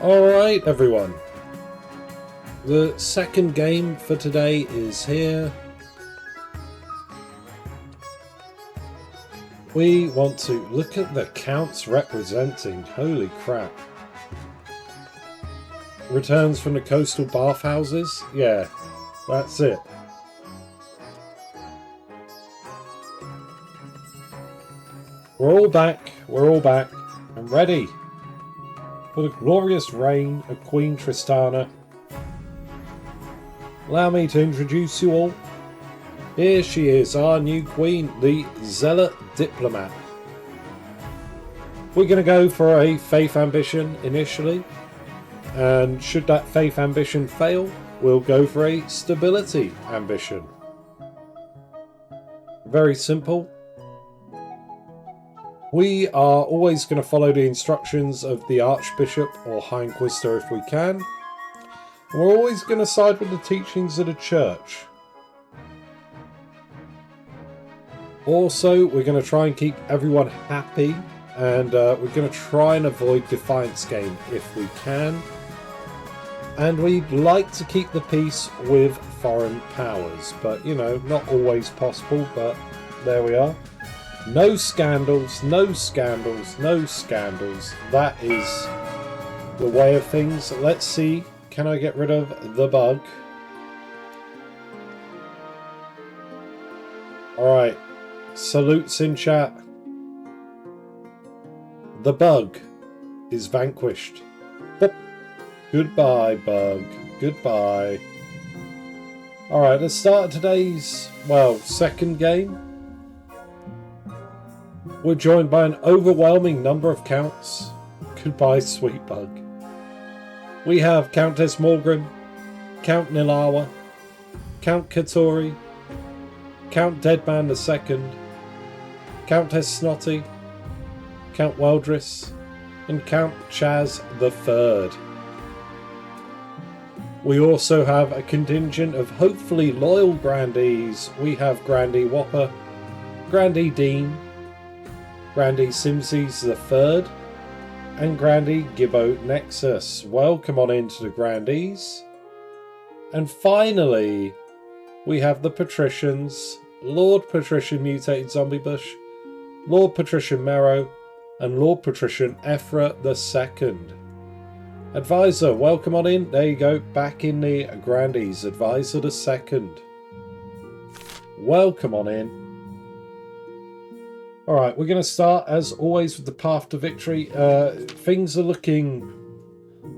Alright everyone, the second game for today is here. We want to look at the counts representing, holy crap. Returns from the coastal bathhouses? Yeah, that's it. We're all back, and ready for the glorious reign of Queen Tristiana. Allow me to introduce you all. Here she is, our new queen, the Zealot Diplomat. We're going to go for a faith ambition initially, and should that faith ambition fail, we'll go for a stability ambition. Very simple. We are always going to follow the instructions of the Archbishop or High Inquisitor if we can. And we're always going to side with the teachings of the Church. Also, we're going to try and keep everyone happy, and we're going to try and avoid Defiance game if we can. And we'd like to keep the peace with foreign powers, but you know, not always possible, but there we are. No scandals, no scandals, no scandals. That is the way of things. Let's see, can I get rid of the bug? Alright, salutes in chat. The bug is vanquished. Boop. Goodbye, bug. Goodbye. Alright, let's start today's, well, second game. We're joined by an overwhelming number of counts. Goodbye, sweet bug. We have Countess Morgrim, Count Nilawa, Count Katori, Count Deadman II, Countess Snotty, Count Weldris, and Count Chaz III. We also have a contingent of hopefully loyal grandees. We have Grandee Whopper, Grandee Dean, Grandee Simsies III, and Grandee Gibbo Nexus. Welcome on into the Grandees. And finally, we have the Patricians, Lord Patrician Mutated Zombie Bush, Lord Patrician Merrow, and Lord Patrician Ephra II. Advisor, welcome on in. There you go, back in the Grandees, Advisor II. Welcome on in. Alright, we're going to start, as always, with the path to victory. Things are looking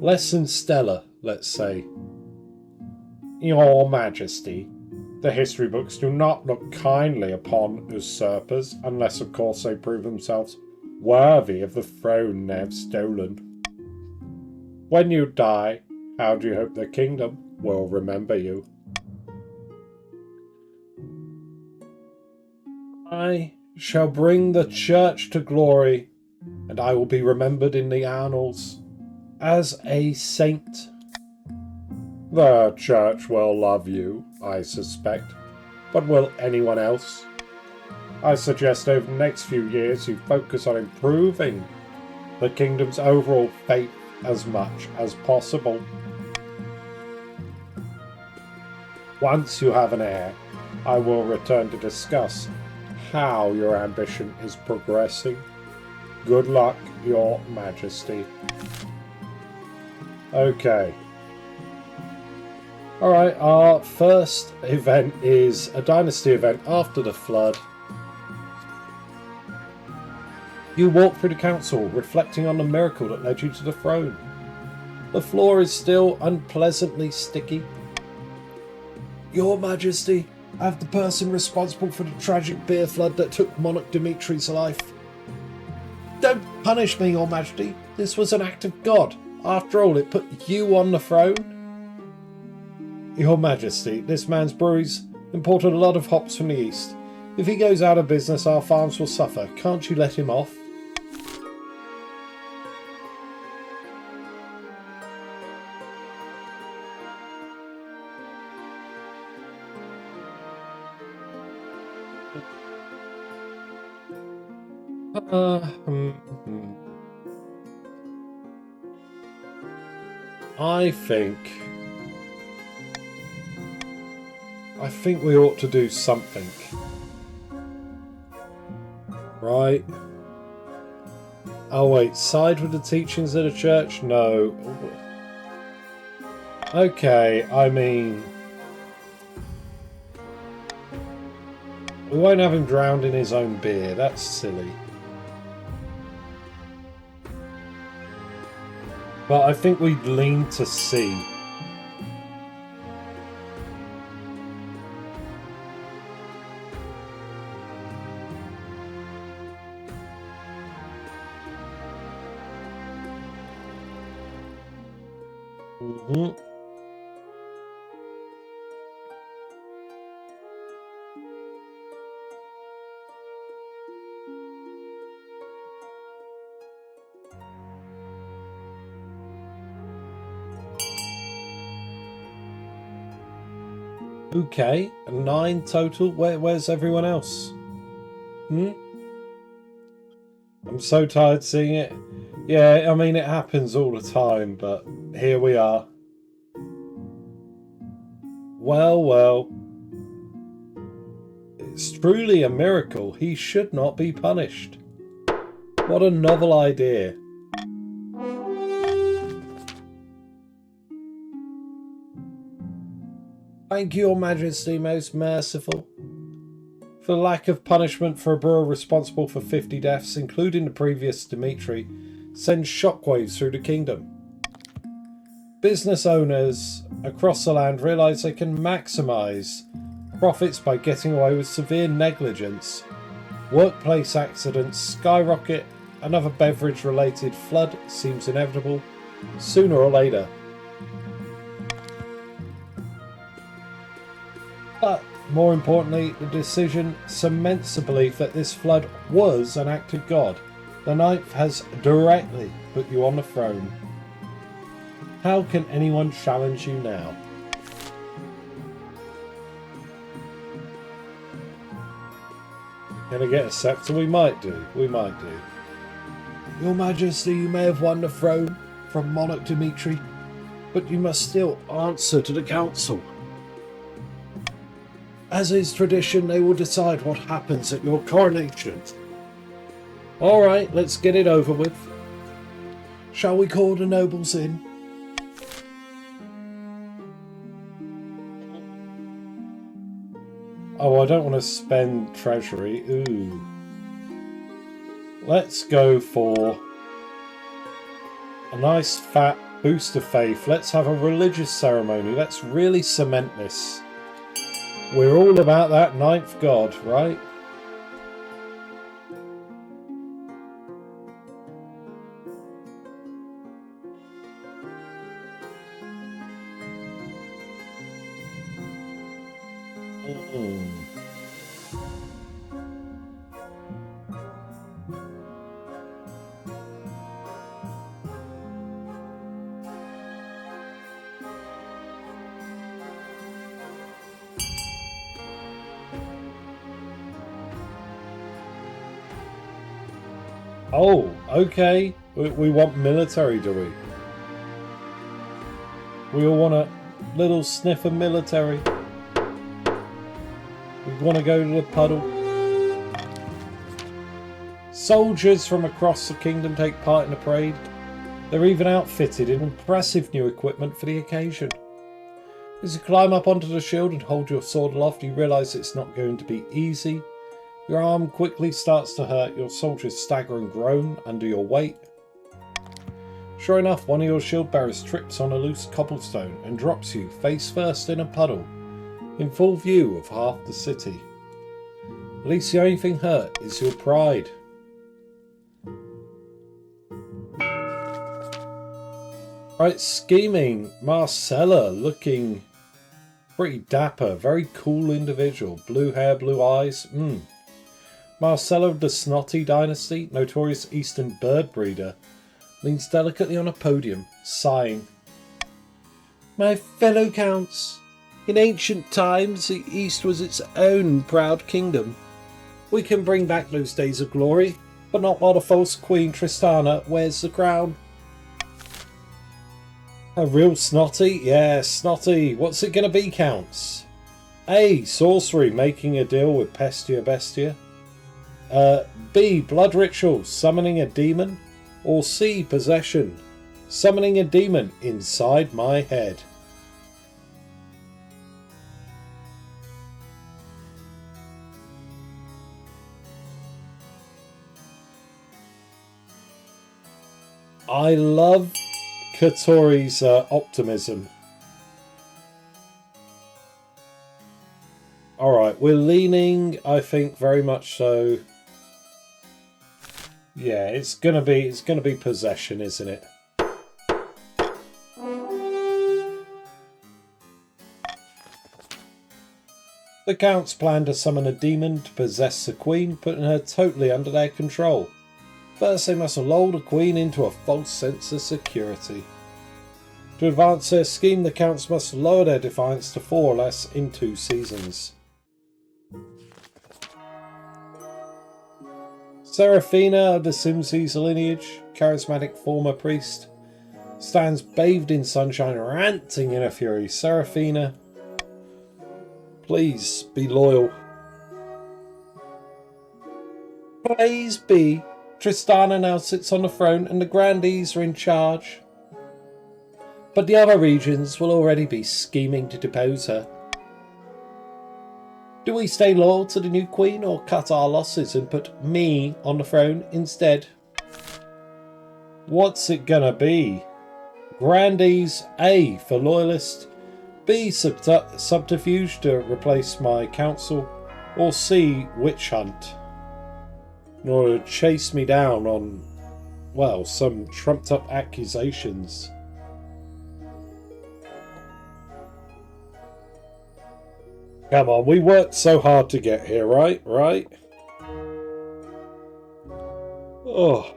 less than stellar, let's say. Your Majesty, the history books do not look kindly upon usurpers, unless, of course, they prove themselves worthy of the throne they have stolen. When you die, how do you hope the kingdom will remember you? I shall bring the church to glory, and I will be remembered in the annals as a saint. The church will love you, I suspect, but will anyone else? I suggest over the next few years you focus on improving the kingdom's overall fate as much as possible. Once you have an heir, I will return to discuss how your ambition is progressing. Good luck, Your Majesty. Okay. Alright, our first event is a Dynasty event after the flood. You walk through the council, reflecting on the miracle that led you to the throne. The floor is still unpleasantly sticky. Your Majesty, I have the person responsible for the tragic beer flood that took Monarch Dimitri's life. Don't punish me, Your Majesty. This was an act of God. After all, it put you on the throne. Your Majesty, this man's breweries imported a lot of hops from the east. If he goes out of business, our farms will suffer. Can't you let him off? I think we ought to do something. Right. Oh wait, side with the teachings of the church? No. Okay, I mean... we won't have him drowned in his own beer, that's silly. But I think we'd lean to C. Okay, 9 total. Where's everyone else? I'm so tired seeing it. Yeah, I mean, it happens all the time, but here we are. Well, well. It's truly a miracle. He should not be punished. What a novel idea. Thank you, Your Majesty, most merciful. For the lack of punishment for a brewer responsible for 50 deaths, including the previous Dimitri, sends shockwaves through the kingdom. Business owners across the land realise they can maximise profits by getting away with severe negligence. Workplace accidents skyrocket. Another beverage-related flood seems inevitable, sooner or later. But, more importantly, the decision cements the belief that this flood was an act of God. The ninth has directly put you on the throne. How can anyone challenge you now? Gonna get a scepter? We might do. We might do. Your Majesty, you may have won the throne from Monarch Dimitri, but you must still answer to the council. As is tradition, they will decide what happens at your coronation. Alright, let's get it over with. Shall we call the nobles in? Oh, I don't want to spend treasury. Ooh. Let's go for a nice fat boost of faith. Let's have a religious ceremony. Let's really cement this. We're all about that ninth god, right? Oh, okay. We want military, do we? We all want a little sniff of military. We want to go to the puddle. Soldiers from across the kingdom take part in the parade. They're even outfitted in impressive new equipment for the occasion. As you climb up onto the shield and hold your sword aloft, you realise it's not going to be easy. Your arm quickly starts to hurt, your soldiers stagger and groan under your weight. Sure enough, one of your shield bearers trips on a loose cobblestone and drops you face first in a puddle, in full view of half the city. At least the only thing hurt is your pride. Right, scheming Marcella, looking pretty dapper, very cool individual, blue hair, blue eyes. Marcella of the Snotty Dynasty, notorious eastern bird breeder, leans delicately on a podium, sighing. My fellow counts, in ancient times the East was its own proud kingdom. We can bring back those days of glory, but not while the false queen Tristiana wears the crown. A real snotty? Yeah, snotty. What's it going to be, Counts? A. Sorcery, making a deal with Pestia Bestia. B. Blood ritual, summoning a demon. Or C. Possession, summoning a demon inside my head. I love Katori's optimism. Alright, we're leaning, I think, very much so. Yeah, it's gonna be possession, isn't it? The Counts plan to summon a demon to possess the Queen, putting her totally under their control. First, they must lull the Queen into a false sense of security. To advance their scheme, the Counts must lower their defiance to 4 or less in 2 seasons. Seraphina of the Simses lineage, charismatic former priest, stands bathed in sunshine, ranting in a fury. Seraphina, please be loyal. Please be. Tristiana now sits on the throne and the Grandees are in charge. But the other regions will already be scheming to depose her. Do we stay loyal to the new Queen or cut our losses and put me on the throne instead? What's it gonna be? Grandees, A for loyalist, B subterfuge to replace my council, or C witch hunt in order to chase me down on, well, some trumped up accusations. Come on, we worked so hard to get here, right? Right? Oh.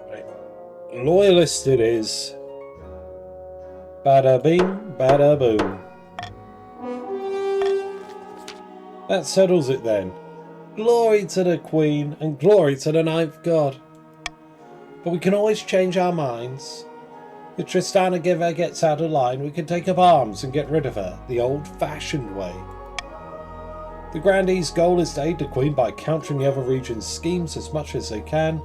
Right. Loyalist it is. Bada bing, bada boom. That settles it then. Glory to the Queen and glory to the Ninth God. But we can always change our minds. If Tristana Giver gets out of line, we can take up arms and get rid of her the old-fashioned way. The Grandees' goal is to aid the Queen by countering the other region's schemes as much as they can.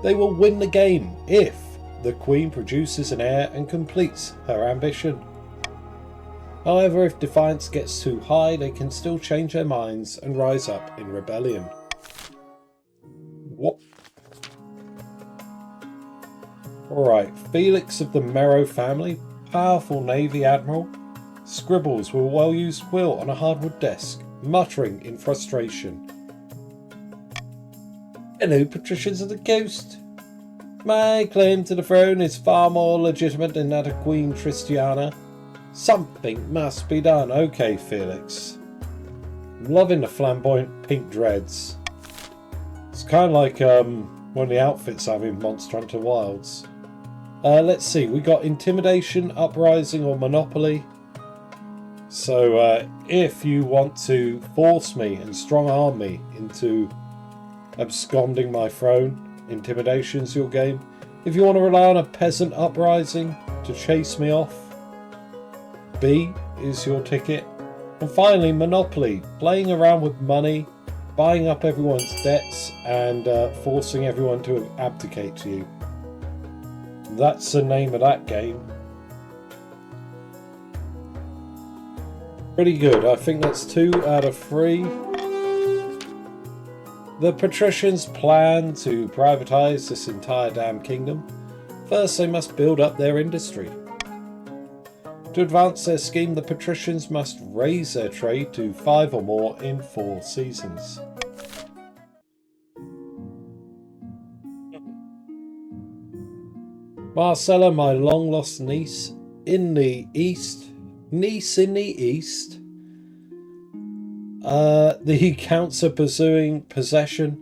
They will win the game if the Queen produces an heir and completes her ambition. However, if defiance gets too high, they can still change their minds and rise up in rebellion. What? Alright, Felix of the Merrow family, powerful Navy Admiral, scribbles with a well-used quill on a hardwood desk, muttering in frustration. Hello, patricians of the coast. My claim to the throne is far more legitimate than that of Queen Tristiana. Something must be done. Okay, Felix. I'm loving the flamboyant pink dreads. It's kind of like one of the outfits I have in Monster Hunter Wilds. Let's see. We got Intimidation, Uprising, or Monopoly. So if you want to force me and strong-arm me into absconding my throne, Intimidation's your game. If you want to rely on a peasant uprising to chase me off, B is your ticket. And finally, Monopoly, playing around with money, buying up everyone's debts and forcing everyone to abdicate to you. That's the name of that game. Pretty good. I think that's 2 out of 3. The patricians plan to privatise this entire damn kingdom. First, they must build up their industry. To advance their scheme, the patricians must raise their trade to 5 or more in 4 seasons. Marcella, my long-lost niece, in the east. Niece in the east. The Counts are pursuing possession.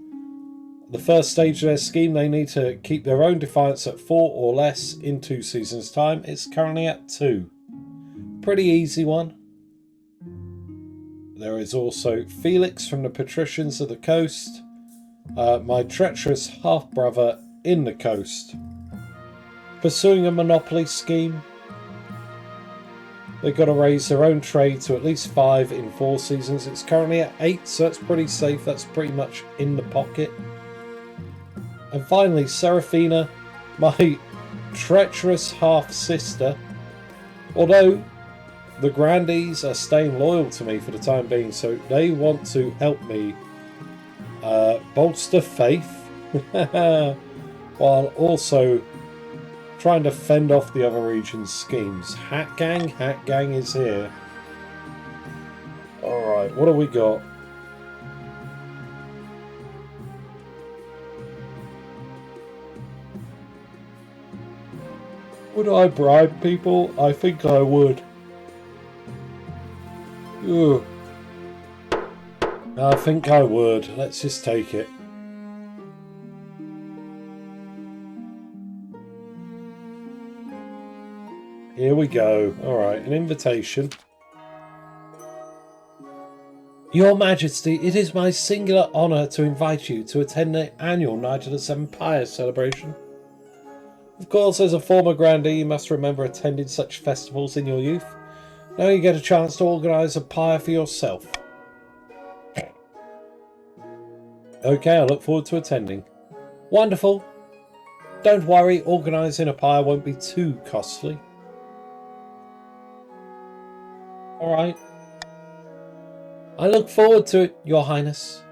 the first stage of their scheme, they need to keep their own defiance at 4 or less in 2 seasons' time. It's currently at 2. Pretty easy one. There is also Felix from the Patricians of the Coast, my treacherous half-brother in the coast, pursuing a monopoly scheme. They've got to raise their own trade to at least 5 in 4 seasons. It's currently at 8, so that's pretty safe. That's pretty much in the pocket. And finally, Serafina, my treacherous half-sister. Although the Grandees are staying loyal to me for the time being, so they want to help me bolster faith while also trying to fend off the other region's schemes. Hat Gang is here. Alright, what have we got? Would I bribe people? I think I would. Ugh. I think I would. Let's just take it. Here we go. Alright, an invitation. Your Majesty, it is my singular honour to invite you to attend the annual Night of the Seven Pyres celebration. Of course, as a former grandee, you must remember attending such festivals in your youth. Now you get a chance to organise a pyre for yourself. Okay, I look forward to attending. Wonderful. Don't worry, organising a pyre won't be too costly. Alright. I look forward to it, Your Highness.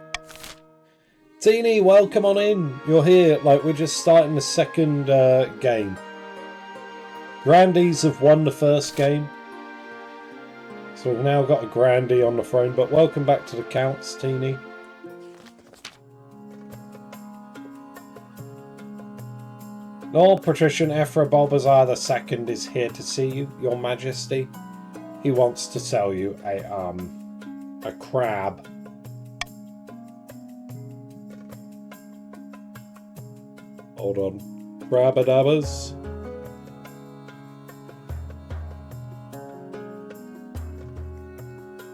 Teeny, welcome on in. You're here. Like, we're just starting the second game. Grandees have won the first game. So we've now got a Grandee on the throne. But welcome back to the Counts, Teeny. Lord Patrician Ephra Balbazar II is here to see you, Your Majesty. He wants to sell you a crab. Hold on. Crabadabbas.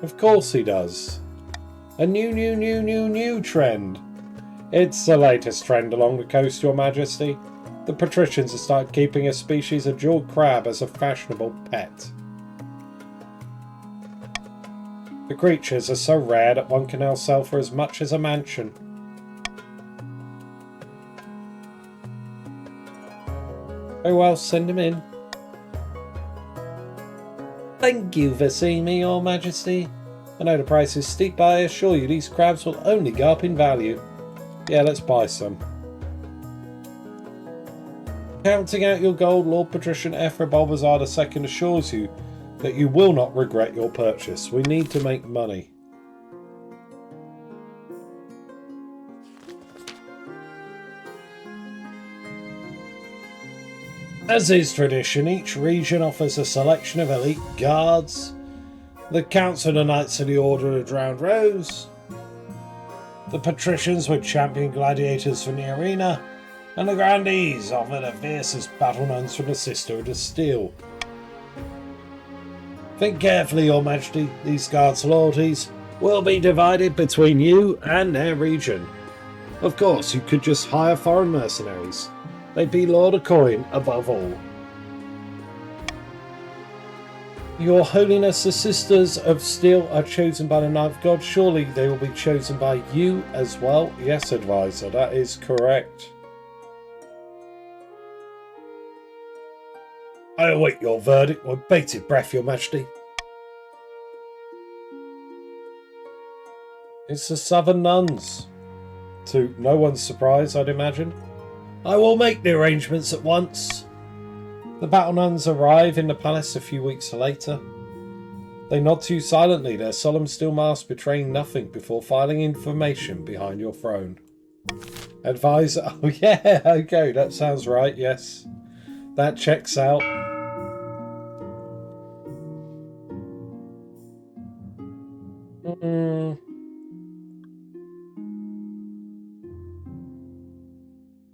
Of course he does. A new trend. It's the latest trend along the coast, Your Majesty. The patricians have started keeping a species of jeweled crab as a fashionable pet. The creatures are so rare that one can now sell for as much as a mansion. Very well, send him in. Thank you for seeing me, Your Majesty. I know the price is steep, but I assure you these crabs will only go up in value. Yeah, let's buy some. Counting out your gold, Lord Patrician Ephra Balbazar II assures you that you will not regret your purchase. We need to make money. As is tradition, each region offers a selection of elite guards. The Counts are the Knights of the Order of the Drowned Rose. The Patricians were champion gladiators from the arena. And the Grandees offer the fiercest battle nuns from the Sisterhood of Steel. Think carefully, Your Majesty. These guards' loyalties will be divided between you and their region. Of course, you could just hire foreign mercenaries. They'd be Lord of Coin above all. Your Holiness, the Sisters of Steel are chosen by the Ninth God. Surely they will be chosen by you as well. Yes, Advisor, that is correct. I await your verdict with bated breath, Your Majesty. It's the Southern Nuns. To no one's surprise, I'd imagine. I will make the arrangements at once. The battle nuns arrive in the palace a few weeks later. They nod to you silently, their solemn steel masks betraying nothing before filing information behind your throne. Advisor, oh yeah, okay, that sounds right, yes. That checks out.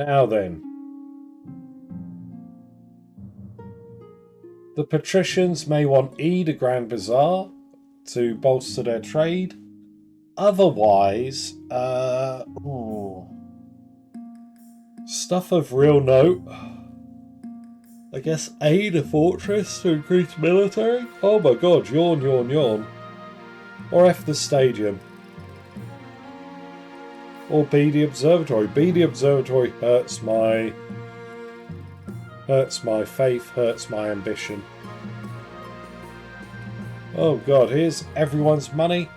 Now then. The patricians may want E de Grand Bazaar to bolster their trade. Otherwise, stuff of real note. I guess A the fortress to increase military? Oh my god, yawn, yawn, yawn. Or F the stadium. Or B the observatory. B the observatory hurts my faith, hurts my ambition. Oh god, here's everyone's money.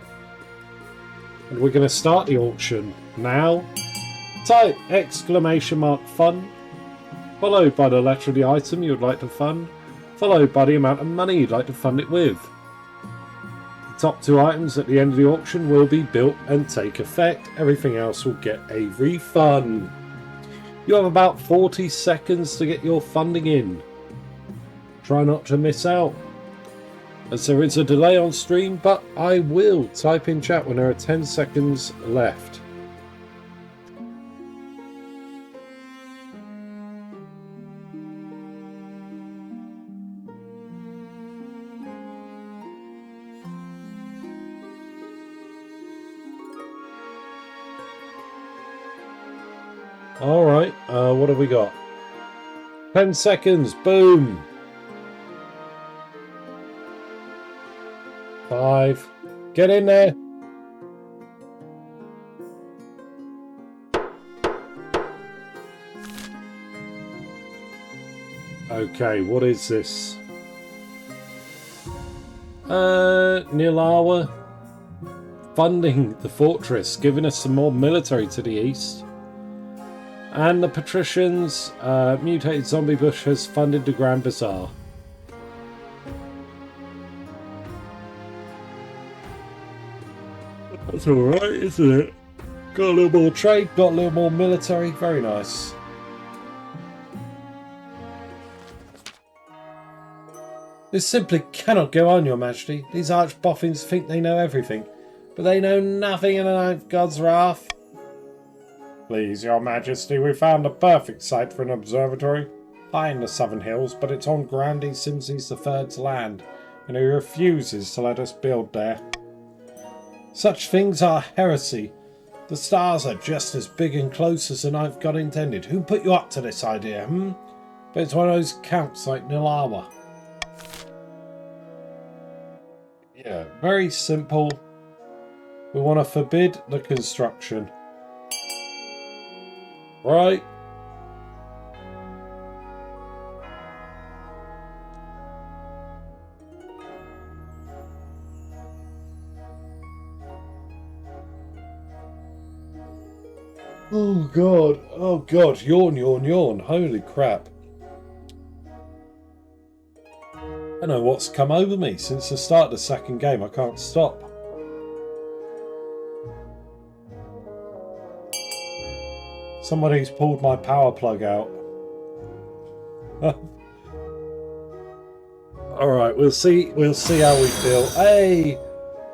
And we're going to start the auction now. Type !fund, followed by the letter of the item you would like to fund, followed by the amount of money you'd like to fund it with. The top two items at the end of the auction will be built and take effect. Everything else will get a refund. You have about 40 seconds to get your funding in. Try not to miss out, as there is a delay on stream, but I will type in chat when there are 10 seconds left. Alright, what have we got? 10 seconds, boom! 5, get in there! Okay, what is this? Nilawa funding the fortress, giving us some more military to the east. And the patricians, mutated zombie bush has funded the Grand Bazaar. That's alright, isn't it? Got a little more trade, got a little more military, very nice. This simply cannot go on, Your Majesty. These archboffins think they know everything, but they know nothing in the ninth God's wrath. Please, Your Majesty, we found a perfect site for an observatory. High in the southern hills, but it's on Grandee Simses III's land, and he refuses to let us build there. Such things are heresy. The stars are just as big and close as the ninth God intended. Who put you up to this idea, But it's one of those counts like Nilawa. Yeah, very simple. We want to forbid the construction. Right. Oh god, yawn, yawn, yawn, holy crap. I don't know what's come over me since the start of the second game, I can't stop. Somebody's pulled my power plug out. Alright, we'll see how we feel. Hey!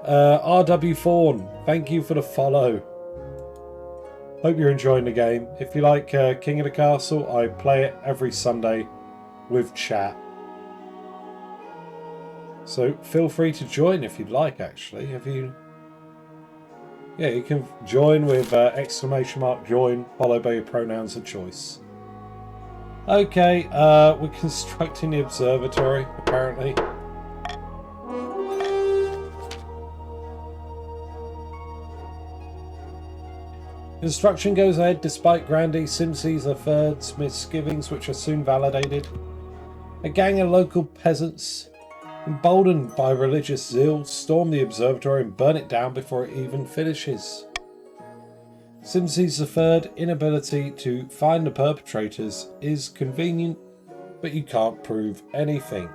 RW Fawn, thank you for the follow. Hope you're enjoying the game. If you like King of the Castle, I play it every Sunday with chat. So feel free to join if you'd like, actually. Yeah, you can join with !join, followed by your pronouns of choice. Okay, we're constructing the observatory, apparently. Construction goes ahead despite Grandee Simses III's misgivings, which are soon validated. A gang of local peasants, emboldened by religious zeal, storm the observatory and burn it down before it even finishes. Simses III's inability to find the perpetrators is convenient, but you can't prove anything.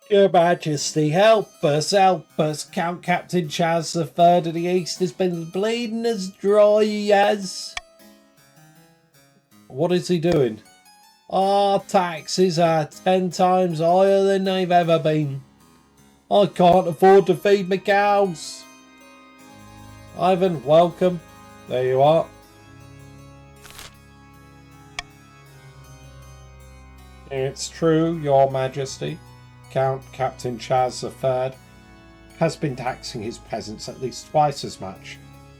Your Majesty, help us, Count Captain Chaz III of the East has been bleeding as dry as... What is he doing? Our taxes are 10 times higher than they've ever been. I can't afford to feed my cows. Ivan, welcome. There you are. It's true, Your Majesty. Count Captain Chaz III has been taxing his peasants at least twice as much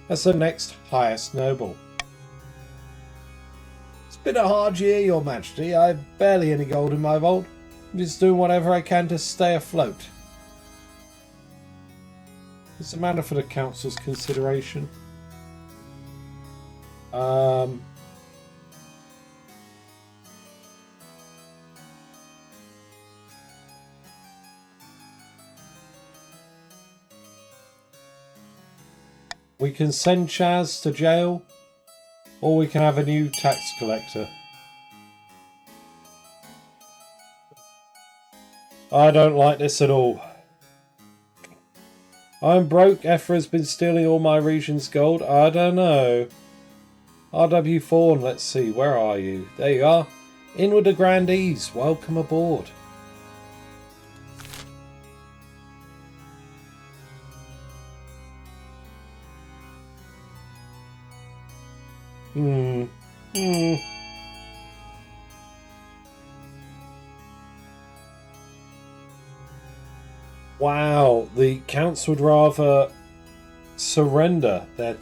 as the next highest noble. It's been a hard year, Your Majesty. I've barely any gold in my vault. I'm just doing whatever I can to stay afloat. It's a matter for the council's consideration. We can send Chaz to jail, or we can have a new tax collector. I don't like this at all. I'm broke. Ephra's been stealing all my region's gold. I don't know. RW Fawn, let's see. Where are you? There you are. In with the grandees. Welcome aboard. Wow, the counts would rather surrender their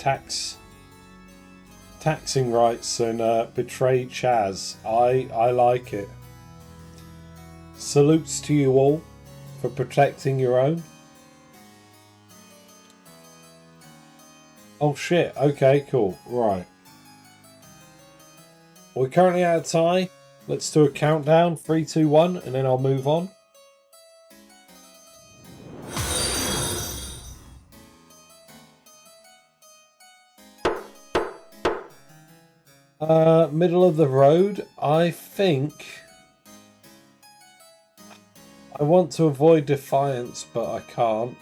taxing rights than betray Chaz. I like it. Salutes to you all for protecting your own. Oh shit, okay, cool, right. We're currently at a tie. Let's do a countdown, 3, 2, 1, and then I'll move on. Middle of the road. I think I want to avoid defiance, but I can't.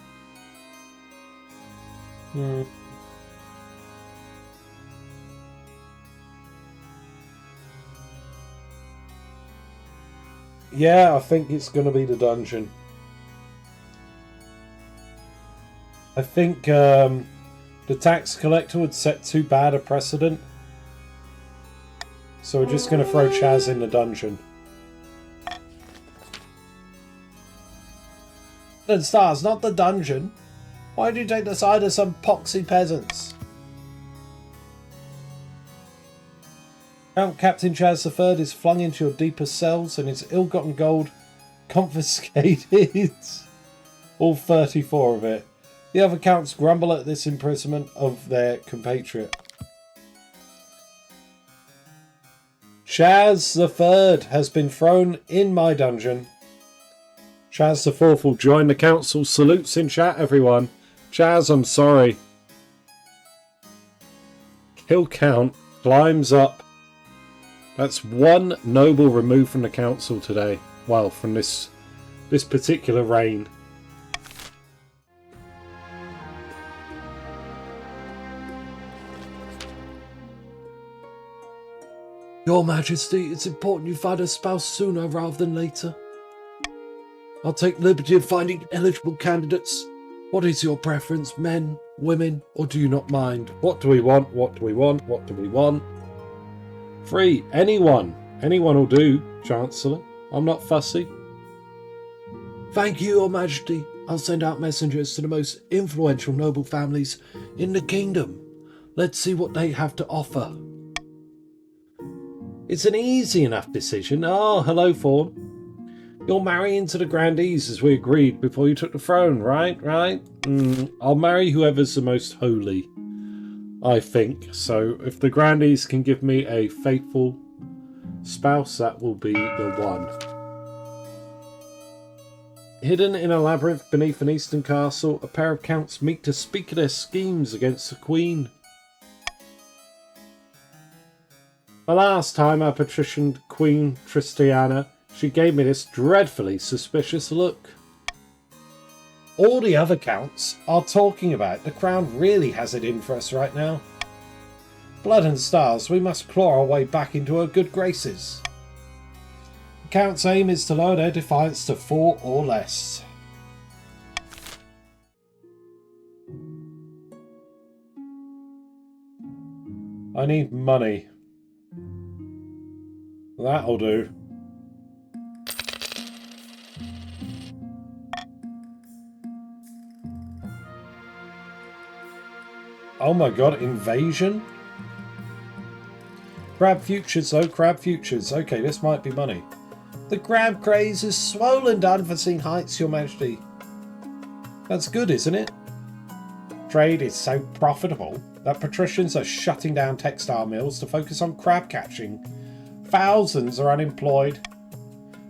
Yeah, I think it's going to be the dungeon. I think the tax collector would set too bad a precedent. So we're just going to throw Chaz in the dungeon. And stars, not the dungeon. Why do you take the side of some poxy peasants? Count Captain Chaz III is flung into your deepest cells and his ill-gotten gold confiscated. All 34 of it. The other counts grumble at this imprisonment of their compatriot. Chaz III has been thrown in my dungeon. Chaz IV will join the council. Salutes in chat, everyone. Chaz, I'm sorry. Kill count climbs up. That's one noble removed from the council today. Well, from this particular reign. Your Majesty, it's important you find a spouse sooner rather than later. I'll take liberty of finding eligible candidates. What is your preference, men, women, or do you not mind? What do we want? What do we want? What do we want? Free. Anyone. Anyone will do, Chancellor. I'm not fussy. Thank you, Your Majesty. I'll send out messengers to the most influential noble families in the kingdom. Let's see what they have to offer. It's an easy enough decision. Oh, hello, Fawn. You'll marry into the grandees as we agreed before you took the throne, right? I'll marry whoever's the most holy, I think. So if the grandees can give me a faithful spouse, that will be the one. Hidden in a labyrinth beneath an eastern castle, a pair of counts meet to speak of their schemes against the queen. The last time I patricianed Queen Tristiana, she gave me this dreadfully suspicious look. All the other counts are talking about the crown really has it in for us right now. Blood and stars, we must claw our way back into her good graces. The count's aim is to lower their defiance to 4 or less. I need money. That'll do. Oh my god, invasion? Crab futures, though, crab futures. Okay, this might be money. The crab craze is swollen to unforeseen heights, Your Majesty. That's good, isn't it? Trade is so profitable that patricians are shutting down textile mills to focus on crab catching. Thousands are unemployed.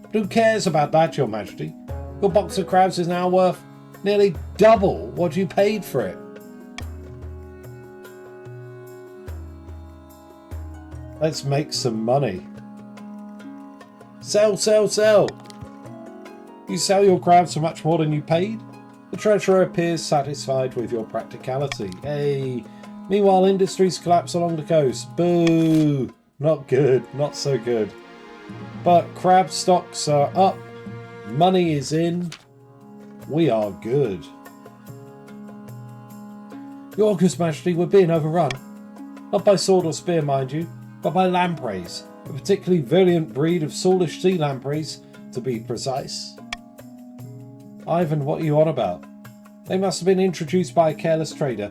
But who cares about that, Your Majesty? Your box of crabs is now worth nearly double what you paid for it. Let's make some money. Sell, sell, sell! You sell your crabs for much more than you paid? The treasurer appears satisfied with your practicality. Hey! Meanwhile, industries collapse along the coast. Boo! Not good, not so good. But crab stocks are up. Money is in. We are good. Your August Majesty, we're being overrun. Not by sword or spear, mind you, but by lampreys. A particularly virulent breed of soulish sea lampreys, to be precise. Ivan, what are you on about? They must have been introduced by a careless trader.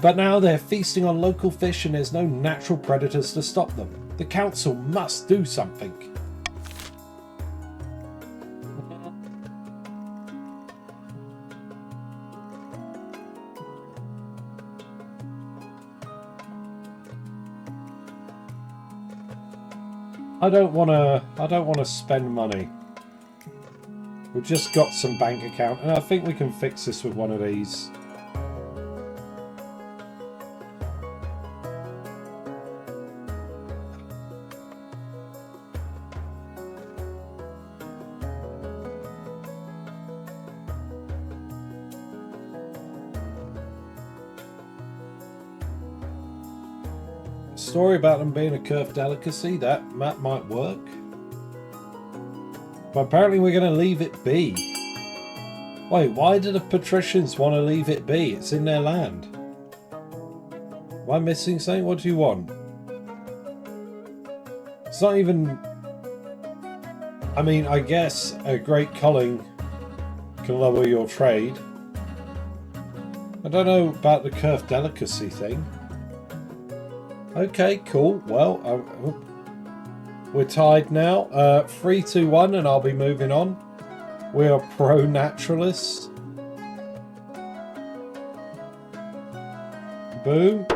But now they're feasting on local fish and there's no natural predators to stop them. The council must do something. I don't want to spend money. We've just got some bank account, and I think we can fix this with one of these. Story about them being a curved delicacy, that might work. But apparently we're going to leave it be. Wait, why do the patricians want to leave it be? It's in their land. Am I missing something? What do you want? It's not even... I mean, I guess a great culling can lower your trade. I don't know about the curved delicacy thing. Okay, cool. Well, we're tied now. 3-2-1, and I'll be moving on. We are pro-naturalists. Boom.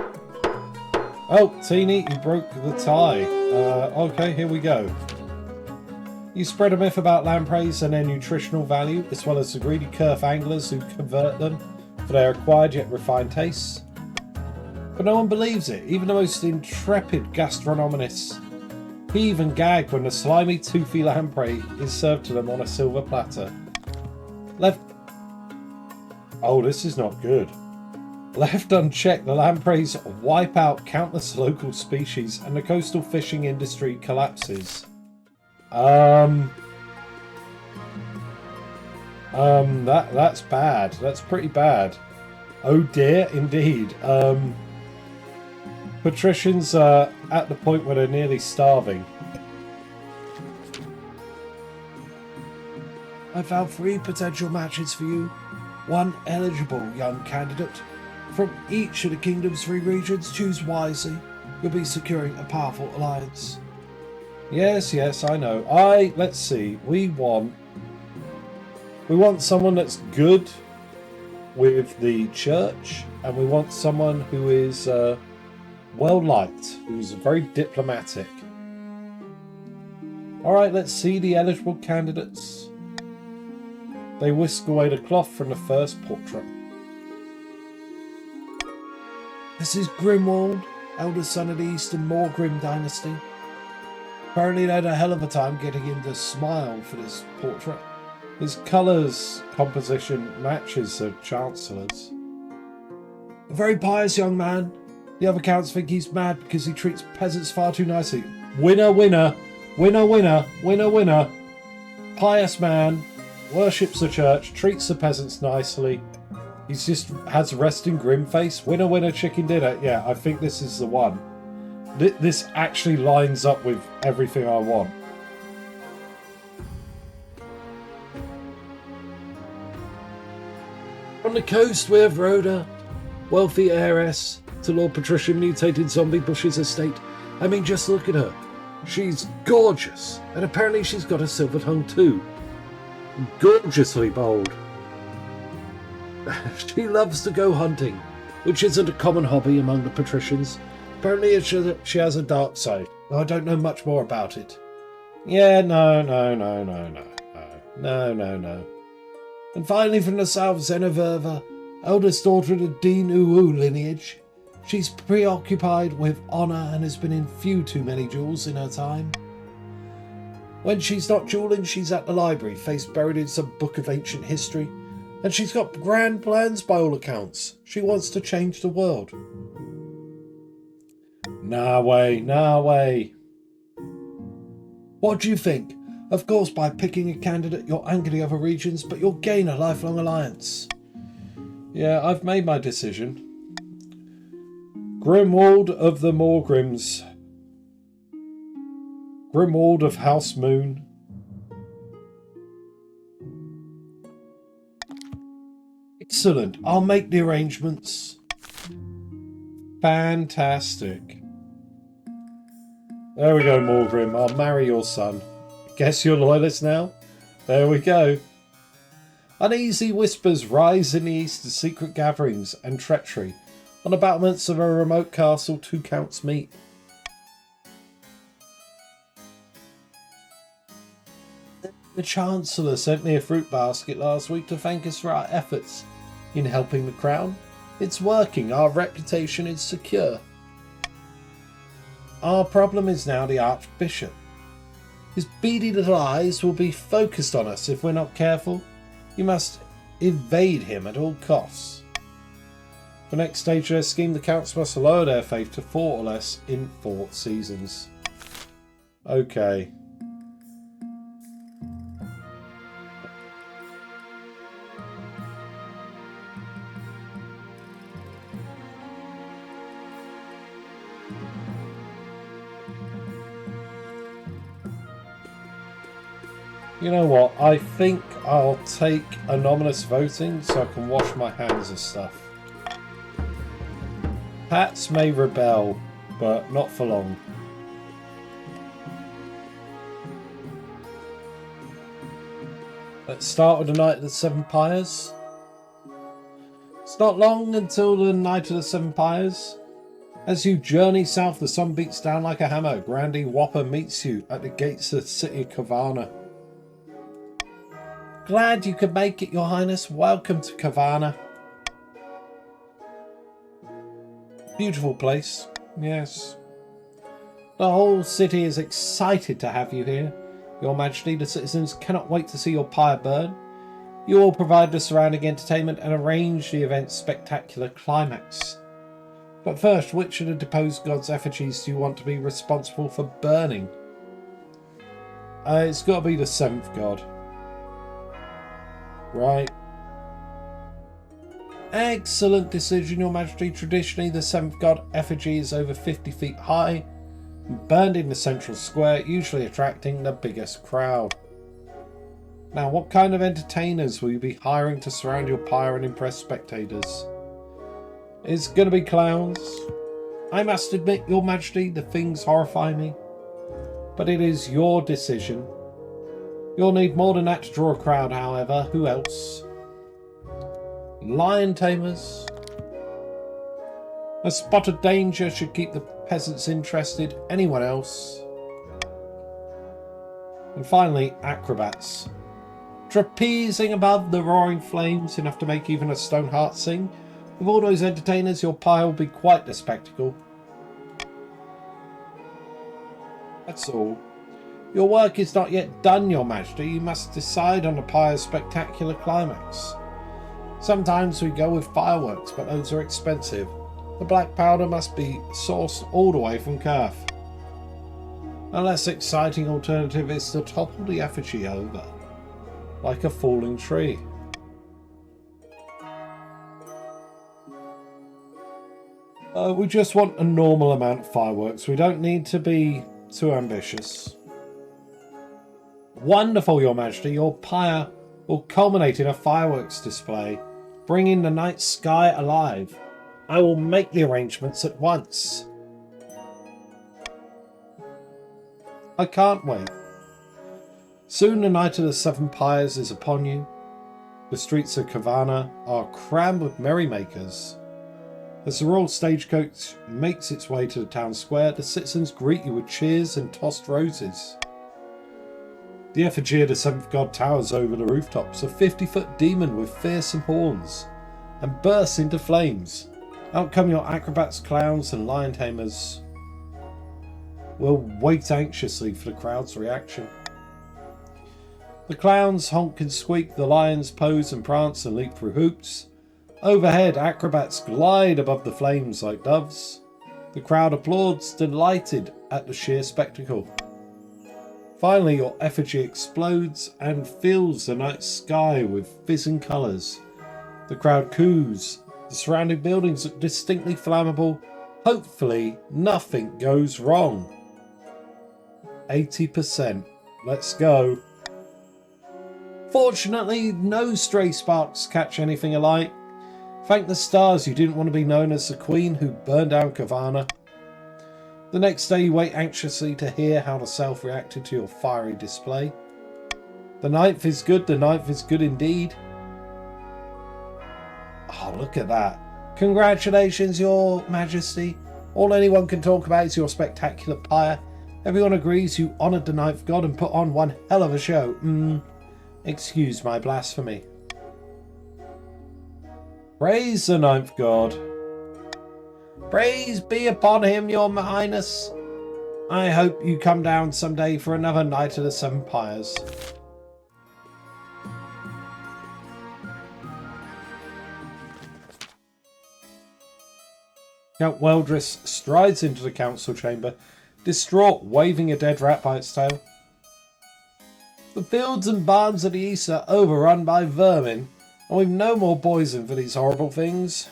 Oh, Teeny, you broke the tie. Okay, here we go. You spread a myth about lampreys and their nutritional value, as well as the greedy kerf anglers who convert them for their acquired yet refined tastes. But no one believes it, even the most intrepid gastronomists. He even gagged when the slimy, toothy lamprey is served to them on a silver platter. Oh, this is not good. Left unchecked, the lampreys wipe out countless local species and the coastal fishing industry collapses. That's bad. That's pretty bad. Oh dear, indeed. Patricians are at the point where they're nearly starving. I found 3 potential matches for you. 1 eligible young candidate. From each of the kingdom's 3 regions, choose wisely. You'll be securing a powerful alliance. Yes, I know. Let's see. We want someone that's good with the church, and we want someone who is well liked, who's very diplomatic. Alright, let's see the eligible candidates. They whisk away the cloth from the first portrait. This is Grimwald, eldest son of the Eastern Morgrim Dynasty. Apparently they had a hell of a time getting him to smile for this portrait. His colours composition matches the Chancellor's. A very pious young man. The other counts think he's mad because he treats peasants far too nicely. Winner, winner, winner, winner, winner, winner. Pious man, worships the church, treats the peasants nicely. He's just has a resting grim face. Winner, winner, chicken dinner. Yeah, I think this is the one. This actually lines up with everything I want. On the coast we have Rhoda, wealthy heiress to Lord Patrician mutated zombie Bush's estate. I mean, just look at her. She's gorgeous, and apparently she's got a silver tongue too. Gorgeously bold. She loves to go hunting, which isn't a common hobby among the patricians. Apparently she has a dark side. I don't know much more about it. Yeah, no. And finally, from the south, Zenoverva, eldest daughter of the Dean Uwu lineage. She's preoccupied with honour and has been in few too many duels in her time. When she's not duelling, she's at the library, face buried in some book of ancient history. And she's got grand plans by all accounts. She wants to change the world. Nah way. What do you think? Of course, by picking a candidate, you'll anger the other regions, but you'll gain a lifelong alliance. Yeah, I've made my decision. Grimwald of the Morgrims. Grimwald of House Moon. Excellent. I'll make the arrangements. Fantastic. There we go, Morgrim. I'll marry your son. Guess you're loyalist now? There we go. Uneasy whispers rise in the east of secret gatherings and treachery. On the battlements of a remote castle, two counts meet. The Chancellor sent me a fruit basket last week to thank us for our efforts in helping the crown. It's working. Our reputation is secure. Our problem is now the Archbishop. His beady little eyes will be focused on us if we're not careful. You must evade him at all costs. For the next stage of their scheme, the counts must lower their faith to 4 or less in 4 seasons. Okay. You know what? I think I'll take anonymous voting so I can wash my hands of stuff. Pats may rebel, but not for long. Let's start with the Night of the Seven Pyres. It's not long until the Night of the Seven Pyres. As you journey south, the sun beats down like a hammer. Grandy Whopper meets you at the gates of the city of Kavana. Glad you could make it, Your Highness. Welcome to Kavana. Beautiful place, yes. The whole city is excited to have you here, Your Majesty. The citizens cannot wait to see your pyre burn. You will provide the surrounding entertainment and arrange the event's spectacular climax. But first, which of the deposed gods' effigies do you want to be responsible for burning? It's got to be the 7th god. Right. Excellent decision, Your Majesty. Traditionally, the 7th god effigy is over 50 feet high, burned in the central square, usually attracting the biggest crowd. Now, what kind of entertainers will you be hiring to surround your pyre and impress spectators? It's going to be clowns. I must admit, Your Majesty, the things horrify me. But it is your decision. You'll need more than that to draw a crowd, however. Who else? Lion tamers. A spot of danger should keep the peasants interested. Anyone else? And finally, acrobats. Trapezing above the roaring flames, enough to make even a stone heart sing. With all those entertainers, your pyre will be quite the spectacle. That's all. Your work is not yet done, Your Majesty. You must decide on the pyre's spectacular climax. Sometimes we go with fireworks, but those are expensive. The black powder must be sourced all the way from Kerf. A less exciting alternative is to topple the effigy over, like a falling tree. We just want a normal amount of fireworks. We don't need to be too ambitious. Wonderful, Your Majesty. Your pyre will culminate in a fireworks display, bringing the night sky alive. I will make the arrangements at once. I can't wait. Soon the night of the Seven Pyres is upon you. The streets of Kavana are crammed with merrymakers. As the royal stagecoach makes its way to the town square, the citizens greet you with cheers and tossed roses. The effigy of the seventh god towers over the rooftops, a 50-foot demon with fearsome horns, and bursts into flames. Out come your acrobats, clowns, and lion tamers. We'll wait anxiously for the crowd's reaction. The clowns honk and squeak, the lions pose and prance and leap through hoops. Overhead, acrobats glide above the flames like doves. The crowd applauds, delighted at the sheer spectacle. Finally, your effigy explodes and fills the night sky with fizzing colours. The crowd coos. The surrounding buildings look distinctly flammable. Hopefully, nothing goes wrong. 80%. Let's go. Fortunately, no stray sparks catch anything alight. Thank the stars you didn't want to be known as the queen who burned down Kavana. The next day you wait anxiously to hear how the south reacted to your fiery display. The 9th is good, the 9th is good indeed. Oh, look at that. Congratulations, Your Majesty. All anyone can talk about is your spectacular pyre. Everyone agrees you honoured the 9th god and put on one hell of a show. Excuse my blasphemy. Praise the 9th god. Praise be upon him, Your Highness. I hope you come down someday for another night of the Seven Pyres. Count Weldris strides into the council chamber, distraught, waving a dead rat by its tail. The fields and barns of the east are overrun by vermin, and we've no more poison for these horrible things.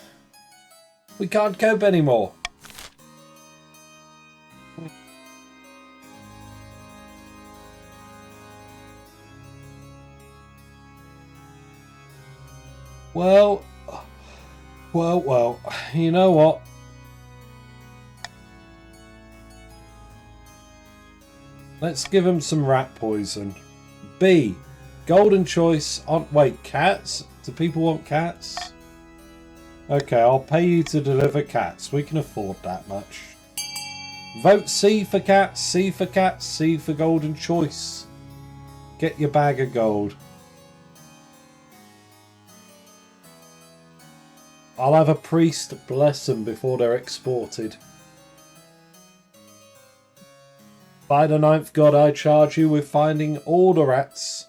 We can't cope anymore. Well, you know what? Let's give him some rat poison. B. Golden choice on... Wait, cats? Do people want cats? Okay, I'll pay you to deliver cats. We can afford that much. Vote C for cats, C for cats, C for golden choice. Get your bag of gold. I'll have a priest bless them before they're exported. By the 9th god, I charge you with finding all the rats.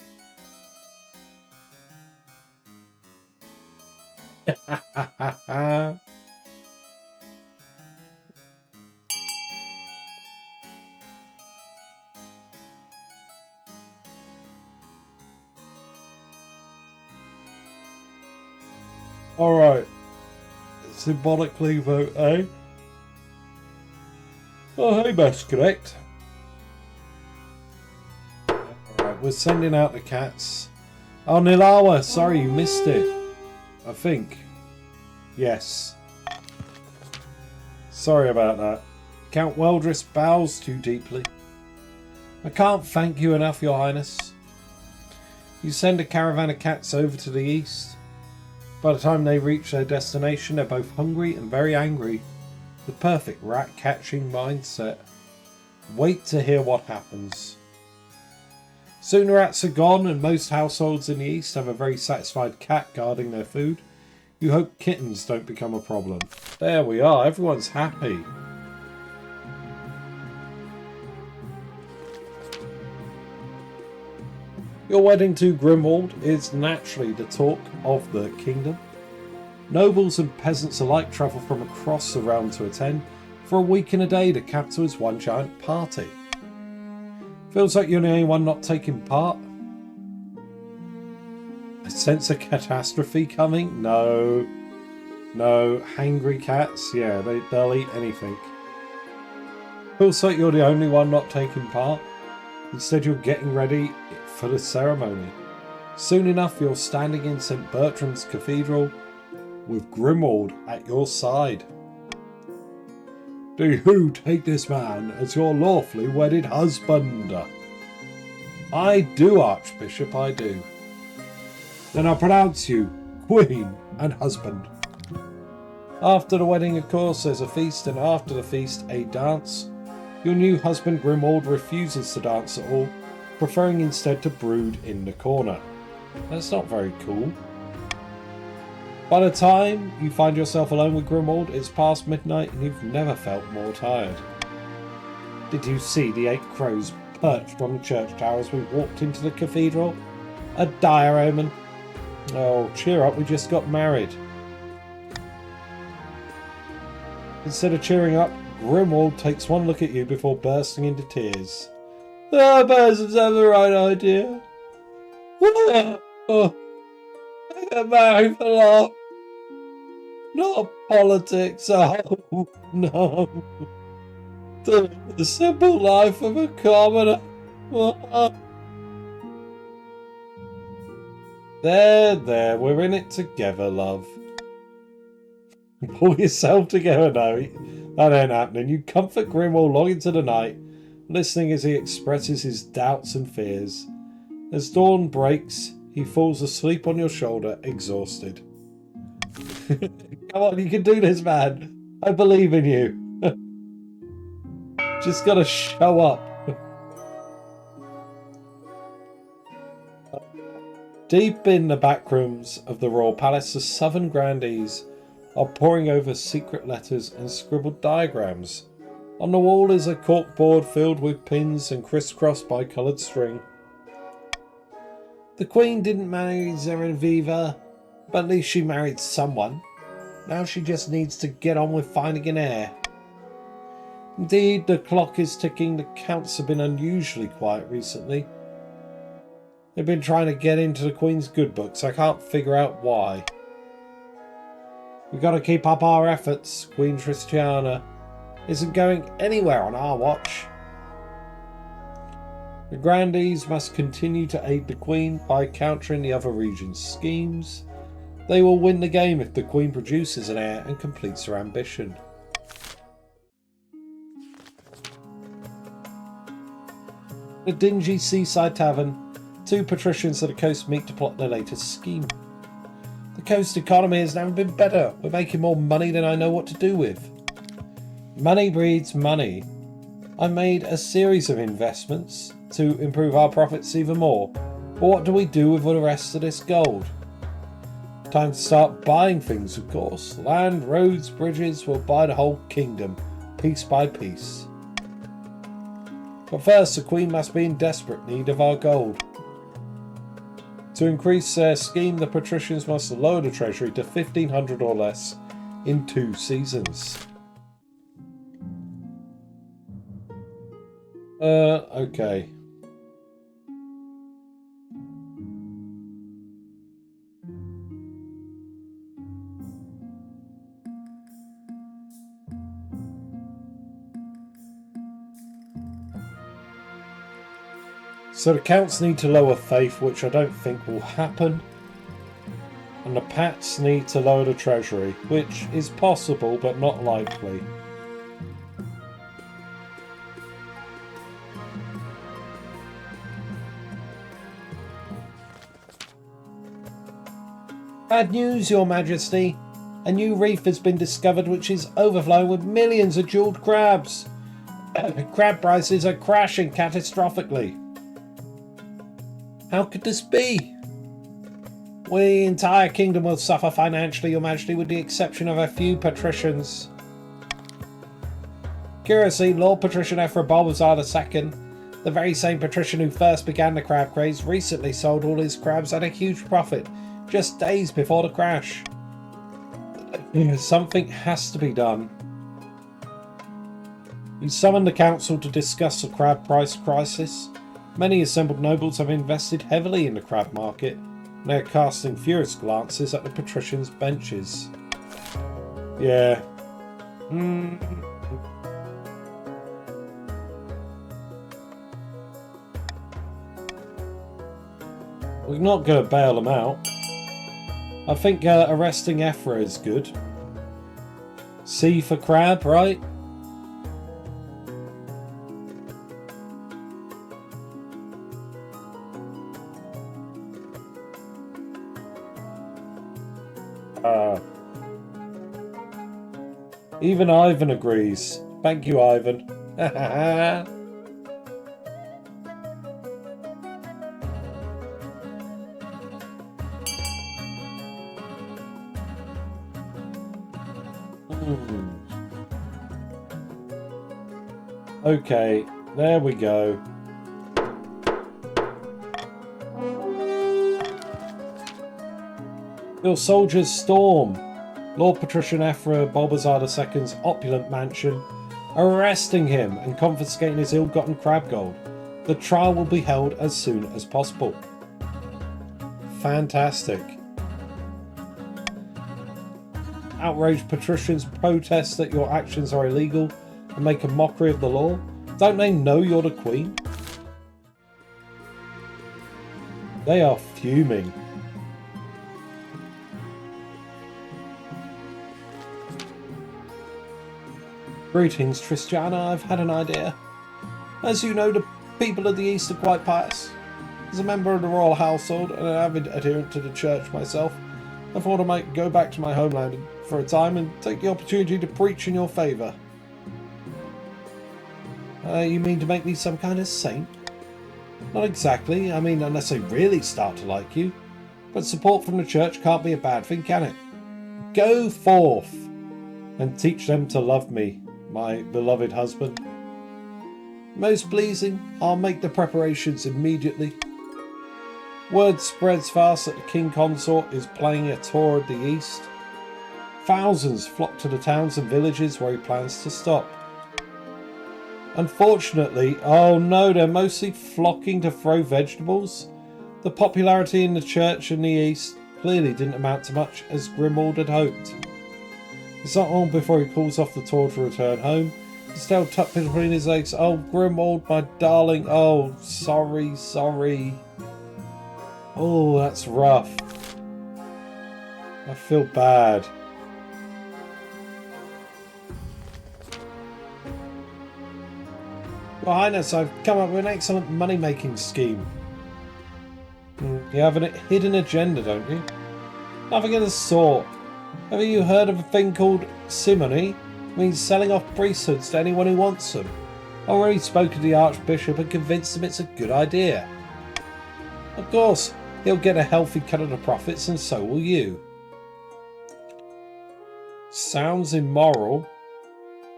Alright. Symbolically vote A. Oh, hey, best correct. Alright, we're sending out the cats. Oh, Nilawa, sorry you missed it. I think. Yes. Sorry about that. Count Weldris bows too deeply. I can't thank you enough, Your Highness. You send a caravan of cats over to the east. By the time they reach their destination, they're both hungry and very angry. The perfect rat-catching mindset. Wait to hear what happens. Soon the rats are gone and most households in the east have a very satisfied cat guarding their food. You hope kittens don't become a problem. There we are, everyone's happy. Your wedding to Grimwald is naturally the talk of the kingdom. Nobles and peasants alike travel from across the realm to attend. For a week and a day, the capital is one giant party. Feels like you're the only one not taking part. I sense a catastrophe coming? No. No, hangry cats, yeah, they'll eat anything. Feels like you're the only one not taking part. Instead, you're getting ready for the ceremony. Soon enough, you're standing in St. Bertram's Cathedral with Grimwald at your side. Do you take this man as your lawfully wedded husband? I do, Archbishop, I do. Then I pronounce you Queen and husband. After the wedding, of course, there's a feast, and after the feast, a dance. Your new husband, Grimwald, refuses to dance at all, preferring instead to brood in the corner. That's not very cool. By the time you find yourself alone with Grimwald, it's past midnight and you've never felt more tired. Did you see the 8 crows perched on the church tower as we walked into the cathedral? A dire omen. Oh, cheer up, we just got married. Instead of cheering up, Grimwald takes one look at you before bursting into tears. The persons have the right idea. Oh, I got married for love. Not politics, oh no. The simple life of a commoner. There, we're in it together, love. Pull yourself together now. That ain't happening. You comfort Grimwald long into the night, listening as he expresses his doubts and fears. As dawn breaks, he falls asleep on your shoulder, exhausted. Come on, you can do this, man. I believe in you. Just gotta show up. Deep in the back rooms of the royal palace, the southern grandees are poring over secret letters and scribbled diagrams. On the wall is a corkboard filled with pins and crisscrossed by coloured string. The Queen didn't marry Zereviva, but at least she married someone. Now she just needs to get on with finding an heir. Indeed, the clock is ticking. The counts have been unusually quiet recently. They've been trying to get into the Queen's good books. I can't figure out why. We've got to keep up our efforts. Queen Tristiana isn't going anywhere on our watch. The grandees must continue to aid the Queen by countering the other region's schemes. They will win the game if the Queen produces an heir and completes her ambition. The dingy seaside tavern, 2 patricians of the coast meet to plot their latest scheme. The coast economy has never been better. We're making more money than I know what to do with. Money breeds money. I made a series of investments to improve our profits even more. But what do we do with the rest of this gold? Time to start buying things, of course. Land, roads, bridges. We'll buy the whole kingdom, piece by piece. But first, the Queen must be in desperate need of our gold. To increase their scheme, the patricians must lower the treasury to 1,500 or less in 2 seasons. Okay. So the counts need to lower faith, which I don't think will happen. And the Pats need to lower the treasury, which is possible but not likely. Bad news, Your Majesty. A new reef has been discovered which is overflowing with millions of jeweled crabs. Crab prices are crashing catastrophically. How could this be? The entire kingdom will suffer financially, Your Majesty, with the exception of a few patricians. Curiously, Lord Patrician Ephra Bulbasaur II, the very same patrician who first began the crab craze, recently sold all his crabs at a huge profit, just days before the crash. Something has to be done. He summoned the council to discuss the crab price crisis. Many assembled nobles have invested heavily in the crab market, and they are casting furious glances at the patricians' benches. Yeah. We're not going to bail them out. I think arresting Ephra is good. C for crab, right? Even Ivan agrees. Thank you, Ivan. Okay, there we go. Your soldiers storm Lord Patrician Ephra Bulbasaur II's opulent mansion, arresting him and confiscating his ill-gotten crab gold. The trial will be held as soon as possible. Fantastic. Outraged patricians protest that your actions are illegal and make a mockery of the law. Don't they know you're the queen? They are fuming. Greetings, Tristiana. I've had an idea. As you know, the people of the East are quite pious. As a member of the royal household and an avid adherent to the church myself, I thought I might go back to my homeland for a time and take the opportunity to preach in your favour. You mean to make me some kind of saint? Not exactly. I mean, unless I really start to like you. But support from the church can't be a bad thing, can it? Go forth and teach them to love me, my beloved husband. Most pleasing. I'll make the preparations immediately. Word spreads fast that the King Consort is planning a tour of the East. Thousands flock to the towns and villages where he plans to stop. Unfortunately, oh no, they're mostly flocking to throw vegetables. The popularity in the church in the East clearly didn't amount to much as Grimwald had hoped. It's not long before he calls off the tour to return home. His tail tucked between his legs. Oh, Grimwald, my darling. Oh, sorry, sorry. Oh, that's rough. I feel bad. Your Highness, I've come up with an excellent money-making scheme. You have a hidden agenda, don't you? Nothing of the sort. Have you heard of a thing called simony? It means selling off priesthoods to anyone who wants them. I already spoke to the Archbishop and convinced him it's a good idea. Of course, he'll get a healthy cut of the profits, and so will you. Sounds immoral.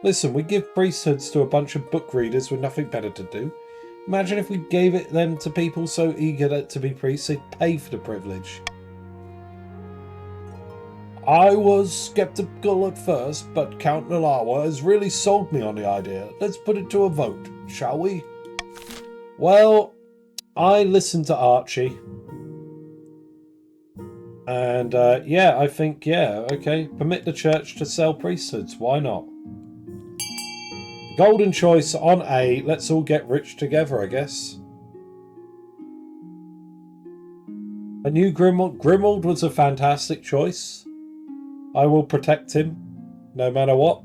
Listen, we give priesthoods to a bunch of book readers with nothing better to do. Imagine if we gave them to people so eager to be priests they'd pay for the privilege. I was skeptical at first, but Count Nalawa has really sold me on the idea. Let's put it to a vote, shall we? Well, I listened to Archie. And, yeah, I think, yeah, okay. Permit the church to sell priesthoods. Why not? Golden choice on A. Let's all get rich together, I guess. I knew Grimwald. Grimwald was a fantastic choice. I will protect him, no matter what.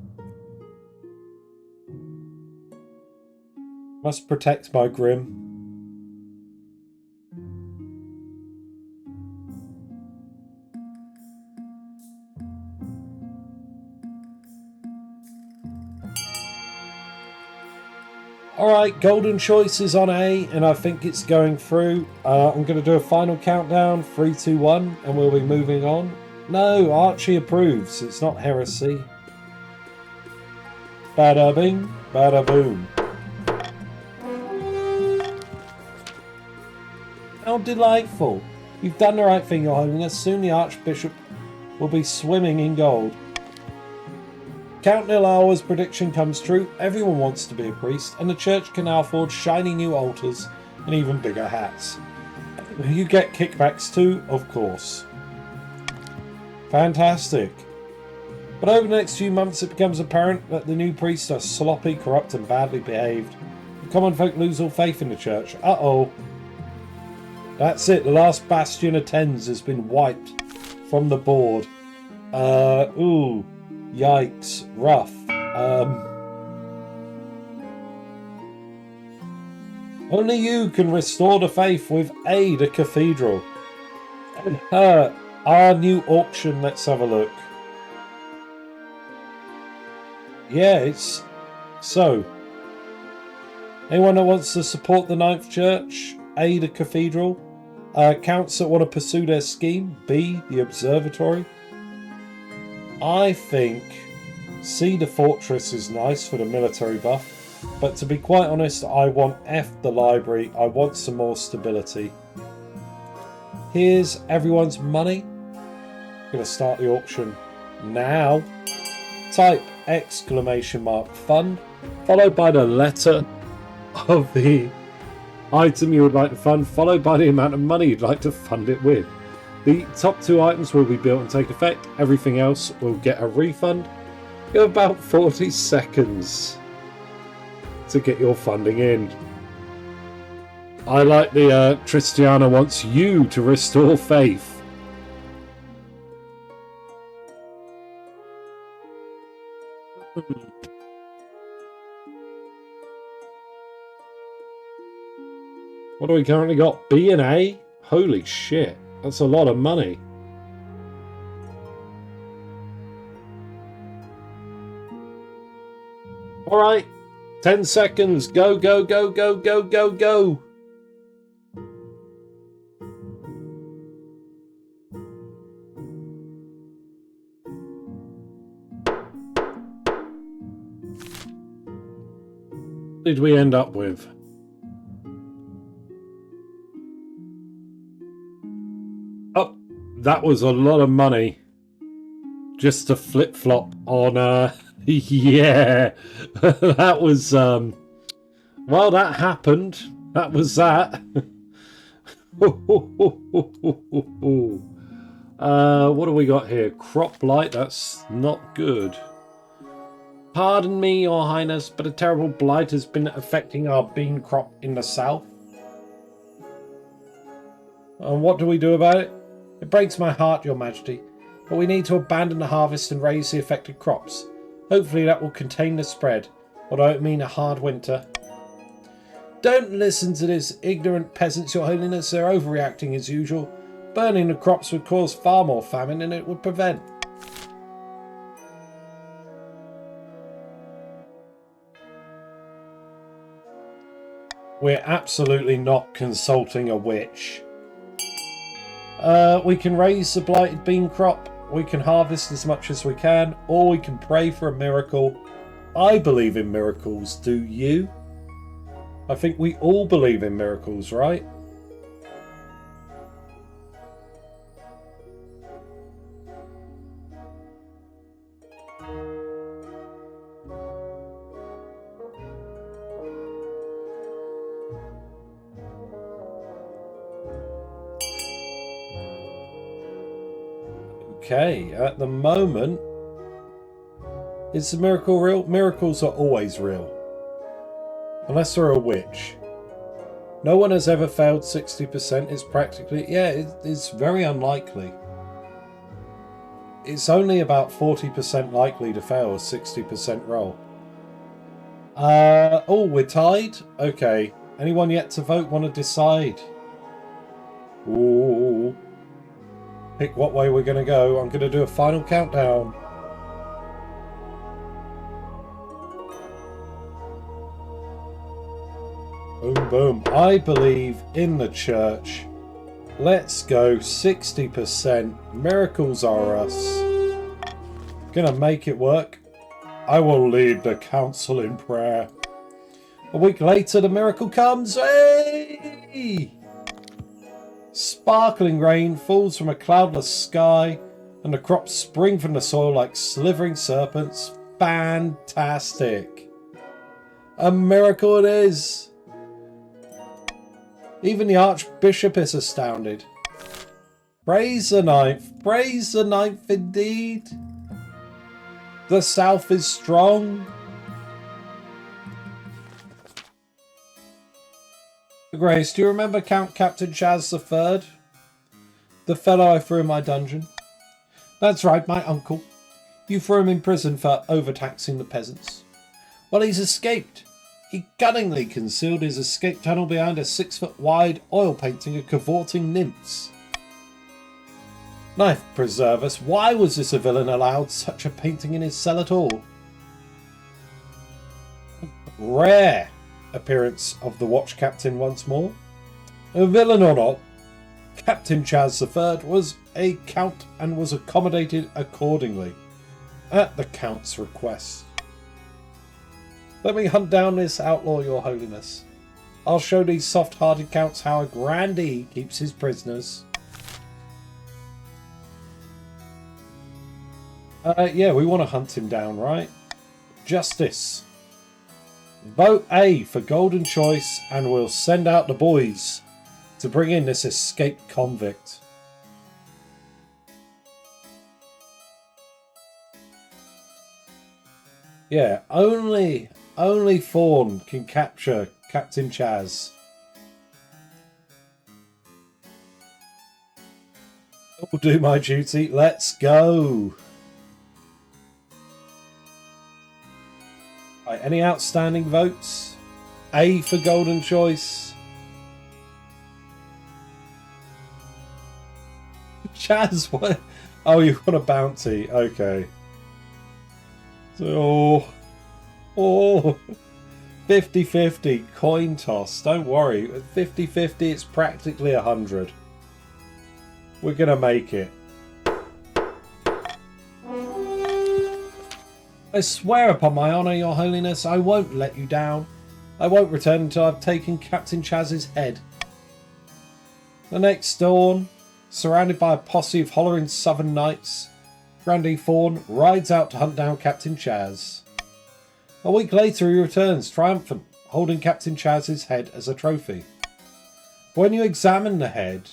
Must protect my Grim. Alright, golden choice is on A, and I think it's going through. I'm going to do a final countdown, 3, 2, 1, and we'll be moving on. No, Archie approves. It's not heresy. Bada bing, bada boom. How delightful. You've done the right thing, Your Holiness. Soon the Archbishop will be swimming in gold. Count Nilawa's prediction comes true. Everyone wants to be a priest, and the church can now afford shiny new altars and even bigger hats. You get kickbacks too, of course. Fantastic. But over the next few months, it becomes apparent that the new priests are sloppy, corrupt, and badly behaved. The common folk lose all faith in the church. Uh-oh. That's it. The last bastion of tens has been wiped from the board. Ooh. Yikes. Rough. Only you can restore the faith with aid a cathedral. And our new auction, let's have a look. Yeah, it's... So, anyone that wants to support the Ninth Church, aid a cathedral, counts that want to pursue their scheme, B, the observatory. I think C, the fortress is nice for the military buff. But to be quite honest, I want F, the library. I want some more stability. Here's everyone's money. I'm going to start the auction now. Type exclamation mark fund, followed by the letter of the item you would like to fund, followed by the amount of money you'd like to fund it with. The top two items will be built and take effect. Everything else will get a refund. You have about 40 seconds to get your funding in. I like the Tristiana wants you to restore faith. What do we currently got? B and A? Holy shit, that's a lot of money. Alright, 10 seconds. Go, go, go, go, go, go, go. What did we end up with? Oh, that was a lot of money. Just to flip-flop on, yeah. That was, well, that happened. That was that. What do we got here? Crop blight, that's not good. Pardon me, Your Highness, but a terrible blight has been affecting our bean crop in the south. And what do we do about it? It breaks my heart, Your Majesty, but we need to abandon the harvest and raise the affected crops. Hopefully that will contain the spread, although it mean a hard winter. Don't listen to this ignorant peasants, Your Holiness. They're overreacting as usual. Burning the crops would cause far more famine than it would prevent. We're absolutely not consulting a witch. We can raise the blighted bean crop. We can harvest as much as we can. Or we can pray for a miracle. I believe in miracles. Do you? I think we all believe in miracles, right? Okay, at the moment, is the miracle real? Miracles are always real. Unless they're a witch. No one has ever failed 60%. It's practically... yeah, it's very unlikely. It's only about 40% likely to fail a 60% roll. Oh, we're tied? Okay. Anyone yet to vote want to decide? Ooh. Pick what way we're going to go. I'm going to do a final countdown. Boom, boom. I believe in the church. Let's go 60%. Miracles are us. Gonna make it work. I will lead the council in prayer. A week later, the miracle comes. Hey! Sparkling rain falls from a cloudless sky, and the crops spring from the soil like slithering serpents. Fantastic. A miracle it is. Even the Archbishop is astounded. Praise the ninth. Praise the ninth indeed. The South is strong. Grace, do you remember Count Captain Chaz III? The fellow I threw in my dungeon? That's right, my uncle. You threw him in prison for overtaxing the peasants. Well, he's escaped. He cunningly concealed his escape tunnel behind a 6-foot-wide oil painting of cavorting nymphs. Knife preserve us, why was this a villain allowed such a painting in his cell at all? Rare appearance of the watch captain once more. A villain or not, Captain Chaz III was a count and was accommodated accordingly, at the count's request. Let me hunt down this outlaw, your holiness. I'll show these soft-hearted counts how a grandee keeps his prisoners. Yeah, we want to hunt him down, right? Justice. Vote A for golden choice and we'll send out the boys to bring in this escaped convict. Yeah, only Fawn can capture Captain Chaz. I'll do my duty. Let's go. Right, any outstanding votes? A for golden choice. Chaz, what? Oh, you want a bounty? Okay. So, 50-50 coin toss. Don't worry. 50-50, it's practically 100. We're gonna make it. I swear upon my honour, your holiness, I won't let you down. I won't return until I've taken Captain Chaz's head. The next dawn, surrounded by a posse of hollering southern knights, Grandee Fawn rides out to hunt down Captain Chaz. A week later he returns triumphant, holding Captain Chaz's head as a trophy. When you examine the head,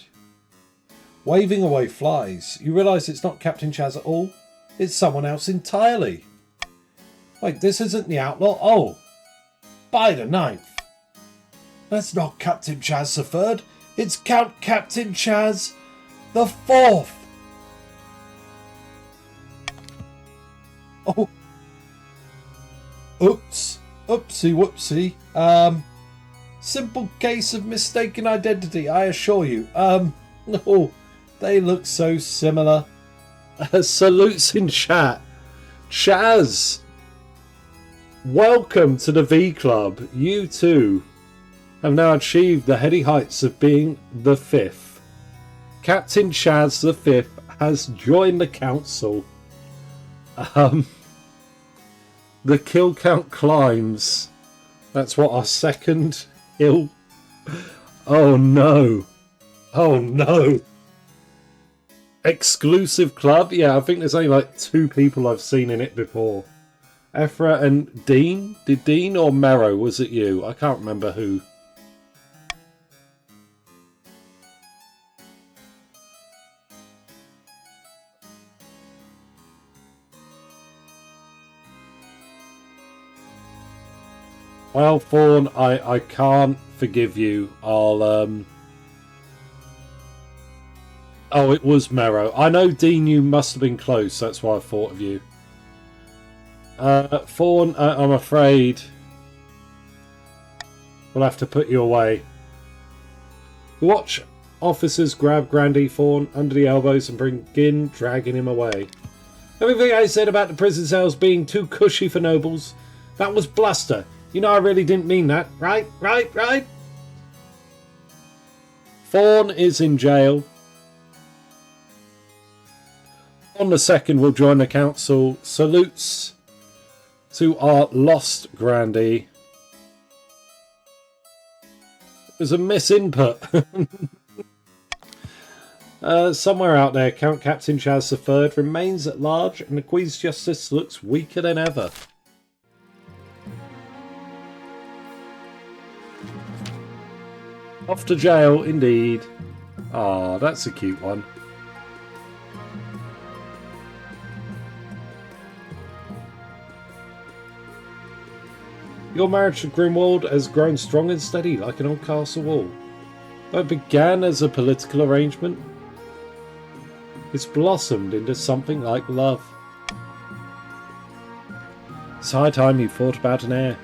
waving away flies, you realise it's not Captain Chaz at all. It's someone else entirely. Wait, this isn't the outlaw? Oh, by the ninth. That's not Captain Chaz III. It's Count Captain Chaz the Fourth. Oh. Oops. Oopsie whoopsie. Simple case of mistaken identity, I assure you. No, they look so similar. Salutes in chat. Chaz, welcome to the V Club. You too have now achieved the heady heights of being the fifth. Captain Chaz the Fifth has joined the council. The kill count climbs. That's what, our second kill? Oh no. Oh no. Exclusive club? Yeah, I think there's only like 2 people I've seen in it before. Ephra and Dean? Did Dean or Mero, was it you? I can't remember who. Well, Fawn, I can't forgive you. I'll, Oh, it was Mero. I know, Dean, you must have been close. That's why I thought of you. Fawn, I'm afraid we'll have to put you away. Watch officers grab Grandee Fawn under the elbows and begin dragging him away. Everything I said about the prison cells being too cushy for nobles, that was bluster. You know I really didn't mean that. Right? Fawn is in jail. On the second, we'll join the council. Salutes to our lost Grandee. It was a misinput. Somewhere out there, Count Captain Chaz III remains at large and the Queen's Justice looks weaker than ever. Off to jail, indeed. Ah, that's a cute one. Your marriage to Grimwald has grown strong and steady like an old castle wall. Though it began as a political arrangement, it's blossomed into something like love. It's high time you thought about an heir.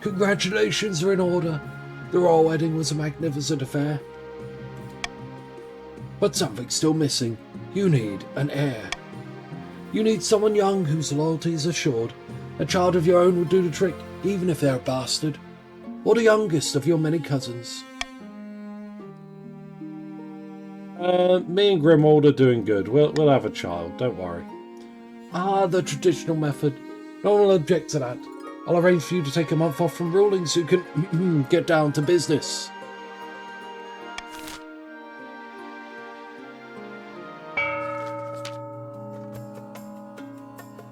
Congratulations are in order. The royal wedding was a magnificent affair. But something's still missing. You need an heir. You need someone young whose loyalty is assured. A child of your own would do the trick, even if they're a bastard. Or the youngest of your many cousins. Me and Grimwald are doing good. We'll have a child, don't worry. Ah, the traditional method. No one will object to that. I'll arrange for you to take a month off from ruling so you can get down to business.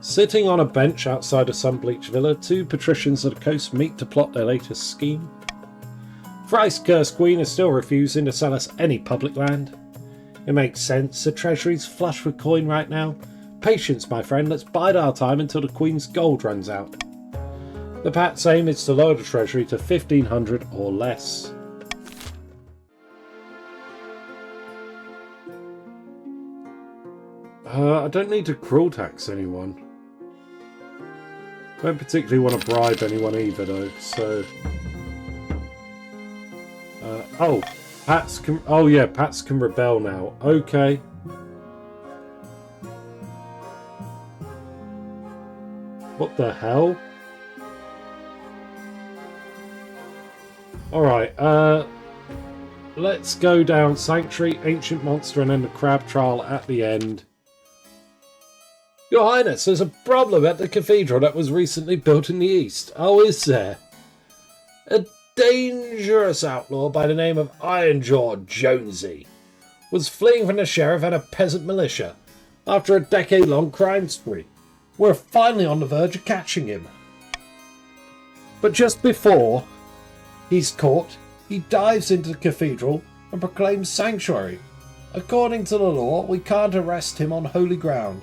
Sitting on a bench outside a Sunbleach villa, two patricians of the coast meet to plot their latest scheme. Thrice-cursed Queen is still refusing to sell us any public land. It makes sense, the treasury's flush with coin right now. Patience, my friend, let's bide our time until the Queen's gold runs out. The Pat's aim is to lower the treasury to 1,500 or less. I don't need to cruel tax anyone. I don't particularly want to bribe anyone either, though, so... oh, Pats can... Oh, yeah, Pats can rebel now. Okay. What the hell? Alright, let's go down Sanctuary, Ancient Monster, and then the Crab Trial at the end. Your Highness, there's a problem at the cathedral that was recently built in the east. Oh, is there? A dangerous outlaw by the name of Ironjaw Jonesy was fleeing from the sheriff and a peasant militia after a decade-long crime spree. We're finally on the verge of catching him. But just before he's caught, he dives into the cathedral and proclaims sanctuary. According to the law, we can't arrest him on holy ground.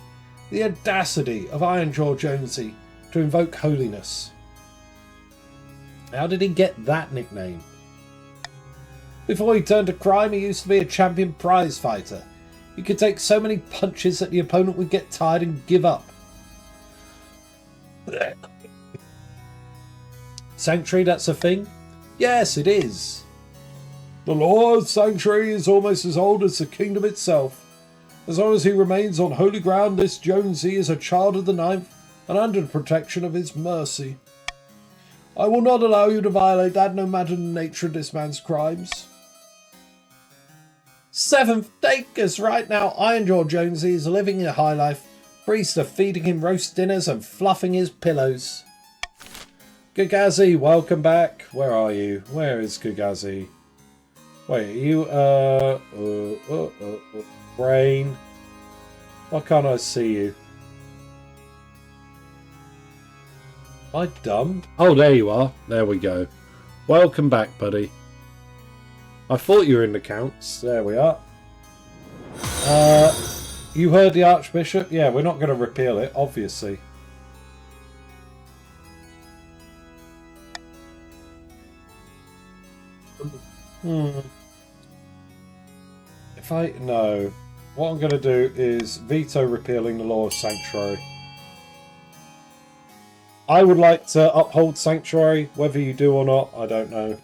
The audacity of Ironjaw Jonesy to invoke holiness. How did he get that nickname? Before he turned to crime, he used to be a champion prize fighter. He could take so many punches that the opponent would get tired and give up. Sanctuary, that's a thing? Yes, it is. The law of sanctuary is almost as old as the kingdom itself. As long as he remains on holy ground, this Jonesy is a child of the ninth and under the protection of his mercy. I will not allow you to violate that, no matter the nature of this man's crimes. Seventh, take us right now. Ironjaw Jonesy is living a high life. Priests are feeding him roast dinners and fluffing his pillows. Gugazi, welcome back. Where are you? Where is Gugazi? Wait, are you, Brain? Why can't I see you? Am I dumb? Oh, there you are. There we go. Welcome back, buddy. I thought you were in the counts. There we are. You heard the Archbishop? Yeah, we're not going to repeal it, obviously. No. What I'm going to do is veto repealing the law of sanctuary. I would like to uphold sanctuary. Whether you do or not, I don't know.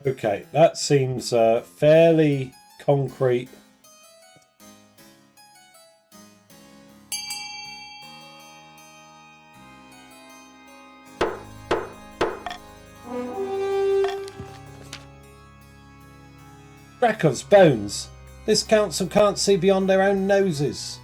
Okay, that seems fairly concrete. Dracov's bones. This council can't see beyond their own noses.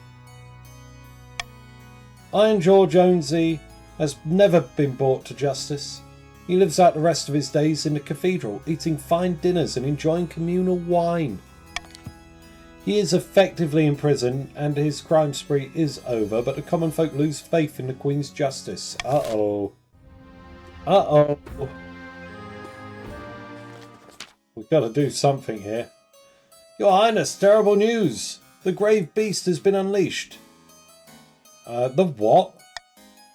Ironjaw Jonesy has never been brought to justice. He lives out the rest of his days in the cathedral, eating fine dinners and enjoying communal wine. He is effectively in prison, and his crime spree is over, but the common folk lose faith in the Queen's justice. Uh-oh. Uh-oh. We've got to do something here. Your Highness, terrible news! The Grave Beast has been unleashed. The what?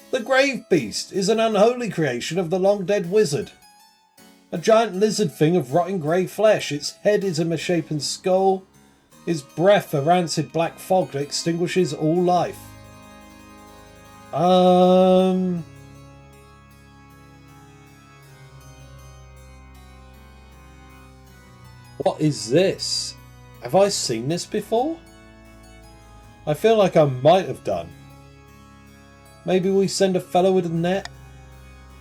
The Grave Beast is an unholy creation of the long-dead wizard. A giant lizard thing of rotting grey flesh. Its head is a misshapen skull. Its breath a rancid black fog that extinguishes all life. What is this? Have I seen this before? I feel like I might have done. Maybe we send a fellow with a net?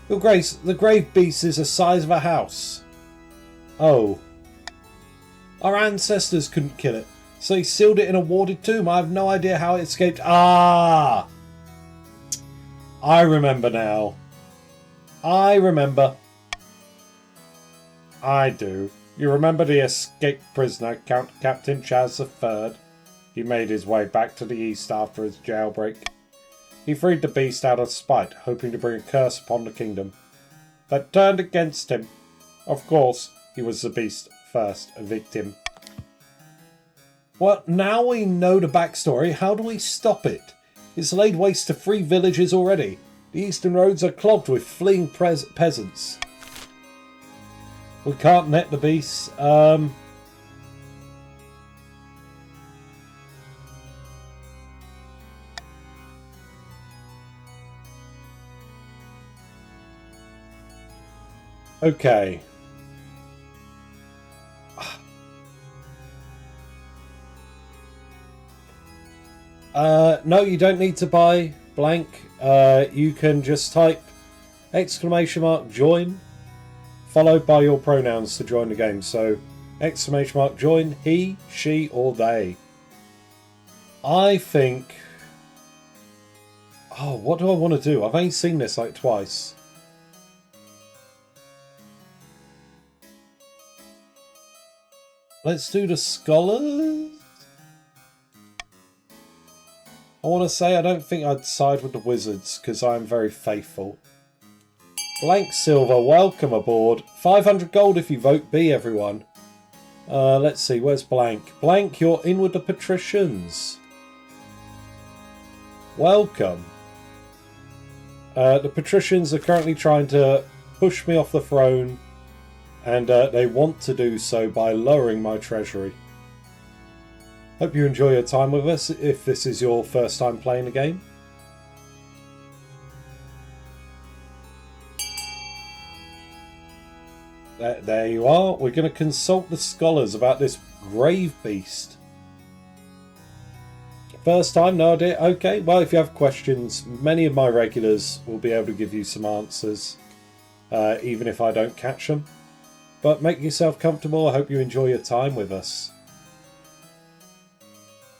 Your Grace, the Grave Beast is the size of a house. Oh. Our ancestors couldn't kill it, so they sealed it in a warded tomb. I have no idea how it escaped. Ah! I remember now. I remember. I do. You remember the escaped prisoner, Captain Chaz III? He made his way back to the east after his jailbreak. He freed the beast out of spite, hoping to bring a curse upon the kingdom. That turned against him. Of course, he was the beast's first victim. Well, now we know the backstory, how do we stop it? It's laid waste to 3 villages already. The eastern roads are clogged with fleeing peasants. We can't net the beasts. Okay. No, you don't need to buy blank. You can just type !join followed by your pronouns to join the game. So !join he, she or they. I think... Oh, what do I want to do? I've only seen this like twice. Let's do the scholars. I want to say I don't think I'd side with the wizards because I'm very faithful. Blank silver, welcome aboard. 500 gold if you vote B, everyone. Let's see, where's blank? Blank, you're in with the patricians. Welcome. The patricians are currently trying to push me off the throne, and they want to do so by lowering my treasury. Hope you enjoy your time with us if this is your first time playing the game. There you are. We're going to consult the scholars about this grave beast. First time, no idea. Okay, well, if you have questions, many of my regulars will be able to give you some answers, even if I don't catch them. But make yourself comfortable. I hope you enjoy your time with us.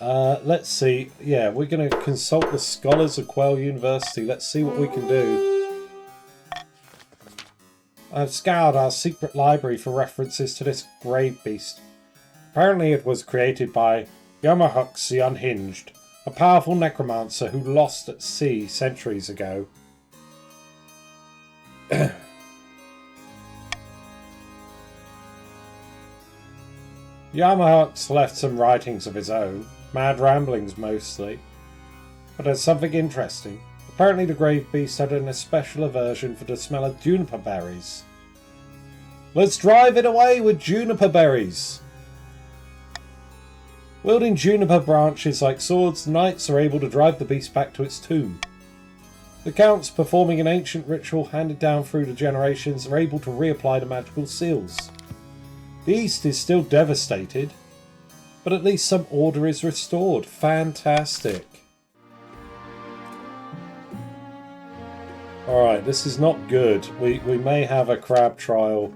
Let's see. Yeah, we're going to consult the scholars of Quell University. Let's see what we can do. I've scoured our secret library for references to this grave beast. Apparently it was created by Bloomhop the Unhinged, a powerful necromancer who lost at sea centuries ago. Yamahawk's left some writings of his own, mad ramblings mostly, but there's something interesting. Apparently the grave beast had an especial aversion for the smell of juniper berries. Let's drive it away with juniper berries! Wielding juniper branches like swords, knights are able to drive the beast back to its tomb. The counts, performing an ancient ritual handed down through the generations, are able to reapply the magical seals. The east is still devastated, but at least some order is restored. Fantastic. Alright, this is not good. We may have a crab trial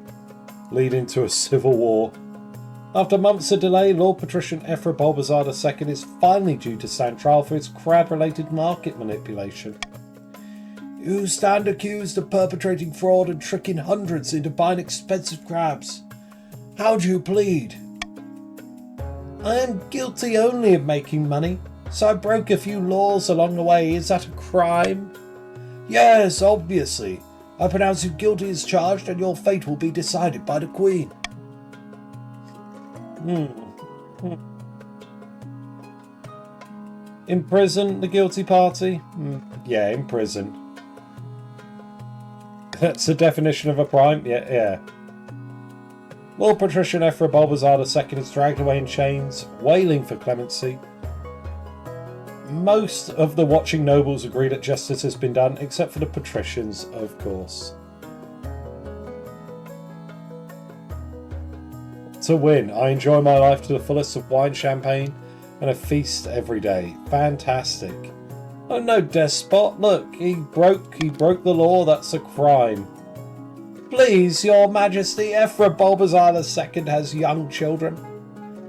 leading to a civil war. After months of delay, Lord Patrician Ephra Bulbasaur II is finally due to stand trial for its crab-related market manipulation. You stand accused of perpetrating fraud and tricking hundreds into buying expensive crabs. How do you plead? I am guilty only of making money, so I broke a few laws along the way. Is that a crime? Yes, obviously. I pronounce you guilty as charged, and your fate will be decided by the Queen. Imprison the guilty party? Yeah, imprison. That's the definition of a crime? Yeah. Lord Patrician Ephra Bulbasaur II is dragged away in chains, wailing for clemency. Most of the watching nobles agree that justice has been done, except for the patricians, of course. To win, I enjoy my life to the fullest of wine, champagne, and a feast every day. Fantastic. Oh no, despot! Look, he broke the law. That's a crime. Please, your majesty, Ephra Bulbasaur II has young children.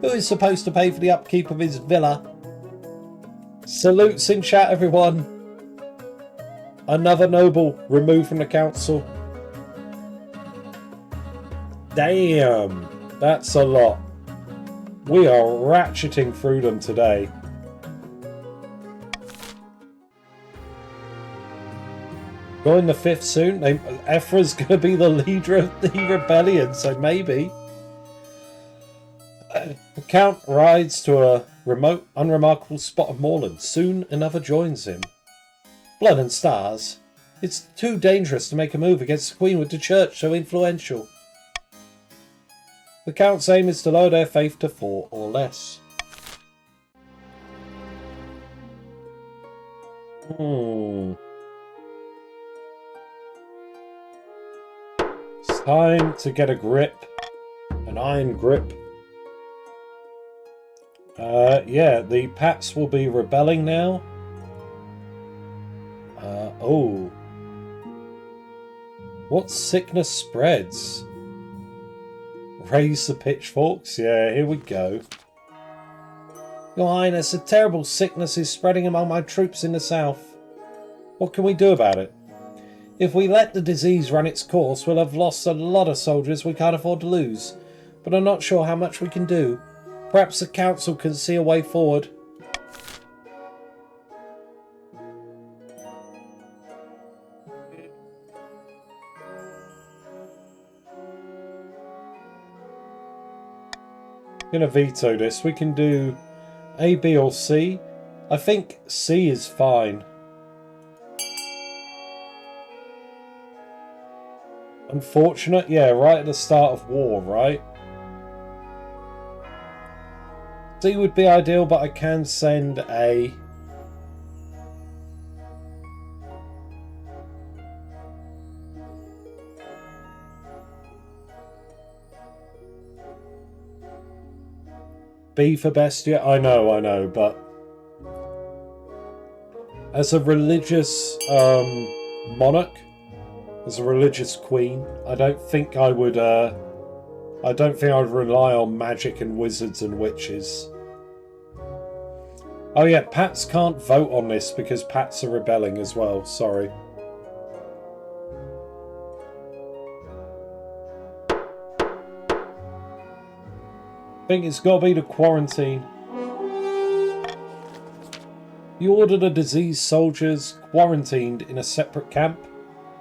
Who is supposed to pay for the upkeep of his villa? Salutes in chat, everyone. Another noble removed from the council. Damn, that's a lot. We are ratcheting through them today. Going the 5th soon. Ephra's going to be the leader of the rebellion, so maybe. The Count rides to a remote, unremarkable spot of moorland. Soon another joins him. Blood and stars. It's too dangerous to make a move against the Queen with the Church so influential. The Count's aim is to lower their faith to 4 or less. It's time to get a grip. An iron grip. Yeah, the Pats will be rebelling now. Oh. What sickness spreads? Raise the pitchforks? Yeah, here we go. Your Highness, a terrible sickness is spreading among my troops in the south. What can we do about it? If we let the disease run its course, we'll have lost a lot of soldiers we can't afford to lose. But I'm not sure how much we can do. Perhaps the council can see a way forward. I'm going to veto this. We can do A, B or C. I think C is fine. Unfortunate? Yeah, right at the start of war, right? C would be ideal, but I can send A. B for Bestia? I know, but as a religious monarch, as a religious queen, I don't think I would rely on magic and wizards and witches. Oh yeah, Pats can't vote on this because Pats are rebelling as well, sorry. I think it's got to be the quarantine. You ordered the diseased soldiers quarantined in a separate camp.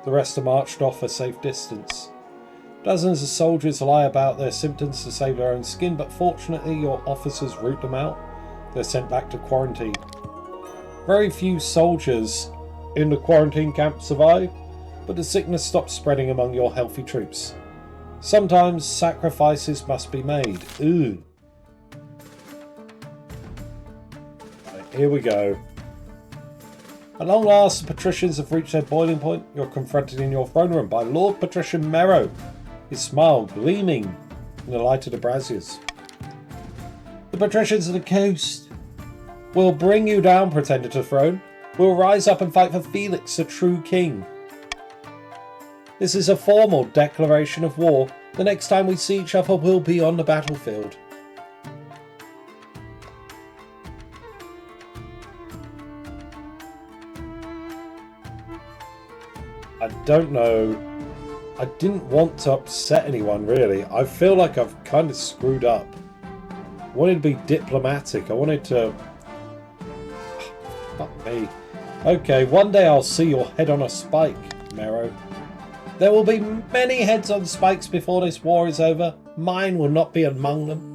The rest are marched off a safe distance. Dozens of soldiers lie about their symptoms to save their own skin, but fortunately your officers root them out. They're sent back to quarantine. Very few soldiers in the quarantine camp survive, but the sickness stops spreading among your healthy troops. Sometimes sacrifices must be made. Ooh. Right, here we go. At long last, the patricians have reached their boiling point. You're confronted in your throne room by Lord Patrician Merrow, his smile gleaming in the light of the braziers. The patricians of the coast will bring you down, pretender to the throne. We'll rise up and fight for Felix, the true king. This is a formal declaration of war. The next time we see each other, we'll be on the battlefield. I don't know. I didn't want to upset anyone, really. I feel like I've kind of screwed up. I wanted to be diplomatic. I wanted to... Fuck me. Okay, one day I'll see your head on a spike, Merrow. There will be many heads on spikes before this war is over. Mine will not be among them.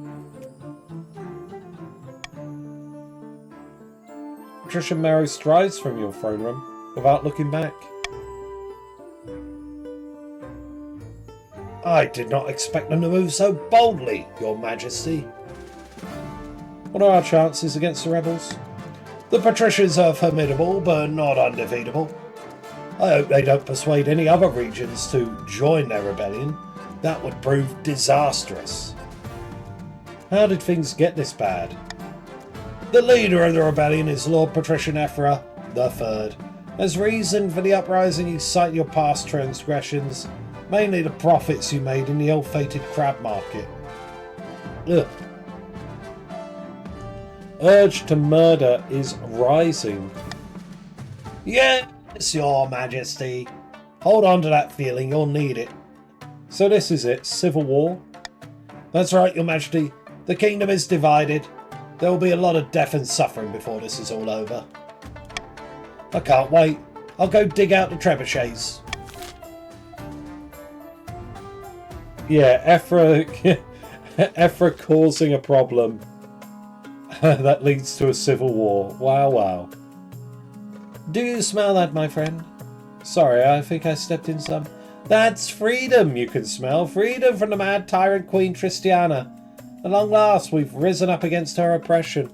Patricia Merrow strides from your throne room without looking back. I did not expect them to move so boldly, Your Majesty. What are our chances against the rebels? The patricians are formidable, but not undefeatable. I hope they don't persuade any other regions to join their rebellion. That would prove disastrous. How did things get this bad? The leader of the rebellion is Lord Patrician Ephra III. As reason for the uprising, you cite your past transgressions, mainly the profits you made in the ill-fated crab market. Ugh. Urge to murder is rising. Yes, Your Majesty. Hold on to that feeling, you'll need it. So this is it, civil war? That's right, Your Majesty. The kingdom is divided. There will be a lot of death and suffering before this is all over. I can't wait. I'll go dig out the trebuchets. Yeah, Ephra causing a problem that leads to a civil war. Wow, wow. Do you smell that, my friend? Sorry, I think I stepped in some. That's freedom you can smell. Freedom from the mad tyrant Queen Tristiana. At long last, we've risen up against her oppression.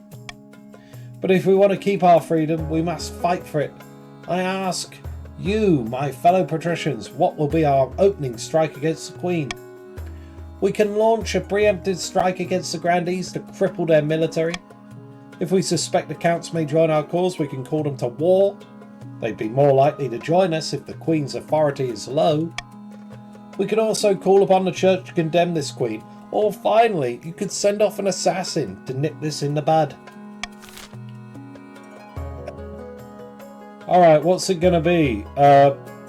But if we want to keep our freedom, we must fight for it. I ask you, my fellow patricians, what will be our opening strike against the Queen? We can launch a preemptive strike against the Grandees to cripple their military. If we suspect the Counts may join our cause, we can call them to war. They'd be more likely to join us if the Queen's authority is low. We can also call upon the Church to condemn this Queen. Or finally, you could send off an assassin to nip this in the bud. Alright, what's it going to be?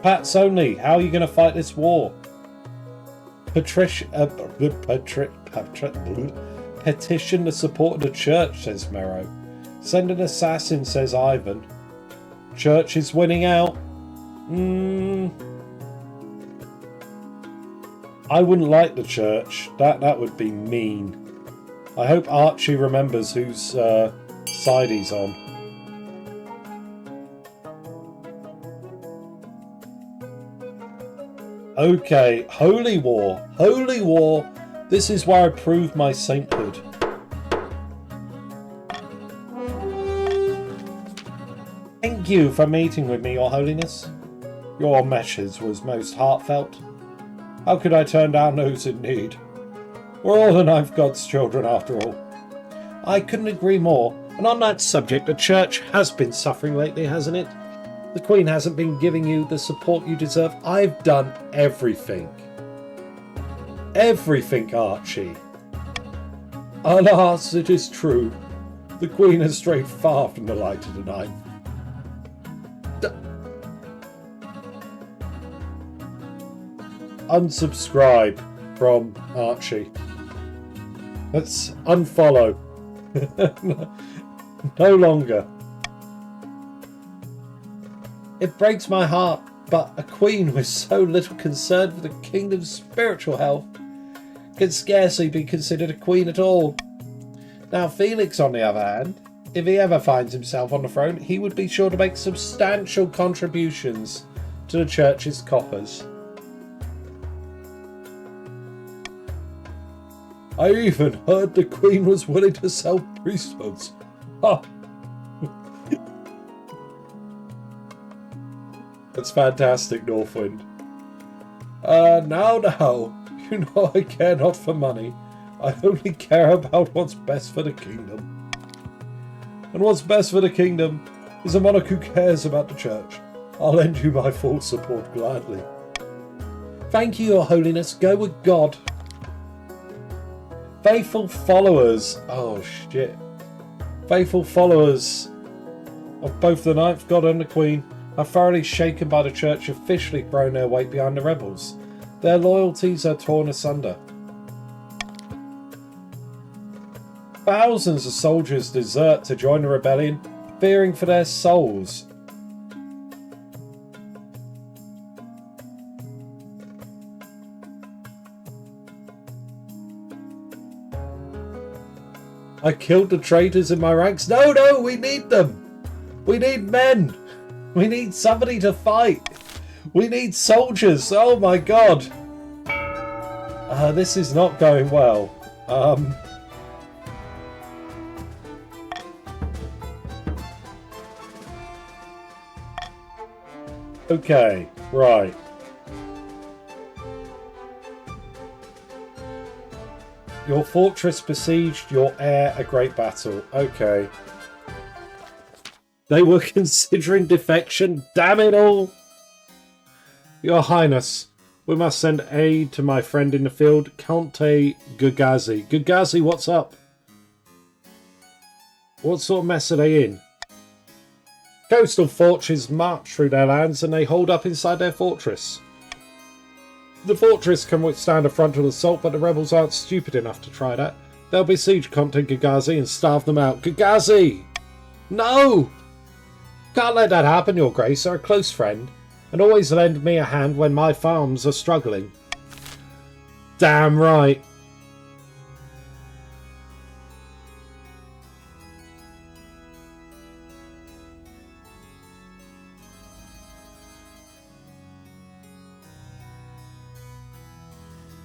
Pats only. How are you going to fight this war? Petition the support of the Church, says Merrow. Send an assassin, says Ivan. Church is winning out. I wouldn't like the Church. That would be mean. I hope Archie remembers whose side he's on. Okay, Holy War. Holy War. This is where I prove my sainthood. Thank you for meeting with me, Your Holiness. Your message was most heartfelt. How could I turn down those in need? We're all the Ninth God's children, after all. I couldn't agree more. And on that subject, the Church has been suffering lately, hasn't it? The Queen hasn't been giving you the support you deserve. I've done everything. Everything, Archie. Alas, it is true. The Queen has strayed far from the light of the Ninth. Unsubscribe from Archie. Let's unfollow. No longer. It breaks my heart, but a queen with so little concern for the kingdom's spiritual health can scarcely be considered a queen at all. Now Felix, on the other hand, if he ever finds himself on the throne, he would be sure to make substantial contributions to the church's coffers. I even heard the Queen was willing to sell priesthoods. Ha! That's fantastic, Northwind. Now, you know I care not for money. I only care about what's best for the kingdom. And what's best for the kingdom is a monarch who cares about the church. I'll lend you my full support gladly. Thank you, Your Holiness. Go with God. Faithful followers. Oh, shit. Faithful followers of both the Ninth God and the Queen are thoroughly shaken by the Church officially throwing their weight behind the rebels. Their loyalties are torn asunder. Thousands of soldiers desert to join the rebellion, fearing for their souls. I killed the traitors in my ranks. No, no, we need them. We need men. We need somebody to fight. We need soldiers. Oh my god. This is not going well. Okay, right. Your fortress besieged, your heir a great battle. Okay. They were considering defection. Damn it all! Your Highness, we must send aid to my friend in the field, KotC Gagazi. Gagazi, what's up? What sort of mess are they in? Coastal forces march through their lands and they hold up inside their fortress. The fortress can withstand a frontal assault, but the rebels aren't stupid enough to try that. They'll besiege KotC Gagazi and starve them out. Gagazi! No! Can't let that happen, Your Grace. You're a close friend, and always lend me a hand when my farms are struggling. Damn right.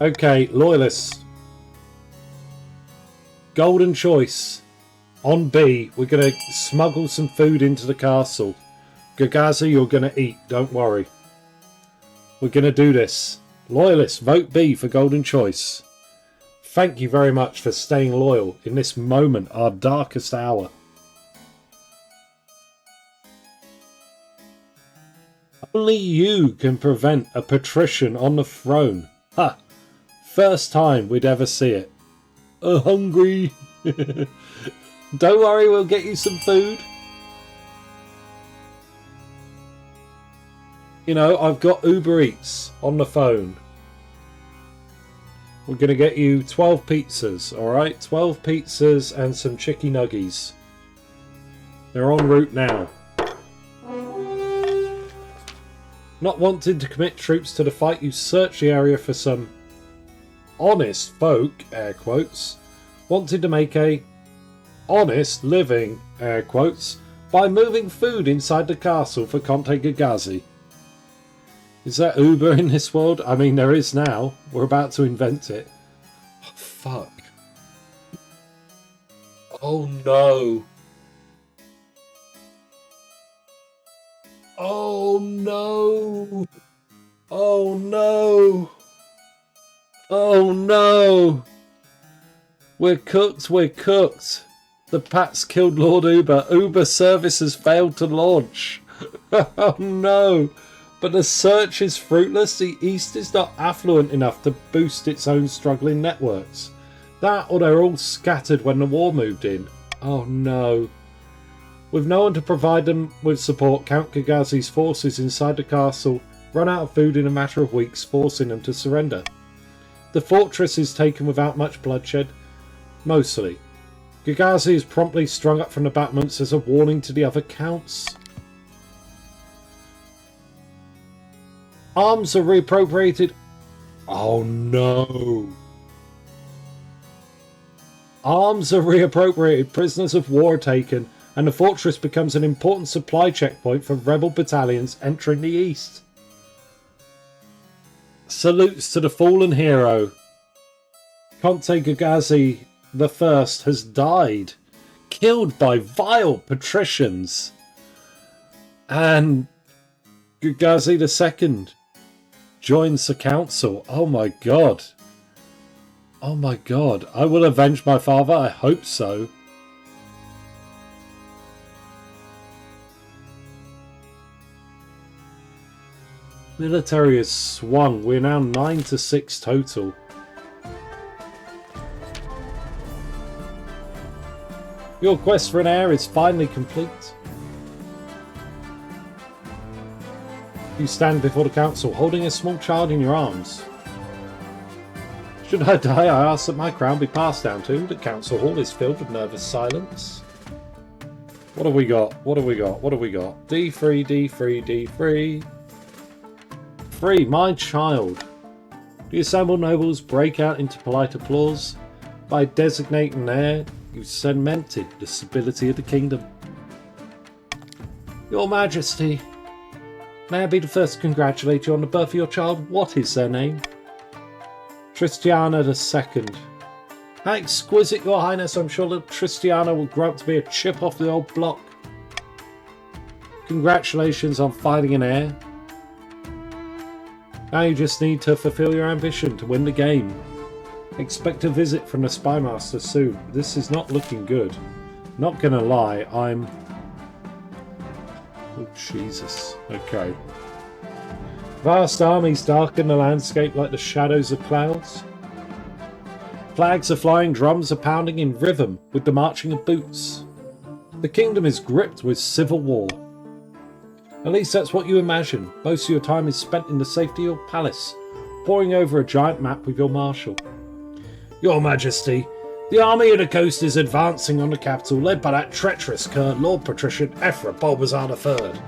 Okay, loyalists. Golden choice. On B, we're going to smuggle some food into the castle. Gagazi, you're going to eat, don't worry. We're going to do this. Loyalists, vote B for golden choice. Thank you very much for staying loyal in this moment, our darkest hour. Only you can prevent a patrician on the throne. Ha! First time we'd ever see it. Hungry. Don't worry, we'll get you some food. You know, I've got Uber Eats on the phone. We're going to get you 12 pizzas, alright? 12 pizzas and some chicky nuggies. They're en route now. Not wanting to commit troops to the fight, you search the area for some honest folk, air quotes, wanted to make a honest living, air quotes, by moving food inside the castle for KotC Gagazi. Is there Uber in this world? I mean, there is now. We're about to invent it. Oh, fuck. Oh no. Oh no. Oh no. Oh no! We're cooked, we're cooked! The Pats killed Lord Uber. Uber service has failed to launch. Oh no! But the search is fruitless. The East is not affluent enough to boost its own struggling networks. That or they're all scattered when the war moved in. Oh no. With no one to provide them with support, Count Gagazi's forces inside the castle run out of food in a matter of weeks, forcing them to surrender. The fortress is taken without much bloodshed, mostly. Gagazi is promptly strung up from the battlements as a warning to the other counts. Arms are reappropriated. Oh no. Arms are reappropriated, prisoners of war are taken, and the fortress becomes an important supply checkpoint for rebel battalions entering the east. Salutes to the fallen hero. KotC Gagazi I has died, killed by vile patricians. And Gagazi II joins the council. Oh my god. Oh my god. I will avenge my father, I hope so. Military has swung. We're now 9-6 total. Your quest for an heir is finally complete. You stand before the council, holding a small child in your arms. Should I die, I ask that my crown be passed down to. The council hall is filled with nervous silence. What have we got? What have we got? What have we got? D3, D3, D3. 3. My child. The assembled nobles break out into polite applause. By designating an heir, You've cemented the stability of the kingdom. Your Majesty, may I be the first to congratulate you on the birth of your child? What is their name? Tristiana II. How exquisite, Your Highness. I'm sure that Tristiana will grow up to be a chip off the old block. Congratulations on finding an heir. Now you just need to fulfill your ambition to win the game. Expect a visit from the Spy Master soon. This is not looking good. Not gonna lie, I'm... Oh, Jesus. Okay. Vast armies darken the landscape like the shadows of clouds. Flags are flying, drums are pounding in rhythm with the marching of boots. The kingdom is gripped with civil war. At least that's what you imagine. Most of your time is spent in the safety of your palace, poring over a giant map with your marshal. Your Majesty, the army of the coast is advancing on the capital, led by that treacherous cur, Lord Patrician Ephra Bulbasaur III.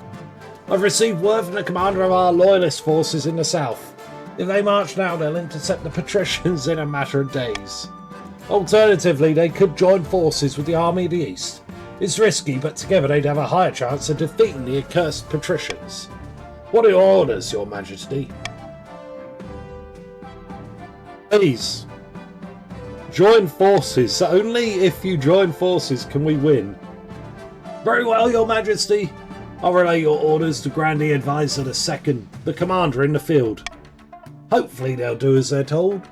I've received word from the commander of our loyalist forces in the south. If they march now, they'll intercept the patricians in a matter of days. Alternatively, they could join forces with the army of the east. It's risky, but together they'd have a higher chance of defeating the accursed patricians. What are your orders, Your Majesty? Please, join forces. Only if you join forces can we win. Very well, Your Majesty. I'll relay your orders to Grandee Advisor II, the commander in the field. Hopefully they'll do as they're told.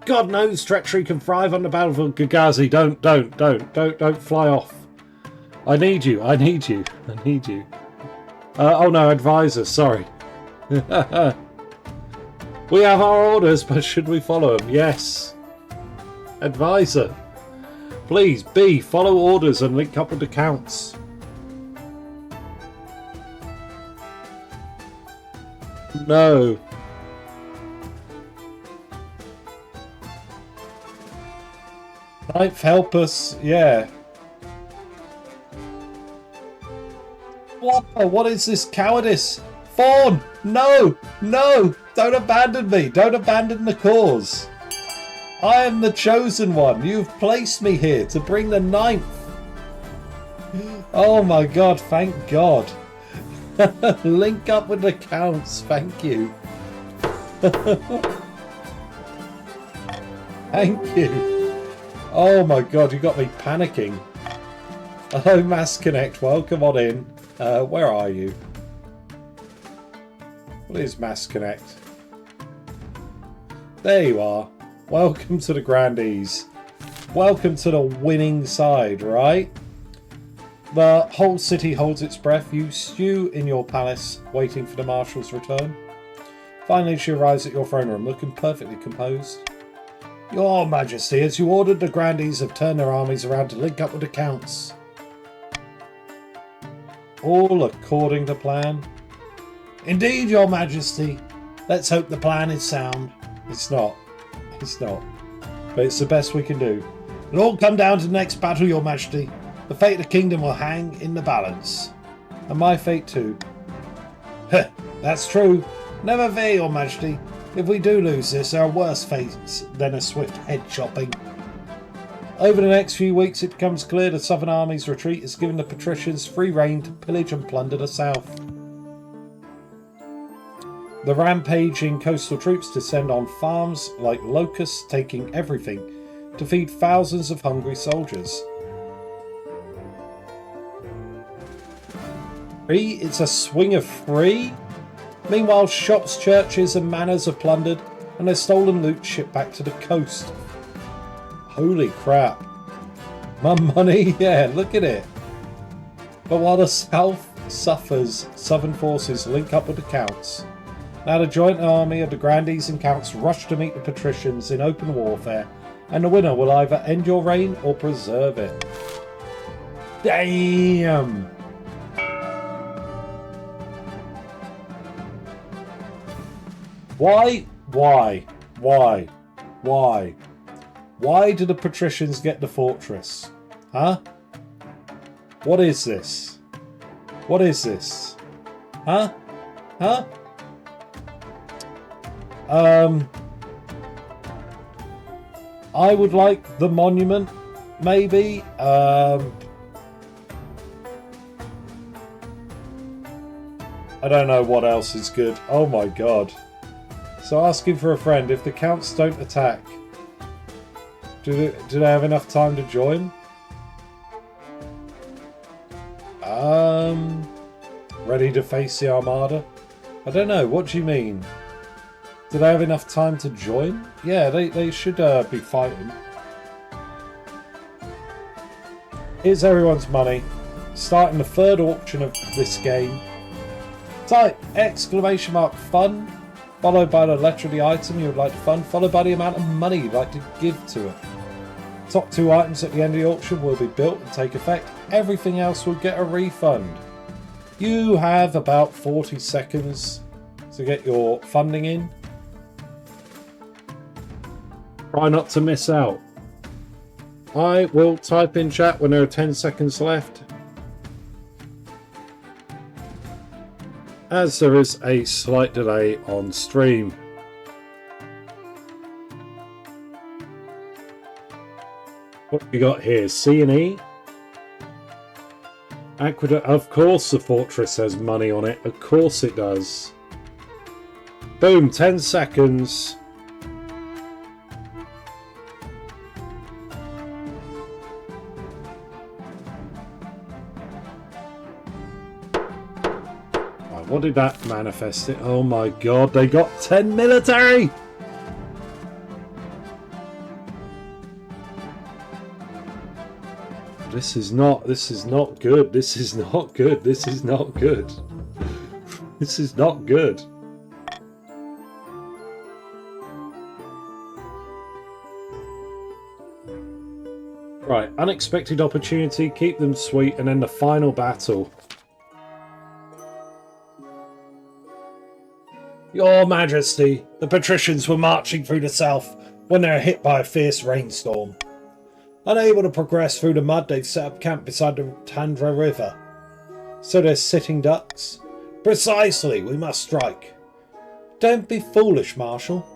God knows treachery can thrive on the battlefield. Gagazi, don't fly off. I need you. Oh no, Advisor, sorry. We have our orders, but should we follow them? Yes. Advisor, please, B, follow orders and link up with the counts. No. Ninth, help us. Yeah. What is this cowardice? Fawn! No! No! Don't abandon me! Don't abandon the cause! I am the chosen one! You've placed me here to bring the ninth! Oh my god, thank God! Link up with the counts, thank you! Thank you! Oh my god, you got me panicking! Hello, Mass Connect, welcome on in. Where are you? What is Mass Connect? There you are. Welcome to the Grandees. Welcome to the winning side, right? The whole city holds its breath. You stew in your palace, waiting for the marshal's return. Finally, she arrives at your throne room, looking perfectly composed. Your Majesty, as you ordered, the Grandees have turned their armies around to link up with the counts. All according to plan. Indeed, Your Majesty. Let's hope the plan is sound. It's not. It's not. But it's the best we can do. It'll all come down to the next battle, Your Majesty. The fate of the kingdom will hang in the balance. And my fate too. Heh, that's true. Never fear, Your Majesty. If we do lose this, there are worse fates than a swift head chopping. Over the next few weeks, it becomes clear the Southern Army's retreat has given the patricians free rein to pillage and plunder the south. The rampaging coastal troops descend on farms like locusts, taking everything to feed thousands of hungry soldiers. It's a swing of free? Meanwhile, shops, churches and manors are plundered and their stolen loot shipped back to the coast. Holy crap. My money? Yeah, look at it. But while the south suffers, southern forces link up with the counts. Now the joint army of the Grandees and counts rush to meet the patricians in open warfare, and the winner will either end your reign or preserve it. Damn! Why? Why do the patricians get the fortress? Huh? What is this? What is this? Huh? Huh? I would like the monument maybe. I don't know what else is good. Oh my god. So asking for a friend. If the counts don't attack, do they have enough time to join? Ready to face the Armada? I don't know. What do you mean? Do they have enough time to join? Yeah, they should be fighting. Here's everyone's money. Starting the third auction of this game. Type exclamation mark fun, followed by the letter of the item you would like to fund, followed by the amount of money you'd like to give to it. Top 2 items at the end of the auction will be built and take effect. Everything else will get a refund. You have about 40 seconds to get your funding in. Try not to miss out. I will type in chat when there are 10 seconds left, as there is a slight delay on stream. What have we got here? C and E? Aqueduct. Of course the fortress has money on it. Of course it does. Boom, 10 seconds. Right, what did that manifest it? Oh my god, they got 10 military! This is not good. This is not good. This is not good. This is not good. Right, unexpected opportunity, keep them sweet, and then the final battle. Your Majesty, the patricians were marching through the south when they were hit by a fierce rainstorm. Unable to progress through the mud, they've set up camp beside the Tandra River. So they're sitting ducks? Precisely, we must strike. Don't be foolish, Marshal.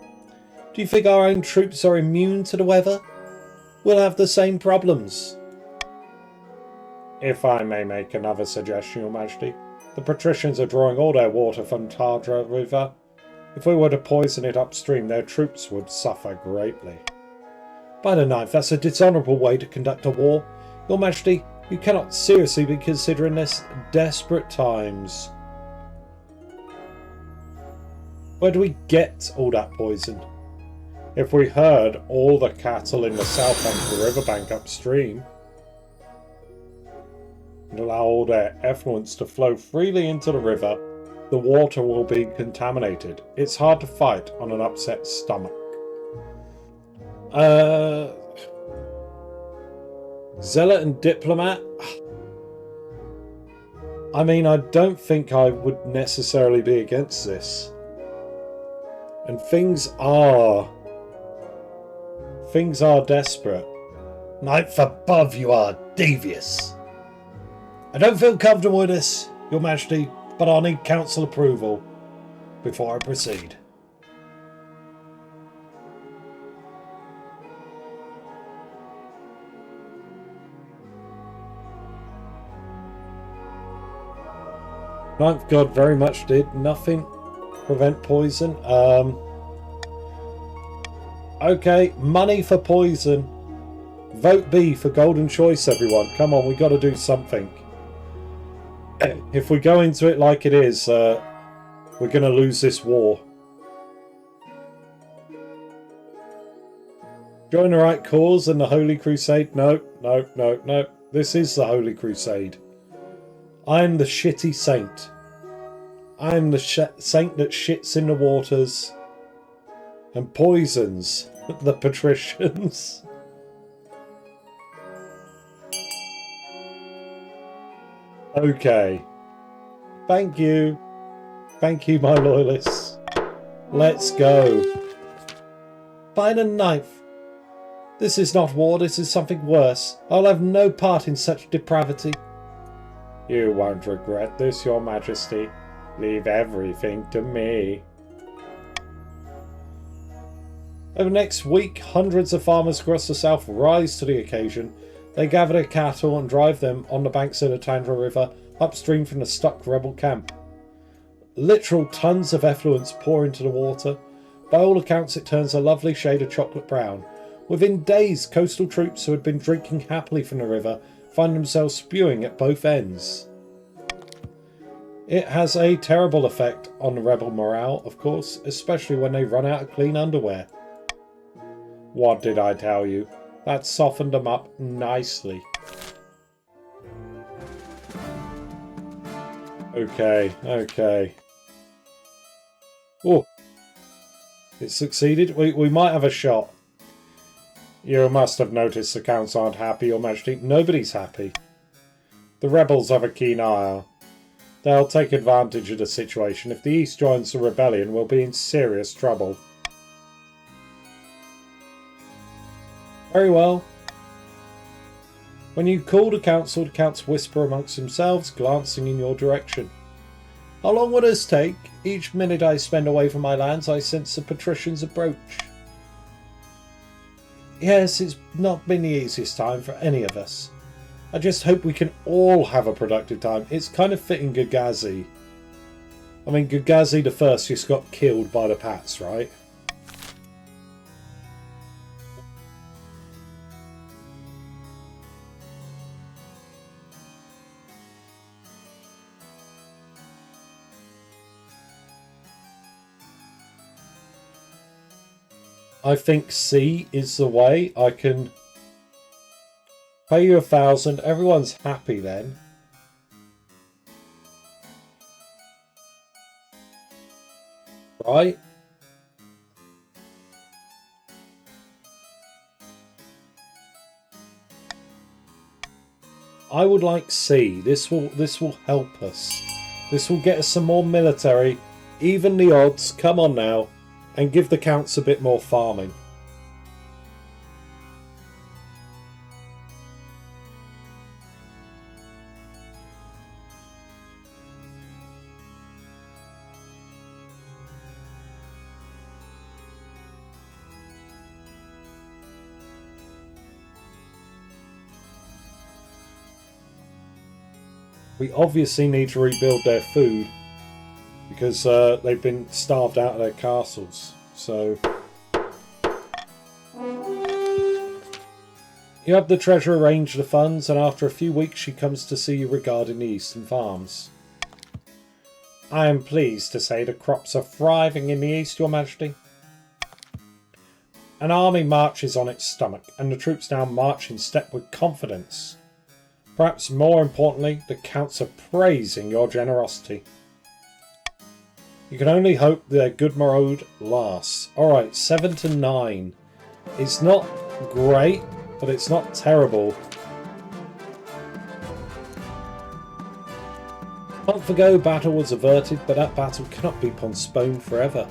Do you think our own troops are immune to the weather? We'll have the same problems. If I may make another suggestion, Your Majesty, the patricians are drawing all their water from Tandra River. If we were to poison it upstream, their troops would suffer greatly. By the ninth, that's a dishonourable way to conduct a war. Your Majesty, you cannot seriously be considering this desperate times. Where do we get all that poison? If we herd all the cattle in the south onto the riverbank upstream and allow all their effluents to flow freely into the river, the water will be contaminated. It's hard to fight on an upset stomach. Zealot and Diplomat? I mean, I don't think I would necessarily be against this. And things are desperate. Ninth above, you are devious. I don't feel comfortable with this, Your Majesty, but I'll need council approval before I proceed. Ninth God very much did nothing. Prevent poison. Okay, money for poison. Vote B for golden choice, everyone. Come on, we got to do something. If we go into it like it is, we're going to lose this war. Join the right cause and the Holy Crusade? No, no, no, no. This is the Holy Crusade. I am the shitty saint. I am the saint that shits in the waters and poisons the patricians. Okay. Thank you. Thank you, my loyalists. Let's go. By the ninth. This is not war, this is something worse. I'll have no part in such depravity. You won't regret this, Your Majesty. Leave everything to me. Over the next week, hundreds of farmers across the south rise to the occasion They gather their cattle and drive them on the banks of the Tandra River, upstream from the stuck rebel camp. Literal tons of effluents pour into the water. By all accounts, it turns a lovely shade of chocolate brown. Within days, coastal troops who had been drinking happily from the river find themselves spewing at both ends. It has a terrible effect on the rebel morale, of course, especially when they run out of clean underwear. What did I tell you? That softened them up nicely. Okay. Oh, it succeeded. We might have a shot. You must have noticed the counts aren't happy, Your Majesty. Nobody's happy. The rebels have a keen eye. They'll take advantage of the situation. If the East joins the rebellion, we'll be in serious trouble. Very well. When you call the council whisper amongst themselves, glancing in your direction. How long will this take? Each minute I spend away from my lands, I sense the patricians approach. Yes, it's not been the easiest time for any of us. I just hope we can all have a productive time. It's kind of fitting Gagazi. I mean, Gagazi the First just got killed by the Pats, right? I think C is the way. I can pay you 1,000. Everyone's happy then. Right? I would like C. This will help us. This will get us some more military. Even the odds. Come on now. And give the counts a bit more farming. We obviously need to rebuild their food. Because they've been starved out of their castles. So you have the treasurer arrange the funds, and after a few weeks she comes to see you regarding the eastern farms. I am pleased to say the crops are thriving in the east, Your Majesty. An army marches on its stomach, and the troops now march in step with confidence. Perhaps more importantly, the counts are praising your generosity. You can only hope their good road lasts. Alright, 7 to 9. It's not great, but it's not terrible. A month ago, battle was averted, but that battle cannot be postponed forever.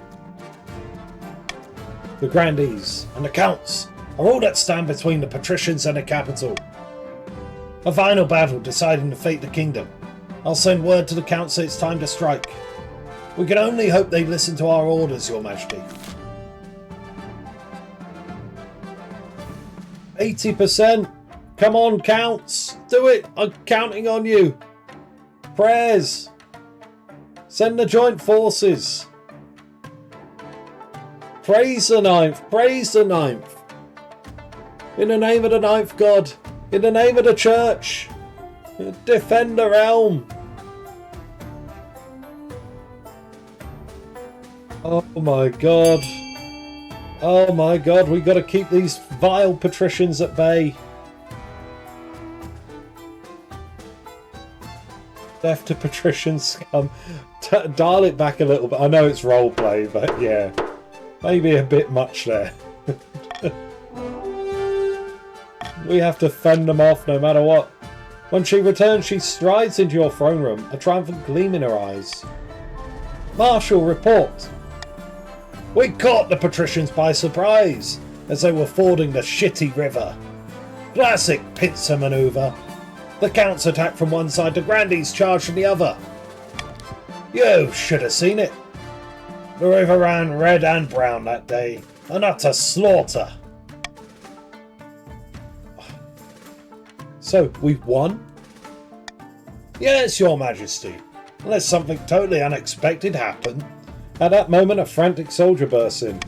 The grandees and the counts are all that stand between the patricians and the capital. A final battle deciding the fate of the kingdom. I'll send word to the counts that it's time to strike. We can only hope they listen to our orders, Your Majesty. 80%! Come on, counts! Do it! I'm counting on you! Prayers! Send the joint forces! Praise the ninth! Praise the ninth! In the name of the ninth God! In the name of the church! Defend the realm! Oh my god. Oh my god, we got to keep these vile patricians at bay. Death to patrician scum. Dial it back a little bit. I know it's roleplay, but yeah. Maybe a bit much there. We have to fend them off no matter what. When she returns, she strides into your throne room, a triumphant gleam in her eyes. Marshal, report. We caught the patricians by surprise as they were fording the shitty river. Classic pincer manoeuvre. The counts attacked from one side, the grandees charged from the other. You should have seen it. The river ran red and brown that day. An utter slaughter. So, we've won? Yes, Your Majesty. Unless something totally unexpected happened. At that moment, a frantic soldier bursts in.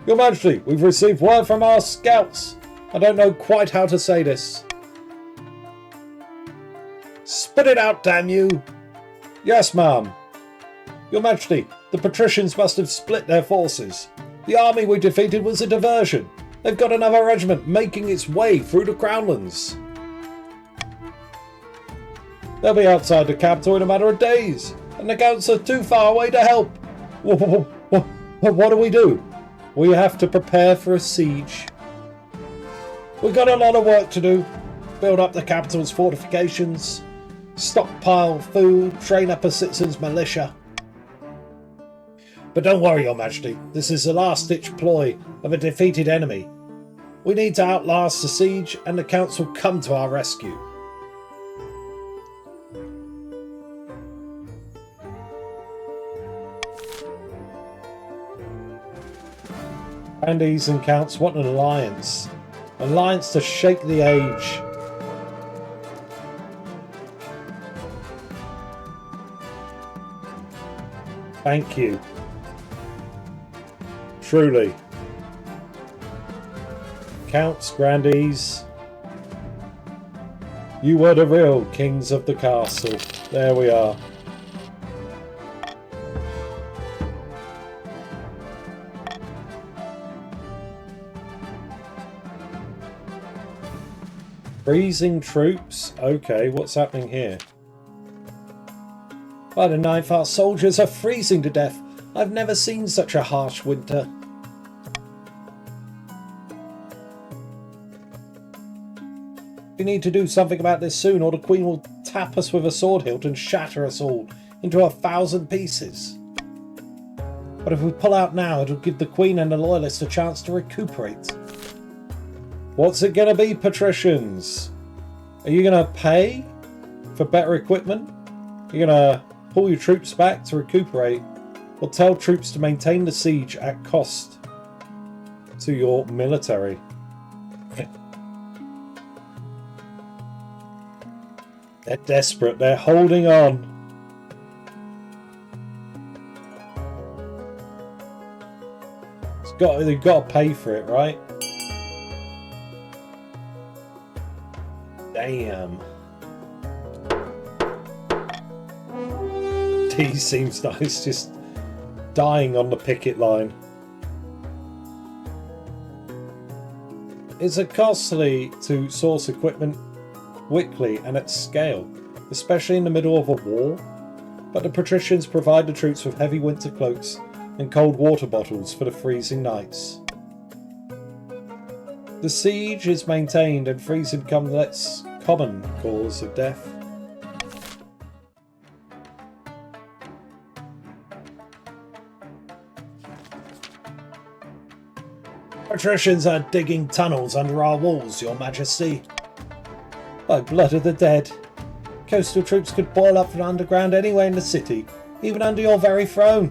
Your Majesty, we've received word from our scouts. I don't know quite how to say this. Spit it out, damn you! Yes, ma'am. Your Majesty, the patricians must have split their forces. The army we defeated was a diversion. They've got another regiment making its way through the Crownlands. They'll be outside the capital in a matter of days, and the Counts are too far away to help. What do we do? We have to prepare for a siege. We've got a lot of work to do. Build up the capital's fortifications, stockpile food, train up a citizens' militia. But don't worry, Your Majesty, this is the last-ditch ploy of a defeated enemy. We need to outlast the siege, and the Counts will come to our rescue. Grandees and Counts want an alliance. Alliance to shake the age. Thank you. Truly. Counts, Grandees. You were the real kings of the castle. There we are. Freezing troops? Okay, what's happening here? By the ninth, our soldiers are freezing to death. I've never seen such a harsh winter. We need to do something about this soon, or the Queen will tap us with a sword hilt and shatter us all into 1,000 pieces. But if we pull out now, it'll give the Queen and the Loyalists a chance to recuperate. What's it going to be, patricians? Are you going to pay for better equipment? Are you going to pull your troops back to recuperate? Or tell troops to maintain the siege at cost to your military? They're desperate. They're holding on. They've got to pay for it, right? Damn. He seems nice, just dying on the picket line. It's costly to source equipment quickly and at scale, especially in the middle of a war, but the patricians provide the troops with heavy winter cloaks and cold water bottles for the freezing nights. The siege is maintained and freezing becomes less common cause of death. Patricians are digging tunnels under our walls, Your Majesty. By blood of the dead. Coastal troops could boil up from underground anywhere in the city, even under your very throne.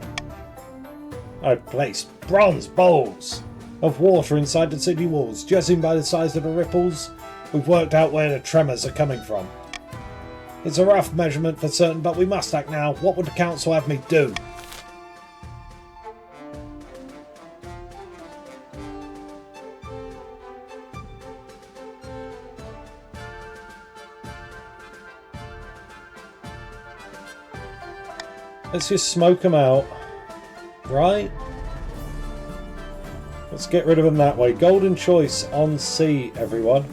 I've placed bronze bowls of water inside the city walls, judging by the size of the ripples. We've worked out where the tremors are coming from. It's a rough measurement for certain, but we must act now. What would the council have me do? Let's just smoke them out. Right? Let's get rid of them that way. Golden choice on sea, everyone.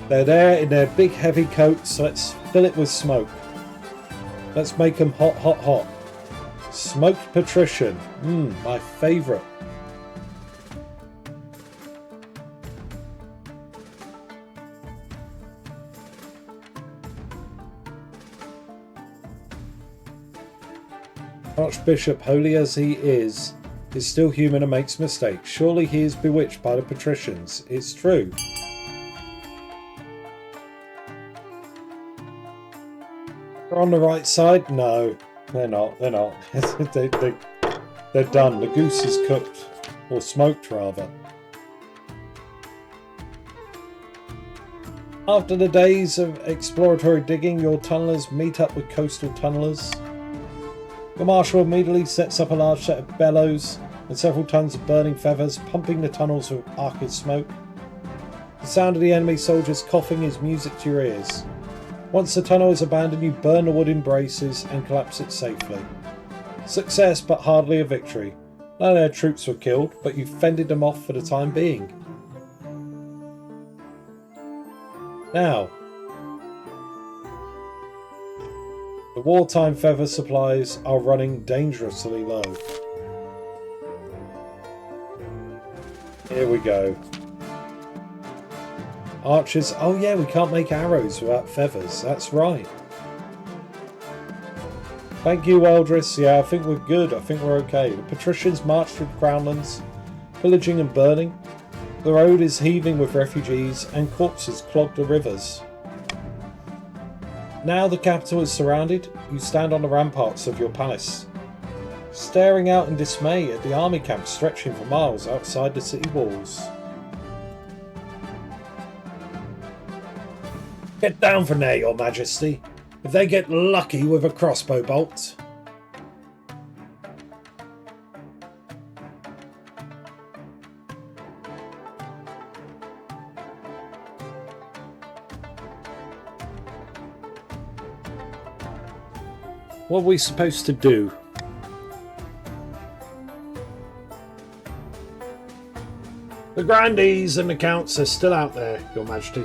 They're there in their big heavy coats, so let's fill it with smoke. Let's make them hot, hot, hot. Smoked patrician. My favourite. Archbishop, holy as he is still human and makes mistakes. Surely he is bewitched by the patricians. It's true. They're on the right side? No, they're not. They're not. They're done. The goose is cooked. Or smoked, rather. After the days of exploratory digging, your tunnellers meet up with coastal tunnellers. Your marshal immediately sets up a large set of bellows and several tons of burning feathers, pumping the tunnels with arcid smoke. The sound of the enemy soldiers coughing is music to your ears. Once the tunnel is abandoned, you burn the wood in braces and collapse it safely. Success, but hardly a victory. None of their troops were killed, but you fended them off for the time being. Now, the wartime feather supplies are running dangerously low. Here we go. Archers. Oh yeah, we can't make arrows without feathers. That's right. Thank you, Weldris. Yeah, I think we're good. I think we're okay. The patricians march through the Crownlands, pillaging and burning. The road is heaving with refugees and corpses clog the rivers. Now the capital is surrounded, you stand on the ramparts of your palace, staring out in dismay at the army camp stretching for miles outside the city walls. Get down from there, your majesty. If they get lucky with a crossbow bolt. What are we supposed to do? The grandees and the counts are still out there, your majesty.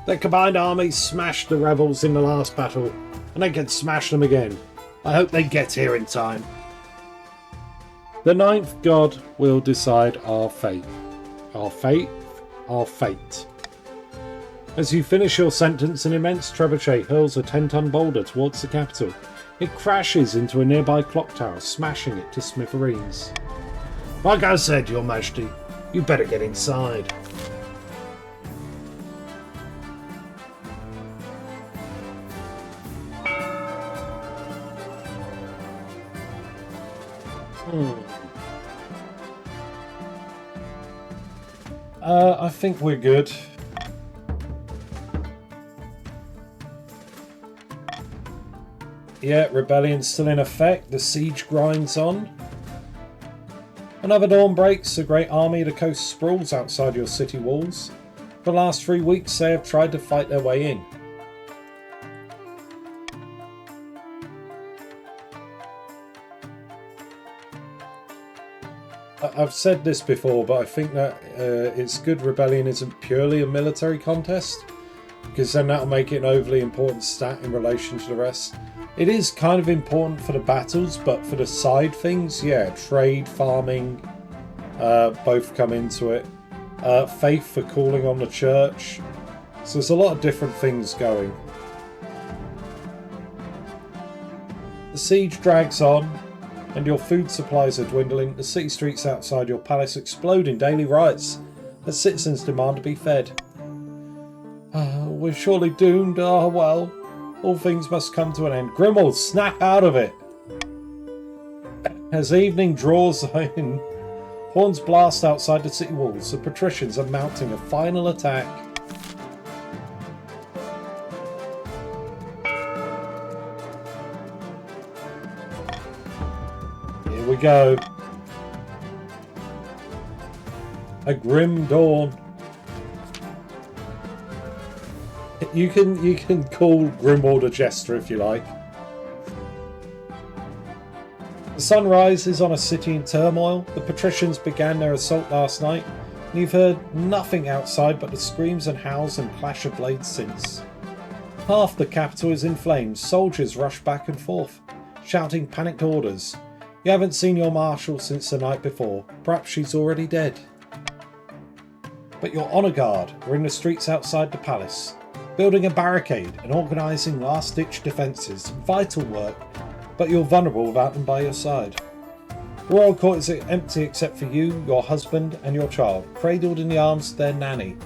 Their combined armies smashed the rebels in the last battle, and they can smash them again. I hope they get here in time. The ninth god will decide our fate. Our fate? Our fate. As you finish your sentence, an immense trebuchet hurls a 10-ton boulder towards the capital. It crashes into a nearby clock tower, smashing it to smithereens. Like I said, your majesty, you better get inside. I think we're good. Yeah, rebellion's still in effect. The siege grinds on. Another dawn breaks. A great army of the coast sprawls outside your city walls. For the last 3 weeks, they have tried to fight their way in. I've said this before, but I think that it's good rebellion isn't purely a military contest, because then that'll make it an overly important stat in relation to the rest. It is kind of important for the battles, but for the side things, yeah, trade, farming, both come into it. Faith for calling on the church. So there's a lot of different things going. The siege drags on, and your food supplies are dwindling. The city streets outside your palace explode in daily riots as citizens demand to be fed. We're surely doomed. Ah, well, all things must come to an end. Grimwald, snap out of it! As evening draws in, horns blast outside the city walls. The patricians are mounting a final attack. Here we go. A grim dawn. You can call Grimwald a jester if you like. The sun rises on a city in turmoil. The patricians began their assault last night, and you've heard nothing outside but the screams and howls and clash of blades since. Half the capital is in flames. Soldiers rush back and forth, shouting panicked orders. You haven't seen your marshal since the night before. Perhaps she's already dead. But your honour guard are in the streets outside the palace, building a barricade and organising last-ditch defences. Vital work, but you're vulnerable without them by your side. The royal court is empty except for you, your husband and your child, cradled in the arms of their nanny.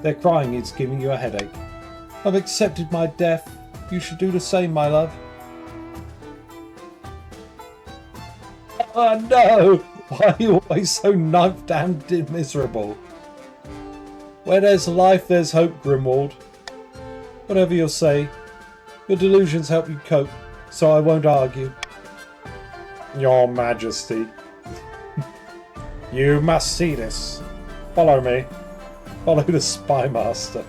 Their crying is giving you a headache. I've accepted my death. You should do the same, my love. Oh no! Why are you always so knife-damned and miserable? Where there's life, there's hope, Grimwald. Whatever you'll say, your delusions help you cope, so I won't argue. Your Majesty. You must see this. Follow me. Follow the Spy Master.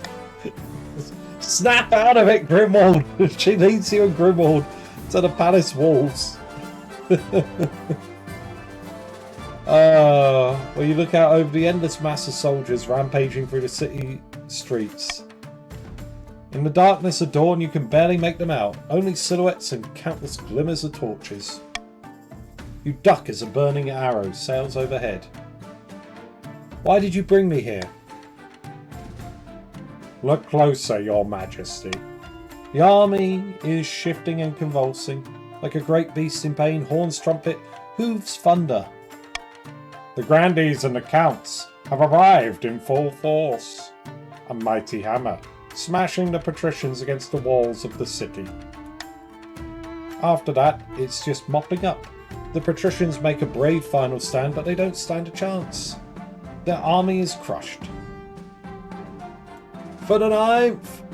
Snap out of it, Grimwald! She leads you and Grimwald to the palace walls. Well, you look out over the endless mass of soldiers rampaging through the city streets. In the darkness of dawn, you can barely make them out, only silhouettes and countless glimmers of torches. You duck as a burning arrow sails overhead. Why did you bring me here? Look closer, Your Majesty. The army is shifting and convulsing, like a great beast in pain, horns trumpet, hooves thunder. The grandees and the counts have arrived in full force. A mighty hammer, smashing the patricians against the walls of the city. After that, it's just mopping up. The patricians make a brave final stand, but they don't stand a chance. Their army is crushed. For the 9th!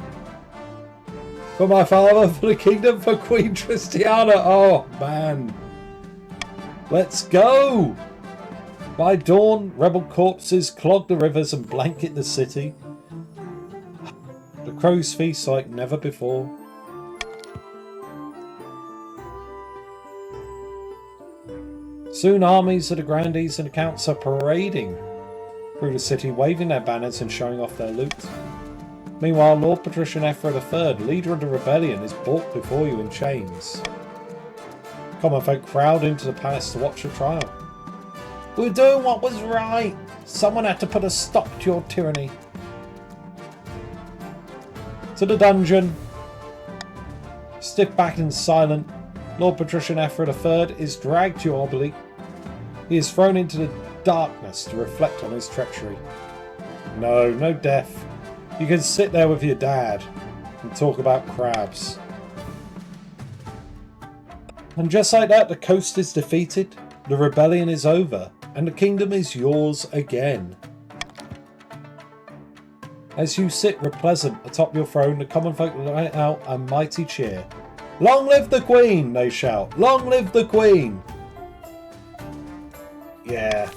For my father, for the kingdom, for Queen Tristiana! Oh, man. Let's go! By dawn, rebel corpses clog the rivers and blanket the city. The crows feast like never before. Soon armies of the grandees and the counts are parading through the city, waving their banners and showing off their loot. Meanwhile, Lord Patrician Ephra III, leader of the rebellion, is brought before you in chains. Common folk crowd into the palace to watch the trial. We're doing what was right. Someone had to put a stop to your tyranny. To the dungeon. Stiff backed and silent, Lord Patrician Ephra III is dragged to your obelisk. He is thrown into the darkness to reflect on his treachery. No death. You can sit there with your dad and talk about crabs. And just like that, the coast is defeated, the rebellion is over, and the kingdom is yours again. As you sit repleasant atop your throne, the common folk light out a mighty cheer. Long live the Queen, they shout. Long live the Queen! Yeah.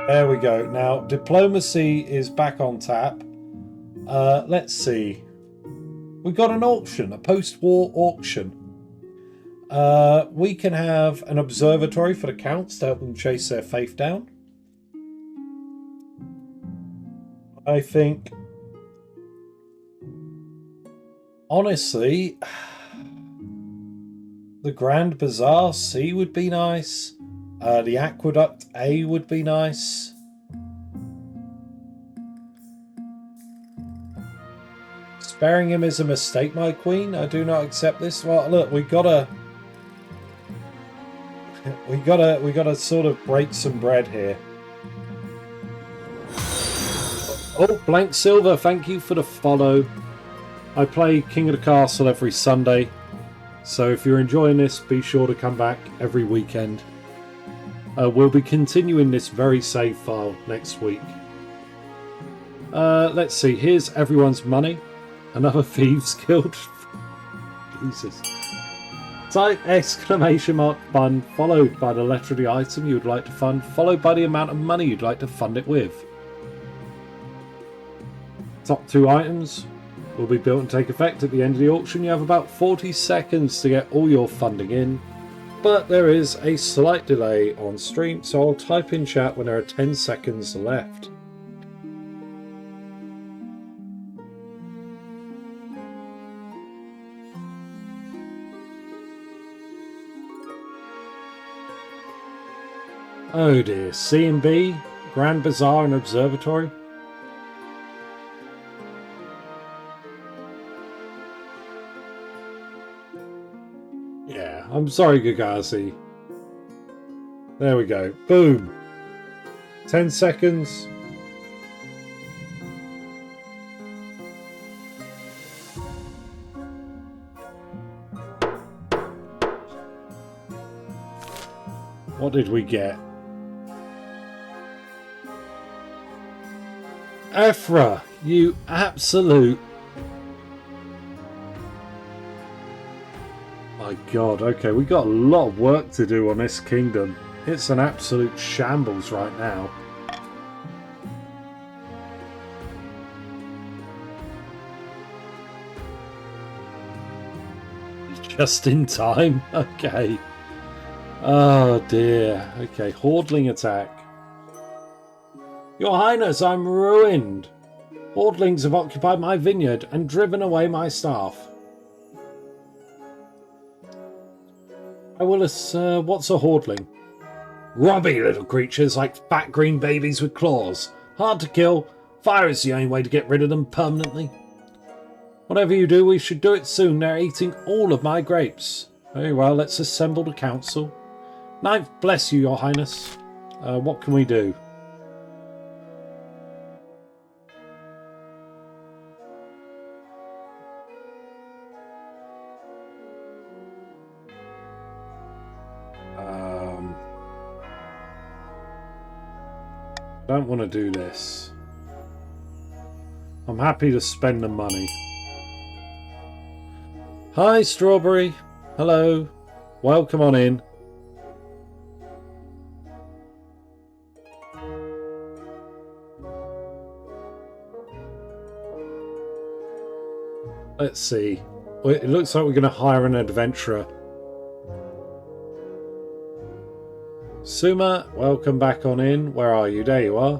There we go. Now, diplomacy is back on tap. Let's see. We've got an auction, a post-war auction. We can have an observatory for the counts to help them chase their faith down. I think, honestly, the Grand Bazaar C would be nice. The Aqueduct A would be nice. Sparing him is a mistake, my queen. I do not accept this. Well, look, we gotta sort of break some bread here. Oh, Blank Silver, thank you for the follow. I play King of the Castle every Sunday, so if you're enjoying this, be sure to come back every weekend. We'll be continuing this very save file next week. Let's see, here's everyone's money. Another Thieves Guild. Jesus. Type exclamation mark fund followed by the letter of the item you would like to fund, followed by the amount of money you'd like to fund it with. Top 2 items will be built and take effect at the end of the auction. You have about 40 seconds to get all your funding in, but there is a slight delay on stream, so I'll type in chat when there are 10 seconds left. Oh dear, C&B, Grand Bazaar and Observatory. Yeah, I'm sorry, Gagazi. There we go. Boom. 10 seconds. What did we get? Ephra, you absolute... My God, okay, we got a lot of work to do on this kingdom. It's an absolute shambles right now. Just in time? Okay. Oh dear. Okay, Hordling attack. Your Highness, I'm ruined. Hordlings have occupied my vineyard and driven away my staff. I will what's a Hordling? Grubby little creatures like fat green babies with claws. Hard to kill. Fire is the only way to get rid of them permanently. Whatever you do, we should do it soon. They're eating all of my grapes. Very well, let's assemble the council. Ninth, bless you, Your Highness. What can we do? I don't want to do this. I'm happy to spend the money. Hi, Strawberry. Hello. Welcome on in. Let's see. It looks like we're going to hire an adventurer. Suma, welcome back on in. Where are you? There you are.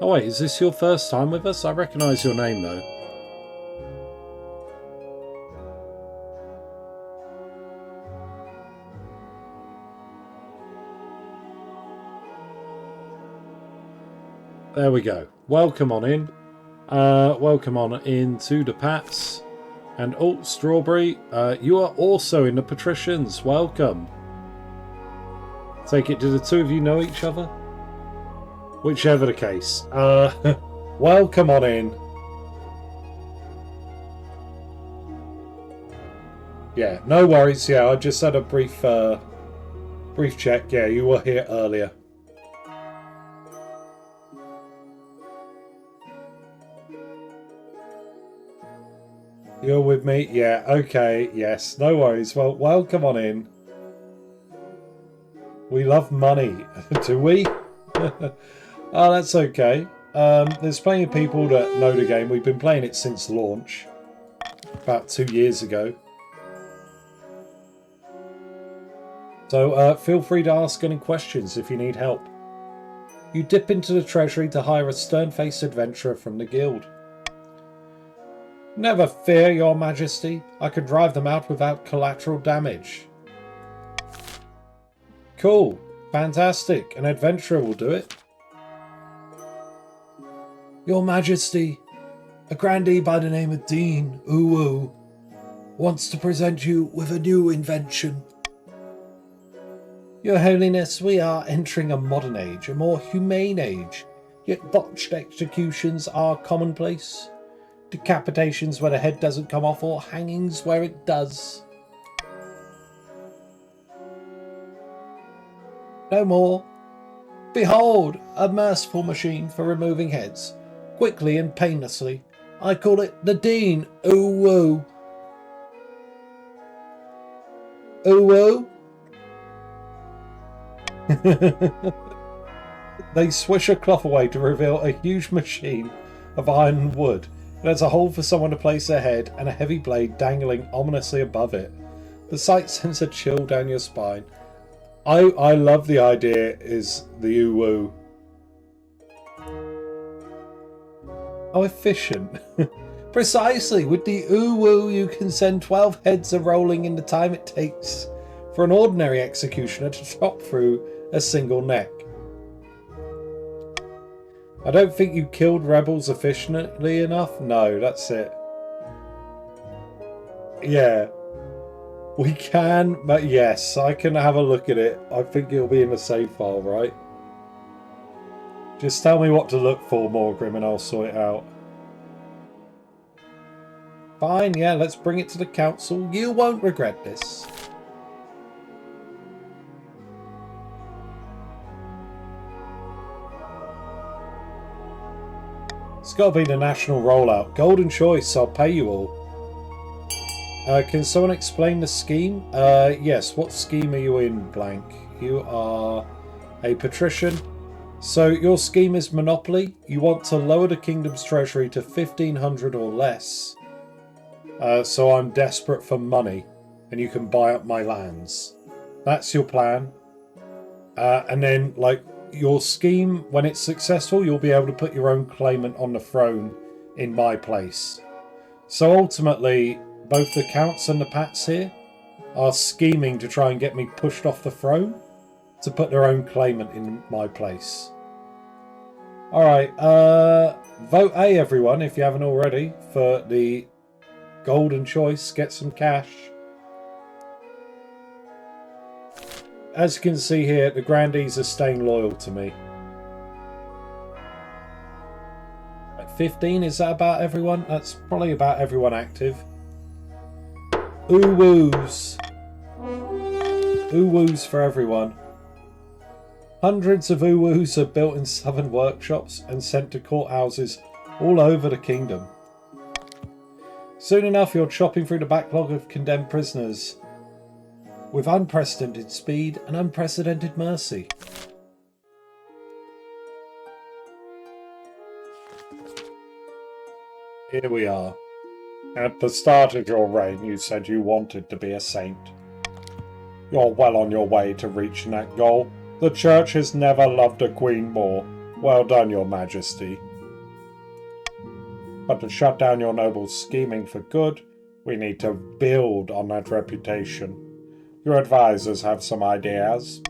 Oh wait, is this your first time with us? I recognise your name though. There we go. Welcome on in. Welcome on in to the Pats. And oh, Strawberry, you are also in the Patricians. Welcome. Take it, do the two of you know each other? Whichever the case. Welcome on in. Yeah, no worries. Yeah, I just had a brief check. Yeah, you were here earlier. You're with me? Yeah, okay, yes, no worries. Well, welcome on in. We love money, do we? Oh, that's okay. There's plenty of people that know the game. We've been playing it since launch, about 2 years ago. So feel free to ask any questions if you need help. You dip into the treasury to hire a stern-faced adventurer from the guild. Never fear, Your Majesty. I could drive them out without collateral damage. Cool. Fantastic. An adventurer will do it. Your Majesty, a grandee by the name of Dean Uwu wants to present you with a new invention. Your Holiness, we are entering a modern age, a more humane age, yet botched executions are commonplace. Decapitations where the head doesn't come off, or hangings where it does. No more. Behold, a merciful machine for removing heads, quickly and painlessly. I call it the Dean Uwu. Uwu? They swish a cloth away to reveal a huge machine of iron and wood. It has a hole for someone to place their head and a heavy blade dangling ominously above it. The sight sends a chill down your spine. I love the idea is the Uwu. How efficient. Precisely, with the Uwu you can send 12 heads a-rolling in the time it takes for an ordinary executioner to chop through a single neck. I don't think you killed rebels efficiently enough. No, that's it. Yeah. We can, but yes, I can have a look at it. I think it'll be in the save file, right? Just tell me what to look for, Morgrim, and I'll sort it out. Fine, yeah, let's bring it to the council. You won't regret this. got to be the national rollout. Golden choice, I'll pay you all. Can someone explain the scheme? Yes, what scheme are you in, blank? You are a patrician. So your scheme is monopoly. You want to lower the kingdom's treasury to 1,500 or less. So I'm desperate for money, and you can buy up my lands. That's your plan. And then, like, your scheme, when it's successful, you'll be able to put your own claimant on the throne in my place. So ultimately, both the counts and the pats here are scheming to try and get me pushed off the throne to put their own claimant in my place. Alright, vote A, everyone, if you haven't already, for the golden choice. Get some cash. As you can see here, the grandees are staying loyal to me. 15, is that about everyone? That's probably about everyone active. Ooh-woos. Ooh-woos for everyone. Hundreds of ooh-woos are built in southern workshops and sent to courthouses all over the kingdom. Soon enough, you're chopping through the backlog of condemned prisoners with unprecedented speed and unprecedented mercy. Here we are. At the start of your reign, you said you wanted to be a saint. You're well on your way to reaching that goal. The Church has never loved a queen more. Well done, your majesty. But to shut down your nobles' scheming for good, we need to build on that reputation. Your advisors have some ideas.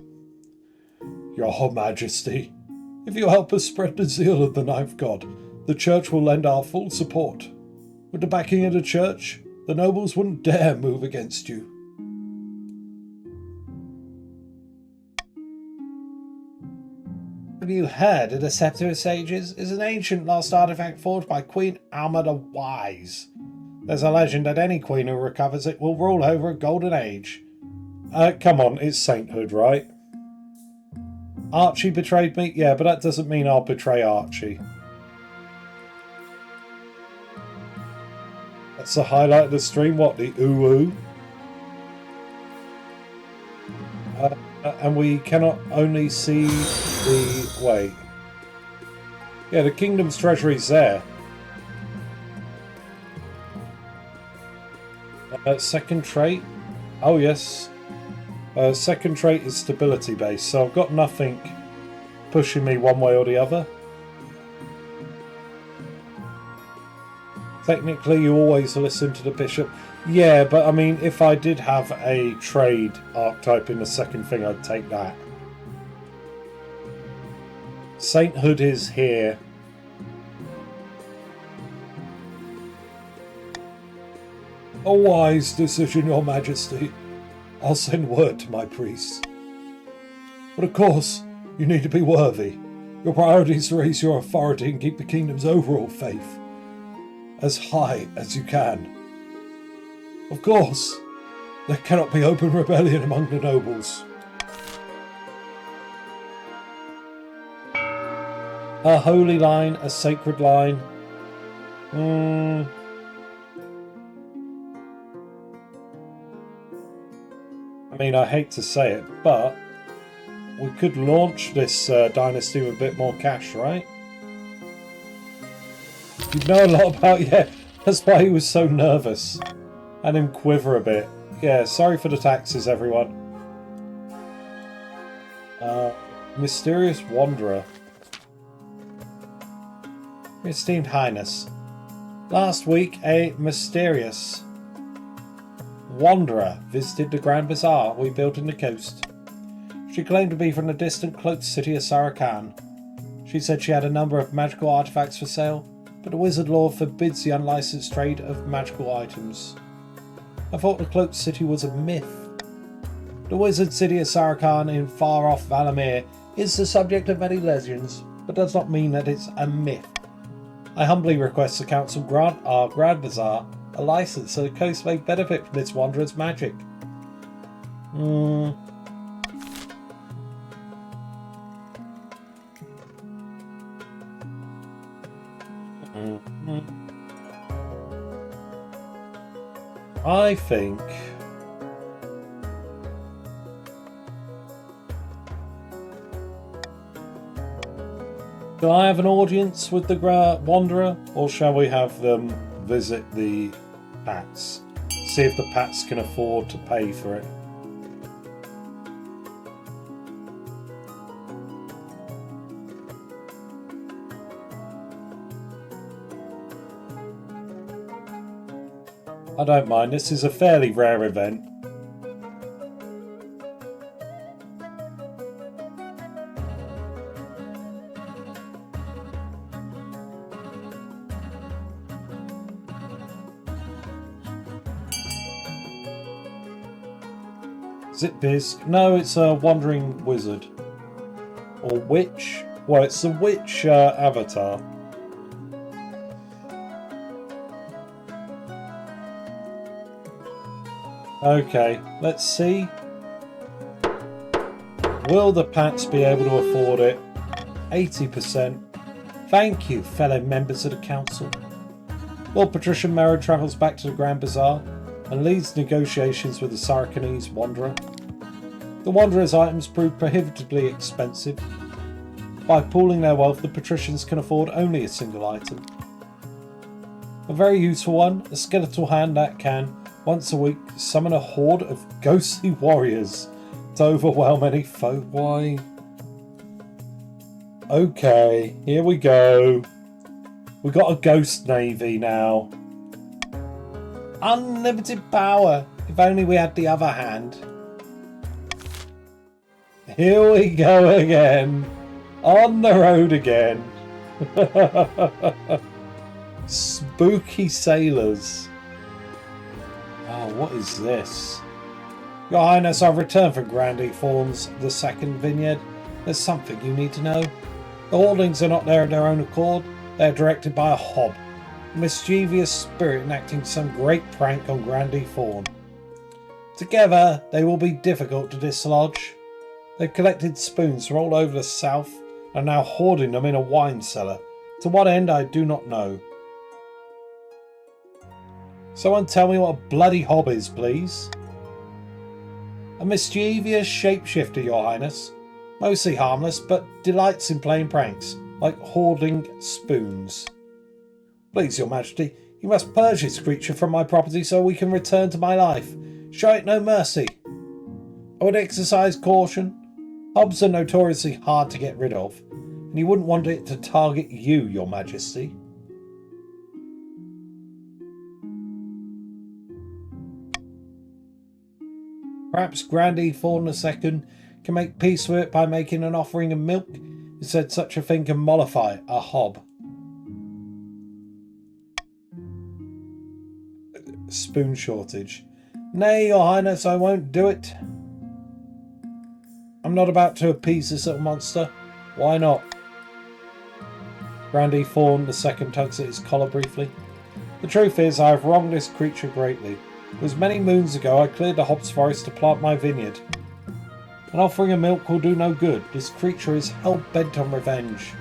Your Majesty, if you help us spread the zeal of the Ninth God, the Church will lend our full support. With the backing of the Church, the nobles wouldn't dare move against you. Have you heard of the Scepter of Sages? It's an ancient lost artifact forged by Queen Alma the Wise. There's a legend that any queen who recovers it will rule over a golden age. Come on, it's sainthood, right? Archie betrayed me? Yeah, but that doesn't mean I'll betray Archie. That's the highlight of the stream. What, the ooh-ooh? And we cannot only see the... Wait. Yeah, the kingdom's treasury's there. Second trait? Oh, yes. Second trait is stability based, so I've got nothing pushing me one way or the other. Technically, you always listen to the bishop. Yeah, but I mean, if I did have a trade archetype in the second thing, I'd take that. Sainthood is here. A wise decision, Your Majesty. I'll send word to my priests. But of course, you need to be worthy. Your priority is to raise your authority and keep the kingdom's overall faith as high as you can. Of course, there cannot be open rebellion among the nobles. A holy line, a sacred line. I mean, I hate to say it, but we could launch this dynasty with a bit more cash, right? You know a lot about... Yeah, that's why he was so nervous. And him quiver a bit. Yeah, sorry for the taxes, everyone. Mysterious Wanderer. Esteemed Highness. Last week, a mysterious Wanderer visited the Grand Bazaar we built in the coast. She claimed to be from the distant cloaked city of Sarakan. She said she had a number of magical artifacts for sale, but the wizard law forbids the unlicensed trade of magical items. I thought the cloaked city was a myth. The wizard city of Sarakan in far-off Valamir is the subject of many legends, but does not mean that it's a myth. I humbly request the council grant our Grand Bazaar a license so the coast may benefit from this wanderer's magic. I think... Shall I have an audience with the Wanderer, or shall we have them visit the Pats? See if the Pats can afford to pay for it. I don't mind, this is a fairly rare event. Is it Biz? No, it's a wandering wizard. Or witch? Well, it's the witch avatar. Okay, let's see. Will the Pats be able to afford it? 80%. Thank you, fellow members of the council. Lord Patrician Merrow travels back to the Grand Bazaar and leads negotiations with the Sarachanese Wanderer. The Wanderer's items prove prohibitively expensive. By pooling their wealth, the patricians can afford only a single item. A very useful one, a skeletal hand that can, once a week, summon a horde of ghostly warriors to overwhelm any foe. Why? Okay, here we go. We got a ghost navy now. Unlimited power. If only we had the other hand. Here we go again. On the road again. Spooky sailors. Oh, what is this? Your Highness, I've returned from Grandee Fawn's the second vineyard. There's something you need to know. The hoardings are not there of their own accord. They are directed by a hob, a mischievous spirit enacting some great prank on Grandee Fawn. Together, they will be difficult to dislodge. They've collected spoons from all over the south and are now hoarding them in a wine cellar. To what end, I do not know. Someone tell me what a bloody hob is, please. A mischievous shapeshifter, Your Highness. Mostly harmless, but delights in playing pranks, like hoarding spoons. Please, Your Majesty, you must purge this creature from my property so we can return to my life. Show it no mercy. I would exercise caution. Hobs are notoriously hard to get rid of, and you wouldn't want it to target you, Your Majesty. Perhaps Grandee Fawn II can make peace with it by making an offering of milk. He said such a thing can mollify a hob. Spoon shortage. Nay, Your Highness, I won't do it. I'm not about to appease this little monster. Why not? Grandee Fawn II tugs at his collar briefly. The truth is, I have wronged this creature greatly. It was many moons ago I cleared the hops forest to plant my vineyard. An offering of milk will do no good. This creature is hell-bent on revenge.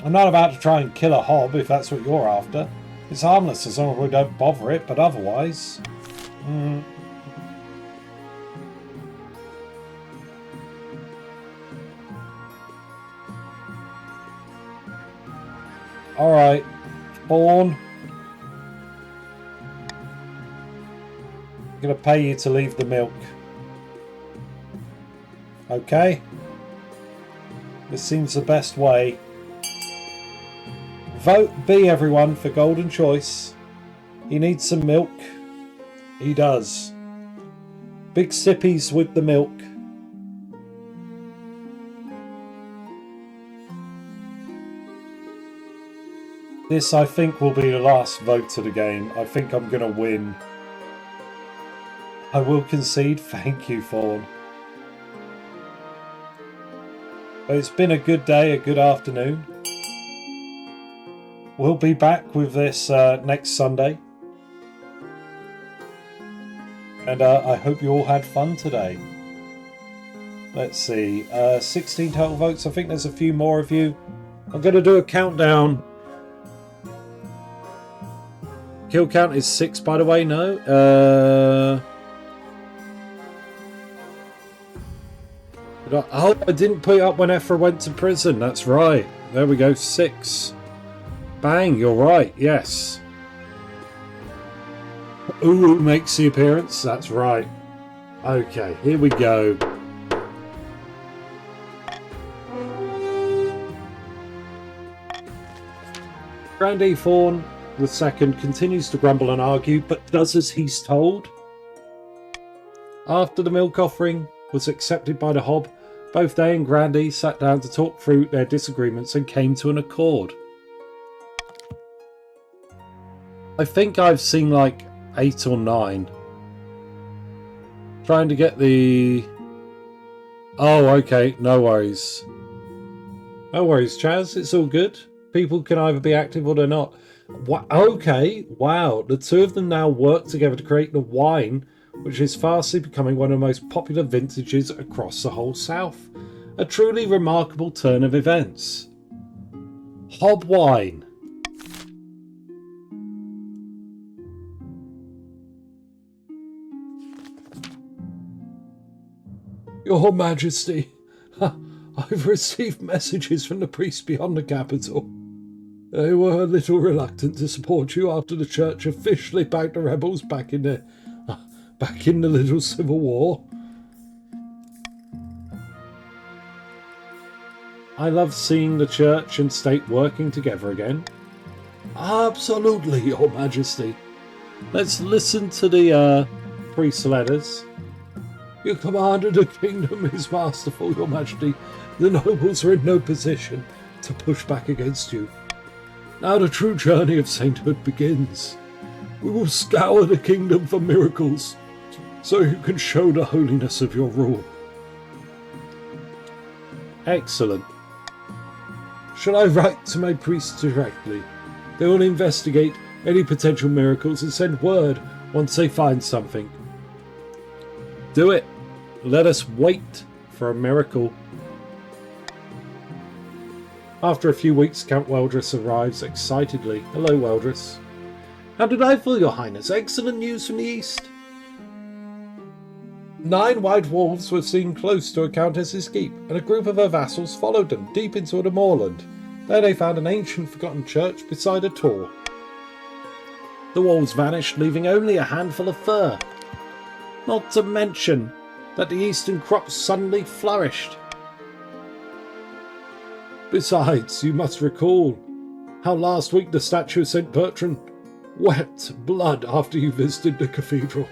I'm not about to try and kill a hob, if that's what you're after. It's harmless as long as we don't bother it, but otherwise... Alright, Fawn. I'm going to pay you to leave the milk. Okay? This seems the best way. Vote B, everyone, for Golden Choice. He needs some milk. He does. Big sippies with the milk. This, I think, will be the last vote of the game. I think I'm going to win. I will concede. Thank you, Fawn. But it's been a good day, a good afternoon. We'll be back with this next Sunday. And I hope you all had fun today. Let's see. 16 total votes. I think there's a few more of you. I'm going to do a countdown. kill count is 6, by the way, no? Oh, I didn't put it up when Ephra went to prison. That's right. There we go, 6. Bang, you're right, yes. Uru makes the appearance. That's right. Okay, here we go. Grandee Fawn II continues to grumble and argue, but does as he's told. After the milk offering was accepted by the Hob, both they and Grandee sat down to talk through their disagreements and came to an accord. I think I've seen like 8 or 9. Trying to get the... Oh, okay, no worries. No worries, Chaz, it's all good. People can either be active or they're not. Okay, wow. The two of them now work together to create the wine, which is fastly becoming one of the most popular vintages across the whole South. A truly remarkable turn of events. Hob wine. Your Majesty, I've received messages from the priests beyond the capital. They were a little reluctant to support you after the church officially backed the rebels back in the little civil war. I love seeing the church and state working together again. Absolutely, Your Majesty. Let's listen to the priest's letters. Your command of the kingdom is masterful, Your Majesty. The nobles are in no position to push back against you. Now the true journey of sainthood begins. We will scour the kingdom for miracles, so you can show the holiness of your rule. Excellent. Shall I write to my priests directly? They will investigate any potential miracles and send word once they find something. Do it. Let us wait for a miracle. After a few weeks, Count Weldris arrives excitedly. Hello, Weldris. How did I feel, Your Highness? Excellent news from the east. 9 white wolves were seen close to a countess's keep, and a group of her vassals followed them deep into the moorland. There they found an ancient forgotten church beside a tor. The wolves vanished, leaving only a handful of fur. Not to mention that the eastern crops suddenly flourished. Besides, you must recall how last week the statue of St. Bertrand wept blood after you visited the cathedral,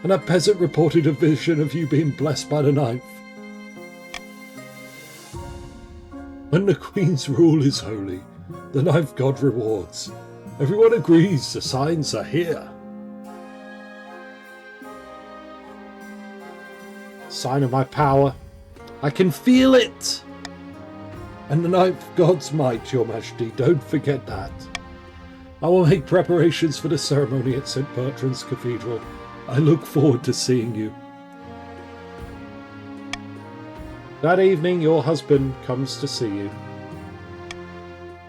and a peasant reported a vision of you being blessed by the ninth. When the Queen's rule is holy, the ninth god rewards. Everyone agrees the signs are here. Sign of my power. I can feel it! And the ninth god's might, Your Majesty, don't forget that. I will make preparations for the ceremony at St. Bertrand's Cathedral. I look forward to seeing you. That evening, your husband comes to see you.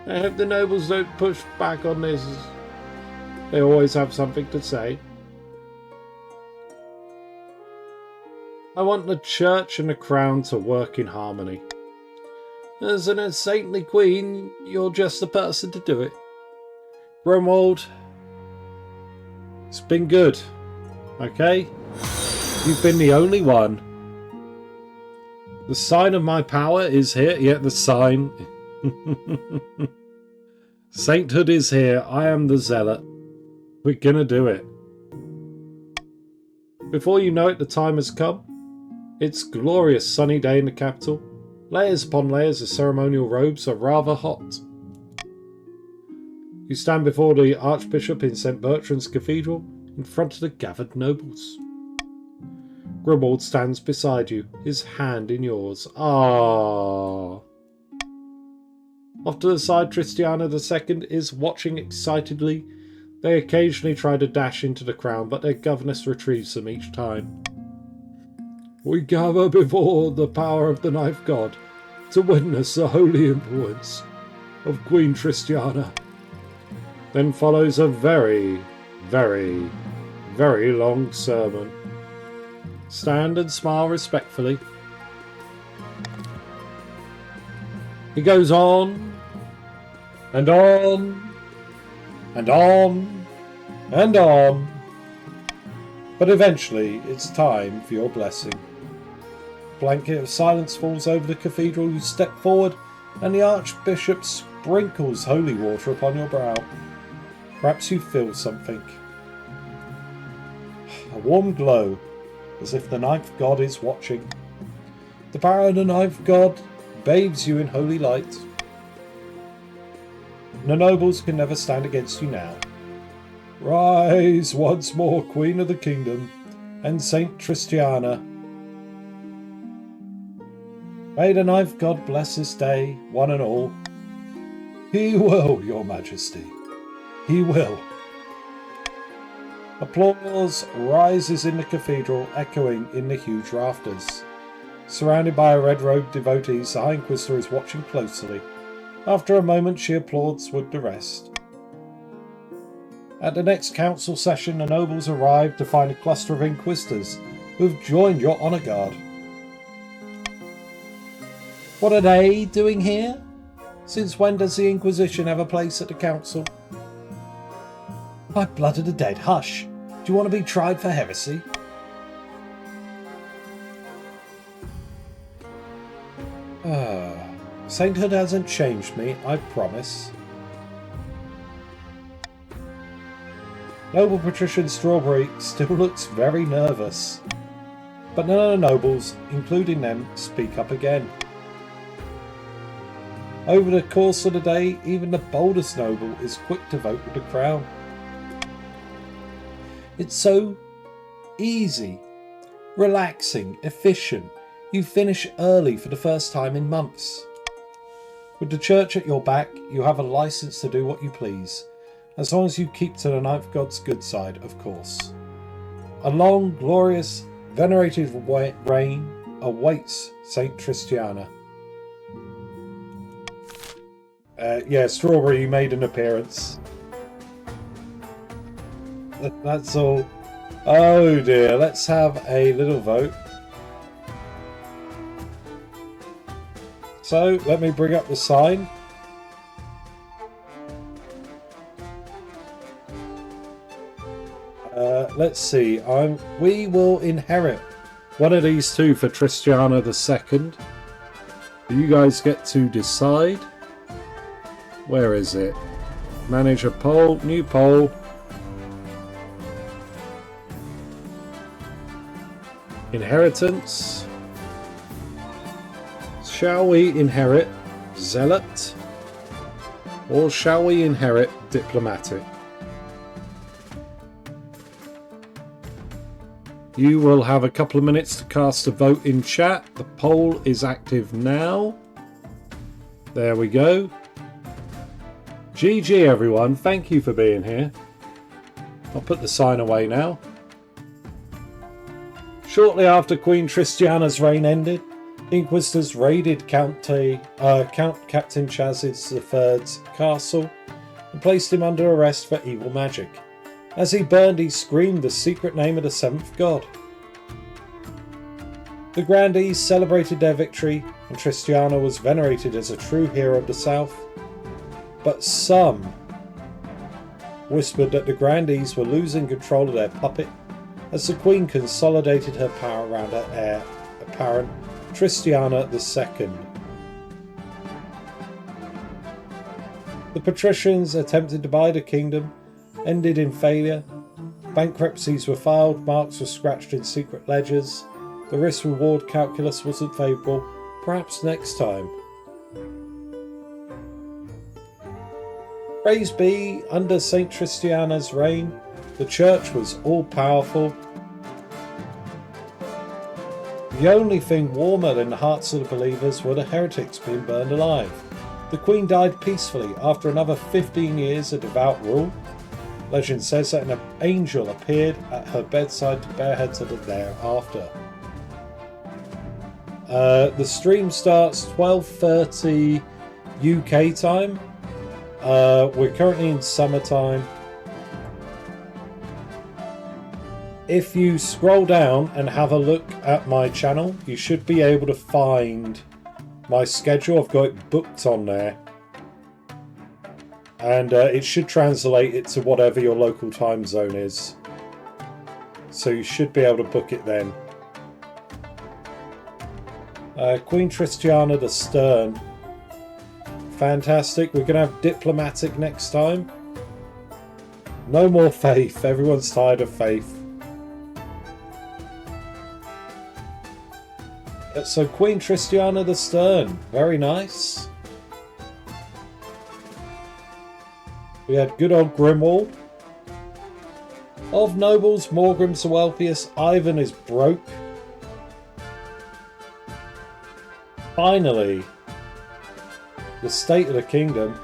I hope the nobles don't push back on this. They always have something to say. I want the church and the crown to work in harmony. As an saintly queen, you're just the person to do it. Gromwald, it's been good, okay? You've been the only one. The sign of my power is here. Yeah, the sign. Sainthood is here. I am the zealot. We're gonna do it. Before you know it, the time has come. It's a glorious sunny day in the capital. Layers upon layers of ceremonial robes are rather hot. You stand before the Archbishop in St. Bertrand's Cathedral, in front of the gathered nobles. Grimoald stands beside you, his hand in yours. Ah. Off to the side, Tristiana II is watching excitedly. They occasionally try to dash into the crown, but their governess retrieves them each time. We gather before the power of the ninth god to witness the holy influence of Queen Tristiana. Then follows a very very, very long sermon. Stand and smile respectfully. He goes on and on and on and on. But eventually it's time for your blessing. A blanket of silence falls over the cathedral. You step forward and the Archbishop sprinkles holy water upon your brow. Perhaps you feel something. A warm glow, as if the ninth god is watching. The power of the ninth god bathes you in holy light. The nobles can never stand against you now. Rise once more, Queen of the Kingdom, and Saint Tristiana. May the ninth god bless this day, one and all. He will, your majesty. He will. Applause rises in the cathedral, echoing in the huge rafters. Surrounded by her red-robed devotees, the High Inquisitor is watching closely. After a moment, she applauds with the rest. At the next council session, the nobles arrive to find a cluster of Inquisitors who have joined your honour guard. What are they doing here? Since when does the Inquisition have a place at the council? By blood of the dead, hush! Do you want to be tried for heresy? Sainthood hasn't changed me, I promise. Noble Patrician Strawberry still looks very nervous. But none of the nobles, including them, speak up again. Over the course of the day, even the boldest noble is quick to vote with the crown. It's so easy, relaxing, efficient. You finish early for the first time in months. With the church at your back, you have a license to do what you please, as long as you keep to the ninth god's good side, of course. A long, glorious, venerated reign awaits Saint Tristiana. Yeah, Strawberry made an appearance. That's all. Oh dear, let's have a little vote. So, let me bring up the sign. Let's see. We will inherit one of these two for Tristiana II. You guys get to decide. Where is it? Manage a poll. New poll. Inheritance. Shall we inherit Zealot? Or shall we inherit Diplomatic? You will have a couple of minutes to cast a vote in chat. The poll is active now. There we go. GG everyone, thank you for being here. I'll put the sign away now. Shortly after Queen Tristiana's reign ended, Inquisitors raided Count Captain Chaz's III's castle and placed him under arrest for evil magic. As he burned, he screamed the secret name of the seventh god. The Grandees celebrated their victory, and Tristiana was venerated as a true hero of the south. But some whispered that the Grandees were losing control of their puppet as the Queen consolidated her power around her heir apparent, Tristiana II. The patricians attempted to buy the kingdom ended in failure. Bankruptcies were filed, marks were scratched in secret ledgers. The risk-reward calculus wasn't favourable. Perhaps next time. Praise be, under Saint Tristiana's reign, the church was all-powerful. The only thing warmer than the hearts of the believers were the heretics being burned alive. The Queen died peacefully after another 15 years of devout rule. Legend says that an angel appeared at her bedside to bear her to the thereafter. The stream starts 12:30 UK time. We're currently in summertime. If you scroll down and have a look at my channel, you should be able to find my schedule. I've got it booked on there. And it should translate it to whatever your local time zone is. So you should be able to book it then. Queen Tristiana the Stern. Fantastic. We're going to have Diplomatic next time. No more Faith. Everyone's tired of Faith. So Queen Tristiana the Stern. Very nice. We had good old Grimwald. Of nobles, Morgrim's the wealthiest. Ivan is broke. Finally, the state of the kingdom.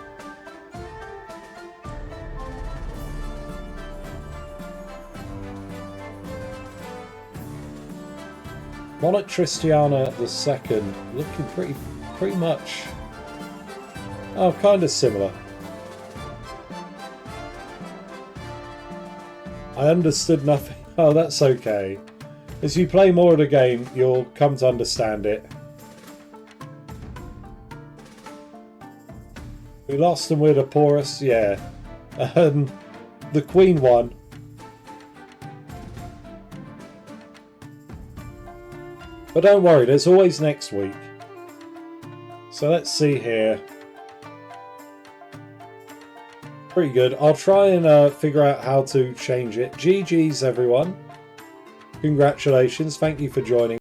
Monarch Tristiana II looking pretty much, oh, kind of similar. I understood nothing. Oh, that's okay. As you play more of the game, you'll come to understand it. We lost them with a porous, yeah. The Queen won. But don't worry, there's always next week. So let's see here. Pretty good. I'll try and figure out how to change it. GG's everyone. Congratulations. Thank you for joining.